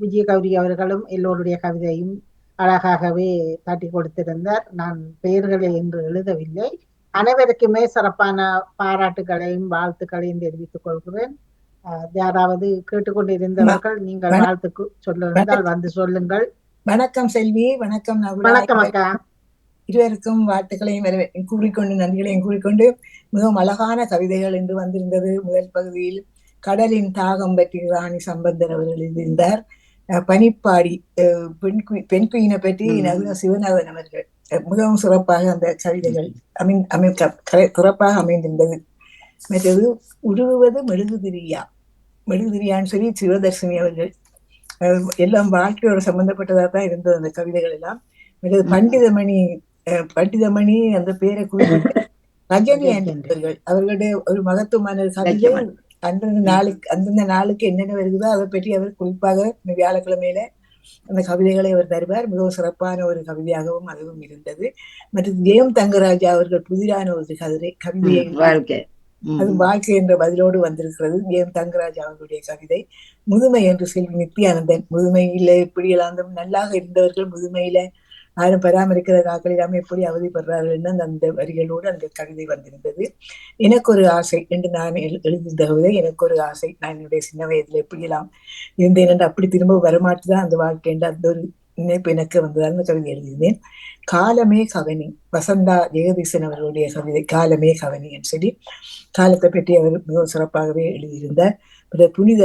விஜய கௌரி அவர்களும் எல்லோருடைய கவிதையும் அழகாகவே தட்டி கொடுத்திருந்தார். நான் பெயர்களை என்று எழுதவில்லை. அனைவருக்குமே சிறப்பான பாராட்டுகளையும் வாழ்த்துக்களையும் தெரிவித்துக் கொள்கிறேன். யாராவது கேட்டுக்கொண்டிருந்தவர்கள் நீங்கள் வாழ்த்துக்கு சொல்லுங்கள், வந்து சொல்லுங்கள். வணக்கம் செல்வி. வணக்கம் நகுலா. வணக்கம் அக்கா. இருவருக்கும் வாழ்த்துக்களையும் கூறிக்கொண்டு நன்றிகளையும் கூறிக்கொண்டு மிகவும் அழகான கவிதைகள் என்று வந்திருந்தது. முதல் பகுதியில் கடலின் தாகம் பற்றி ராணி சம்பந்தர் அவர்கள் எழுதியிருந்தார். பனிப்பாடி பெண் குயினை பற்றி நகுலா சிவநாதன் அவர்கள் மிகவும் சிறப்பாக அந்த கவிதைகள் சிறப்பாக அமைந்திருந்தது. மற்றது உருவது மெழுகுதிரியான்னு சொல்லி சிவதர்சினி அவர்கள் எல்லாம் வாழ்க்கையோட சம்பந்தப்பட்டதாக தான் இருந்தது அந்த கவிதைகள் எல்லாம். மற்றது பண்டிதமணி அந்த பேரை குறிப்பிட்ட ரஜினி அவர்கள் அவர்களுடைய ஒரு மகத்துவமான கவிதை அந்தந்த நாளுக்கு என்னென்ன வருகிறதோ அதை பற்றி அவர் குறிப்பாக வியாழக்கிழமையில அந்த கவிதைகளை அவர் தருவார். மிகவும் சிறப்பான ஒரு கவிதையாகவும் அதுவும் இருந்தது. மற்றும் ஜெயம் தங்கராஜா அவர்கள் புதிரான ஒரு கவிதையை அது வாழ்க்கை என்ற பதிலோடு வந்திருக்கிறது. ஜெயம் தங்கராஜா அவர்களுடைய கவிதை. முதுமை என்று செல்வி நித்யானந்தன், முதுமையில எப்படியெல்லாம் நல்லாக இருந்தவர்கள் முதுமையில யாரும் பராமரிக்கிற காக்கள் இல்லாமல் எப்படி அவதிப்படுறார்கள் அந்த வரிகளோடு அந்த கவிதை வந்திருந்தது. எனக்கு ஒரு ஆசை என்று நான் எழுதியிருந்த கவிதை. எனக்கு ஒரு ஆசை, நான் என்னுடைய சின்ன வயதுல எப்படியெல்லாம் இருந்தேன் என்று அப்படி திரும்ப வரமாட்டுதான் அந்த வாழ்க்கை என்று அந்த ஒரு நினைப்பு எனக்கு வந்ததால் அந்த கவிதை எழுதியிருந்தேன். காலமே கவனி, வசந்தா ஜெகதீசன் அவர்களுடைய கவிதை காலமே கவனின்னு சொல்லி காலத்தை பற்றி அவர் மிகவும் சிறப்பாகவே எழுதியிருந்தார். புனித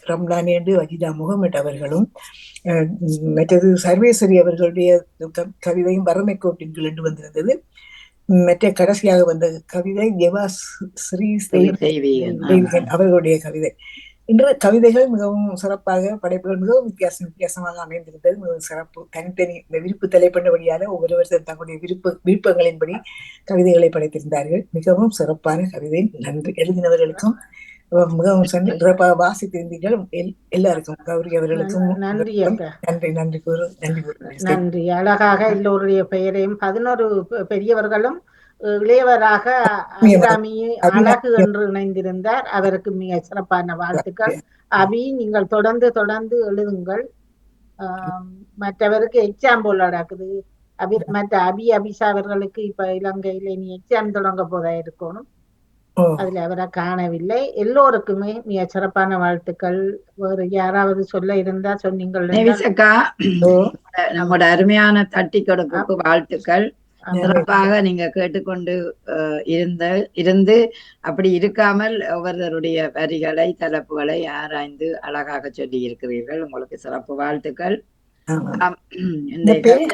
ரம்லான் என்று வஜிதா முகமது அவர்களும் மற்றது சர்வேஸ்வரி அவர்களுடைய கவிதையும் வறுமை கோட்டின் கீழ் என்று வந்திருந்தது. மற்ற கடைசியாக வந்த கவிதை ஜெவா ஸ்ரீ தெய்வீகன் அவர்களுடைய கவிதை. இன்று கவிதைகள் மிகவும் சிறப்பாக, படைப்புகள் மிகவும் வித்தியாசமாக அமைந்திருந்தது. மிகவும் சிறப்பு. தனித்தனி இந்த விருப்பு தலைப்பண்டபடியால ஒவ்வொருவர் தங்களுடைய விருப்பங்களின்படி கவிதைகளை படைத்திருந்தார்கள். மிகவும் சிறப்பான கவிதை. நன்றி. எழுதினவர்களுக்கும் மிகவும் சிறப்பாக வாசித்திருந்தீர்கள். எல்லாருக்கும், கௌரி அவர்களுக்கும் நன்றி. நன்றி கூறு. நன்றி. அழகாக எல்லோருடைய பெயரையும் 11 பெரியவர்களும் இளையவராக அபிராமி அழகு என்று இணைந்திருந்தார். அவருக்கு மிக சிறப்பான வாழ்த்துக்கள். அபி, நீங்கள் தொடர்ந்து எழுதுங்கள். மற்றவருக்கு எக்ஸாம் போல நடக்குது. மற்ற அபிஷா அவர்களுக்கு இப்ப இலங்கையில இனி எக்ஸாம் தொடங்க போதா இருக்கணும். அதுல அவரை காணவில்லை. எல்லோருக்குமே மிக சிறப்பான வாழ்த்துக்கள். வேறு யாராவது சொல்ல இருந்தா சொன்னீங்கள். நம்மோட அருமையான தட்டி கொடுப்புக்கு வாழ்த்துக்கள். சிறப்பாக நீங்க கேட்டுக்கொண்டு இருந்து அப்படி இருக்காமல் ஒவ்வொருவருடைய வரிகளை தலைப்புகளை ஆராய்ந்து அழகாக சொல்லி இருக்கிறீர்கள். உங்களுக்கு சிறப்பு வாழ்த்துக்கள். பெண்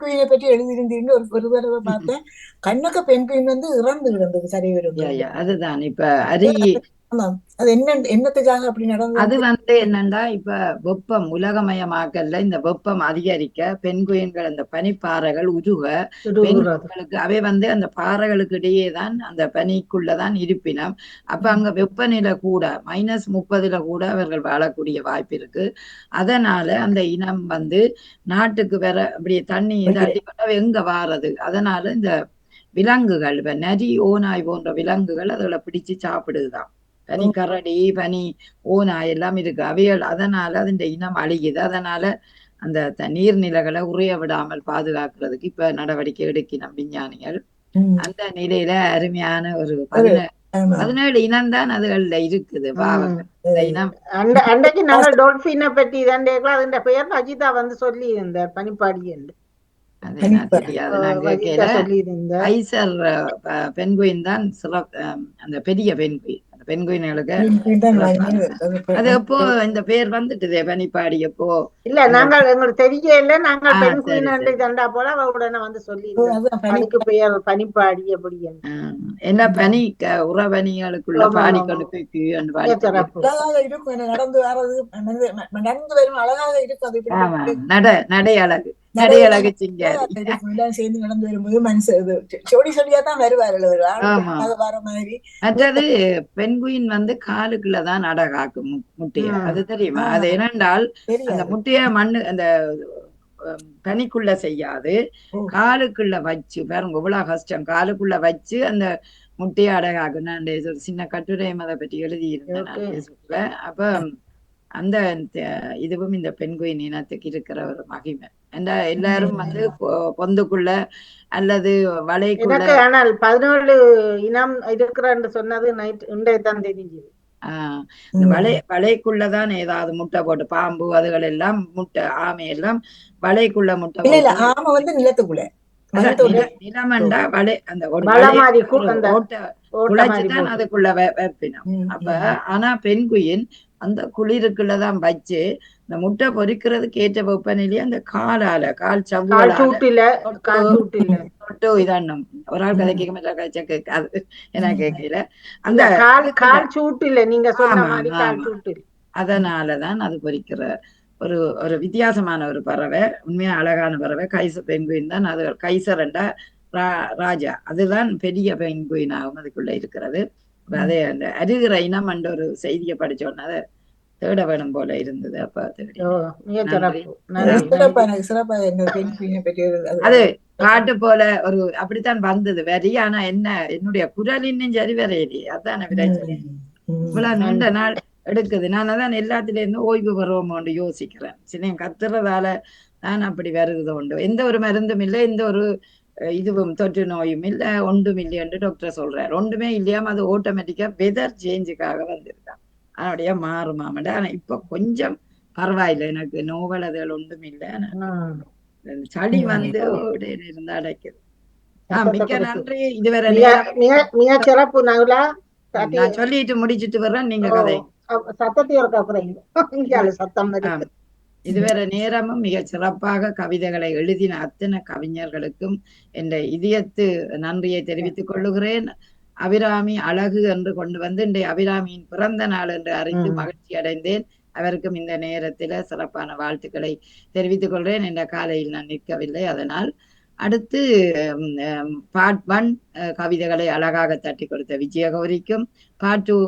குயினை பற்றி எழுதியிருந்தீங்க. ஒரு தடவை பார்த்தேன். கண்ணக்க பெண் குயின் வந்து இறந்து கிடந்தது கரையோரம். அதுதான் இப்ப அது என்னத்துக்காக அப்படி நடந்தது? அது வந்து என்னன்னா, இப்ப வெப்பம் உலகமயமாக்கல்ல இந்த வெப்பம் அதிகரிக்க பெண்குயின்கள் அந்த பனிப்பாறைகள் உருக பெண்களுக்கு அவை வந்து அந்த பாறைகளுக்கு இடையே தான் அந்த பனிக்குள்ளதான் இருப்பினம். அப்ப அங்க வெப்பநிலை கூட -30 கூட அவர்கள் வாழக்கூடிய வாய்ப்பு இருக்கு. அதனால அந்த இனம் வந்து நாட்டுக்கு வேற அப்படியே தண்ணி தட்டி எங்க வாரது. அதனால இந்த விலங்குகள் இப்ப நரி, ஓநாய் போன்ற விலங்குகள் அதோட பிடிச்சு சாப்பிடுதுதான். பனி கரடி, பனி ஓநாய் எல்லாம் இருக்கு அவைகள். அதனால அதன் இனம் அழியுது. அதனால அந்த நீர்நிலைகளை உறைய விடாமல் பாதுகாக்கிறதுக்கு இப்ப நடவடிக்கை எடுக்கணும் விஞ்ஞானிகள். அந்த நிலையில அருமையான ஒரு 17 இனம் தான் அதுகள்ல இருக்குது. அன்றைக்கு நாங்கள் டோல்பினை பற்றி தான் அதன் பெயர் அஜிதா வந்து சொல்லி இருந்த பனிப்பாடி என்று. கைசர் பெண்குயின் தான் அந்த பெரிய பெண்குயின். பெண்குயின்களுக்கு அது எப்போ இந்த பேர் வந்துட்டுதே பனிப்பாடி எப்போ இல்ல நாங்கள் எங்களுக்கு தெரியல. நாங்கள் பெண்குயின் தண்டா போல உடனே வந்து சொல்லி அதுக்கு பெயர் பனிப்பாடி அப்படி என்ன பனி உறவணிகளுக்குள்ள பாடிக்கொண்டு நடை அழகு நடையழகு சேர்ந்து நடந்து வரும்போது மனுஷன் சொடி சொடியாதான் வருவார்கள். மற்றது பெண்குயின் வந்து காலுக்குள்ளதான் அடகாக்கும் முட்டைய. அது தெரியுமா? அது என்னென்றால் அந்த முட்டைய மண்ணு அந்த பனிக்குள்ள செய்யாது, காலுக்குள்ள வச்சு பாருங்க எவ்வளவு கஷ்டம். காலுக்குள்ள வச்சு அந்த முட்டையை அடகாக்கும். நான் ஒரு சின்ன கட்டுரையும் அதை பற்றி எழுதியிருந்தேன். அப்ப அந்த இதுவும் இந்த பெண்குயின் இனத்துக்கு இருக்கிற ஒரு மகிமை. எல்லாரும் வந்து பொந்துக்குள்ள அல்லது வலைக்குள்ள. ஆனால் 17 இனம் இருக்கிறன்னு சொன்னது தான் தெரிஞ்சது. வலைக்குள்ளதான் ஏதாவது முட்டை போட்டு பாம்பு அதுகள் எல்லாம் முட்டை, ஆமை எல்லாம் வலைக்குள்ள முட்டை. ஆமை வந்து நிலத்துக்குள்ள நிலமண்டா வலை அந்த உழைச்சுதான் அதுக்குள்ள வைப்பினம். அப்ப ஆனா பெண்குயின் அந்த குளிருக்குள்ளதான் வச்சு இந்த முட்டை பொறிக்கிறதுக்கு ஏற்ற வெப்பநிலையே அந்த கால் தொட்டு இதாண்ணும். ஒரு ஆள் கதை கேட்க மாட்டா கேட்காது என்ன கேட்கல. அந்த கால் சூட்டில நீங்க சொன்ன அதனாலதான் அது பொறிக்கிற ஒரு வித்தியாசமான ஒரு பறவை. உண்மையா அழகான பறவை. கைசர் பெண்குயின் தான். அது கைசர்ண்டா ராஜா. அதுதான் பெரிய பெண்குயின் ஆகும் அதுக்குள்ள இருக்கிறது. அதே அந்த அருகிற இனம் என்ற ஒரு செய்தியை படிச்சோன்னா அதை தேட வேணும் போல இருந்தது. அப்ப அது பாட்டு போல ஒரு அப்படித்தான் வந்தது வரி. ஆனா என்ன என்னுடைய குரல் இன்னும் சரி வரையிலேயே. அதான விரைச்சல் இவ்வளவு நீண்ட நாள் எடுக்குது. நான் அதான் எல்லாத்துல இருந்து ஓய்வு பெறுவோமோன்னு யோசிக்கிறேன். சில கத்துறதால நான் அப்படி வருகிறது உண்டு. எந்த ஒரு மருந்தும் இல்லை, எந்த ஒரு இதுவும் தொற்று நோயும் இல்லை, ஒன்றும் இல்லையென்று டாக்டர் சொல்றாரு. ஒன்றுமே இல்லையாம அது ஆட்டோமேட்டிக்கா வெதர் சேஞ்சுக்காக வந்திருக்கான். அதனுடைய மாறுமாமட. ஆனா இப்ப கொஞ்சம் பரவாயில்லை, எனக்கு நோவல் அதுகள் ஒன்றும் இல்லை. சளி வந்து இடையில இருந்து அடைக்குது. மிக்க நன்றி. இதுவரை மிக சிறப்பு. நகுலா நான் சொல்லிட்டு முடிச்சிட்டு வர்றேன், நீங்க கதை சத்தம். இதுவரை நேரமும் மிக சிறப்பாக கவிதைகளை எழுதின அத்தனை கவிஞர்களுக்கும் என்ற இதயத்து நன்றியை தெரிவித்துக் கொள்ளுகிறேன். அபிராமி அழகு என்று கொண்டு வந்து இன்றைய அபிராமியின் பிறந்த நாள் என்று அறிந்து மகிழ்ச்சி அடைந்தேன். அவருக்கும் இந்த நேரத்தில் சிறப்பான வாழ்த்துக்களை தெரிவித்துக் கொள்கிறேன். என்ற காலையில் நான் நிற்கவில்லை, அதனால். அடுத்து பார்ட் 1 கவிதைகளை அழகாக தட்டி கொடுத்த விஜயகௌரிக்கும், பார்ட் 2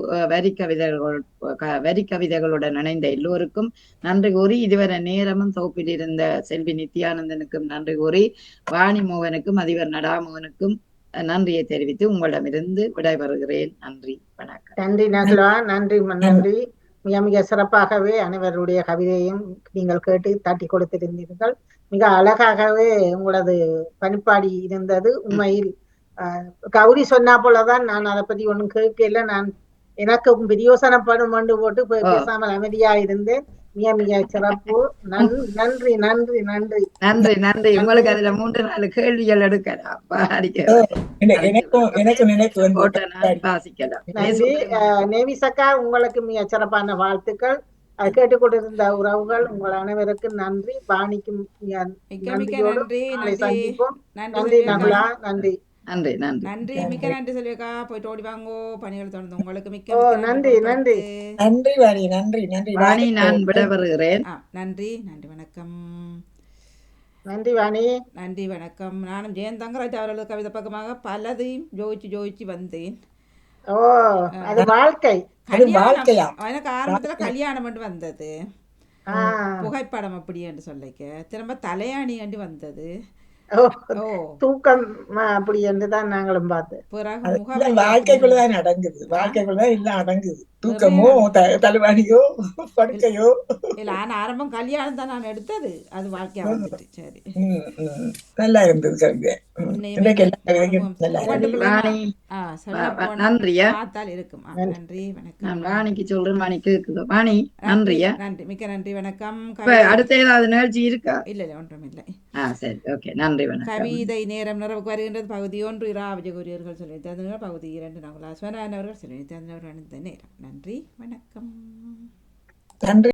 வரி கவிதைகளுடன் இணைந்த எல்லோருக்கும் நன்றி கூறி, இதுவரை நேரமும் தொகுப்பில் இருந்த செல்வி நித்யானந்தனுக்கும் நன்றி கூறி, வாணிமோகனுக்கும் அதிபர் நடாமோகனுக்கும் நன்றியை தெரிவித்து உங்களிடமிருந்து விடைபெறுகிறேன். நன்றி, வணக்கம். நன்றி நகுலா, நன்றி நன்றி. மிக மிக சிறப்பாகவே அனைவருடைய கவிதையும் நீங்கள் கேட்டு தட்டி கொடுத்திருந்தீர்கள். மிக அழகாகவே உங்களது பணிப்பாடி இருந்தது. உண்மையில் கௌரி சொன்னா போலதான், நான் அதை பத்தி ஒண்ணும் கேட்கல. நான் எனக்கு பிரியோசனப்படும் கொண்டு போட்டு பேசாமல் அமைதியா இருந்தேன். மிக மிக சிறப்பு. நன்றி நன்றி நன்றி நன்றி நன்றி. உங்களுக்கு அதுல 3-4 கேள்விகள் எடுக்கலாம், வாசிக்கலாம். நேவிசக்கா, உங்களுக்கு மிக சிறப்பான வாழ்த்துக்கள். அது கேட்டுக்கொண்டிருந்த உறவுகள் உங்கள் அனைவருக்கும் நன்றி. பாணிக்கும் சந்திப்போம். நன்றி நகுலா, நன்றி நன்றி நன்றி நன்றி. மிக்க நன்றி செல்வியக்கா. போயிட்டு ஓடி வாங்கோ, பணிகள் தொடர்ந்து உங்களுக்கு மிக்க நன்றி நன்றி நன்றி வாணி. நன்றி நன்றி வாணி. நான் விடைபெறுகிறேன். நன்றி நன்றி. வணக்கம். நன்றி வாணி. நன்றி வணக்கம். நானும் ஜெயன் தங்கராஜ் அவர்களது கவிதை பக்கமாக பலதையும் ஜோதிச்சு வந்தேன். அது வாழ்க்கை. எனக்கு ஆரம்பத்துல கல்யாணம் பண்ணி வந்தது, புகைப்படம் அப்படி என்று சொல்லிக்க, திரும்ப தலையாணி அண்டி வந்தது, தூக்கம் அப்படி என்றுதான் நாங்களும் பார்த்தோம். பிறகு வாழ்க்கைக்குள்ளதான் அடங்குது, வாழ்க்கைக்குள்ளதான் எல்லாம் அடங்குது. தூக்கமோ தலைவாணியோ படுக்கையோ இல்ல. ஆனா ஆரம்பம் கல்யாணம் தான் நான் எடுத்தது, அது வாழ்க்கையா வந்துட்டு. சரி, நல்லா இருந்தது கவிதை. நன்றியா, பார்த்தால் இருக்கும். நன்றி வணக்கம். நான் வாணிக்கு சொல்றேன், வாணி கேக்குது. வாணி நன்றியா. நன்றி, மிக்க நன்றி, வணக்கம். அடுத்த ஏதாவது நிகழ்ச்சி இருக்கா? இல்ல ஒன்றும் இல்லை. சரி, ஓகே, நன்றி வணக்கம். கவிதை நேரம் நிறைவுக்கு வருகின்றது. பகுதி 1 இரா விஜயகோரியர்கள் சொல்லி தந்தனர். பகுதி 2 நகுலா ஸ்வரான் அவர்கள் சொல்லி தந்தனர். நேரம். நன்றி வணக்கம். நன்றி.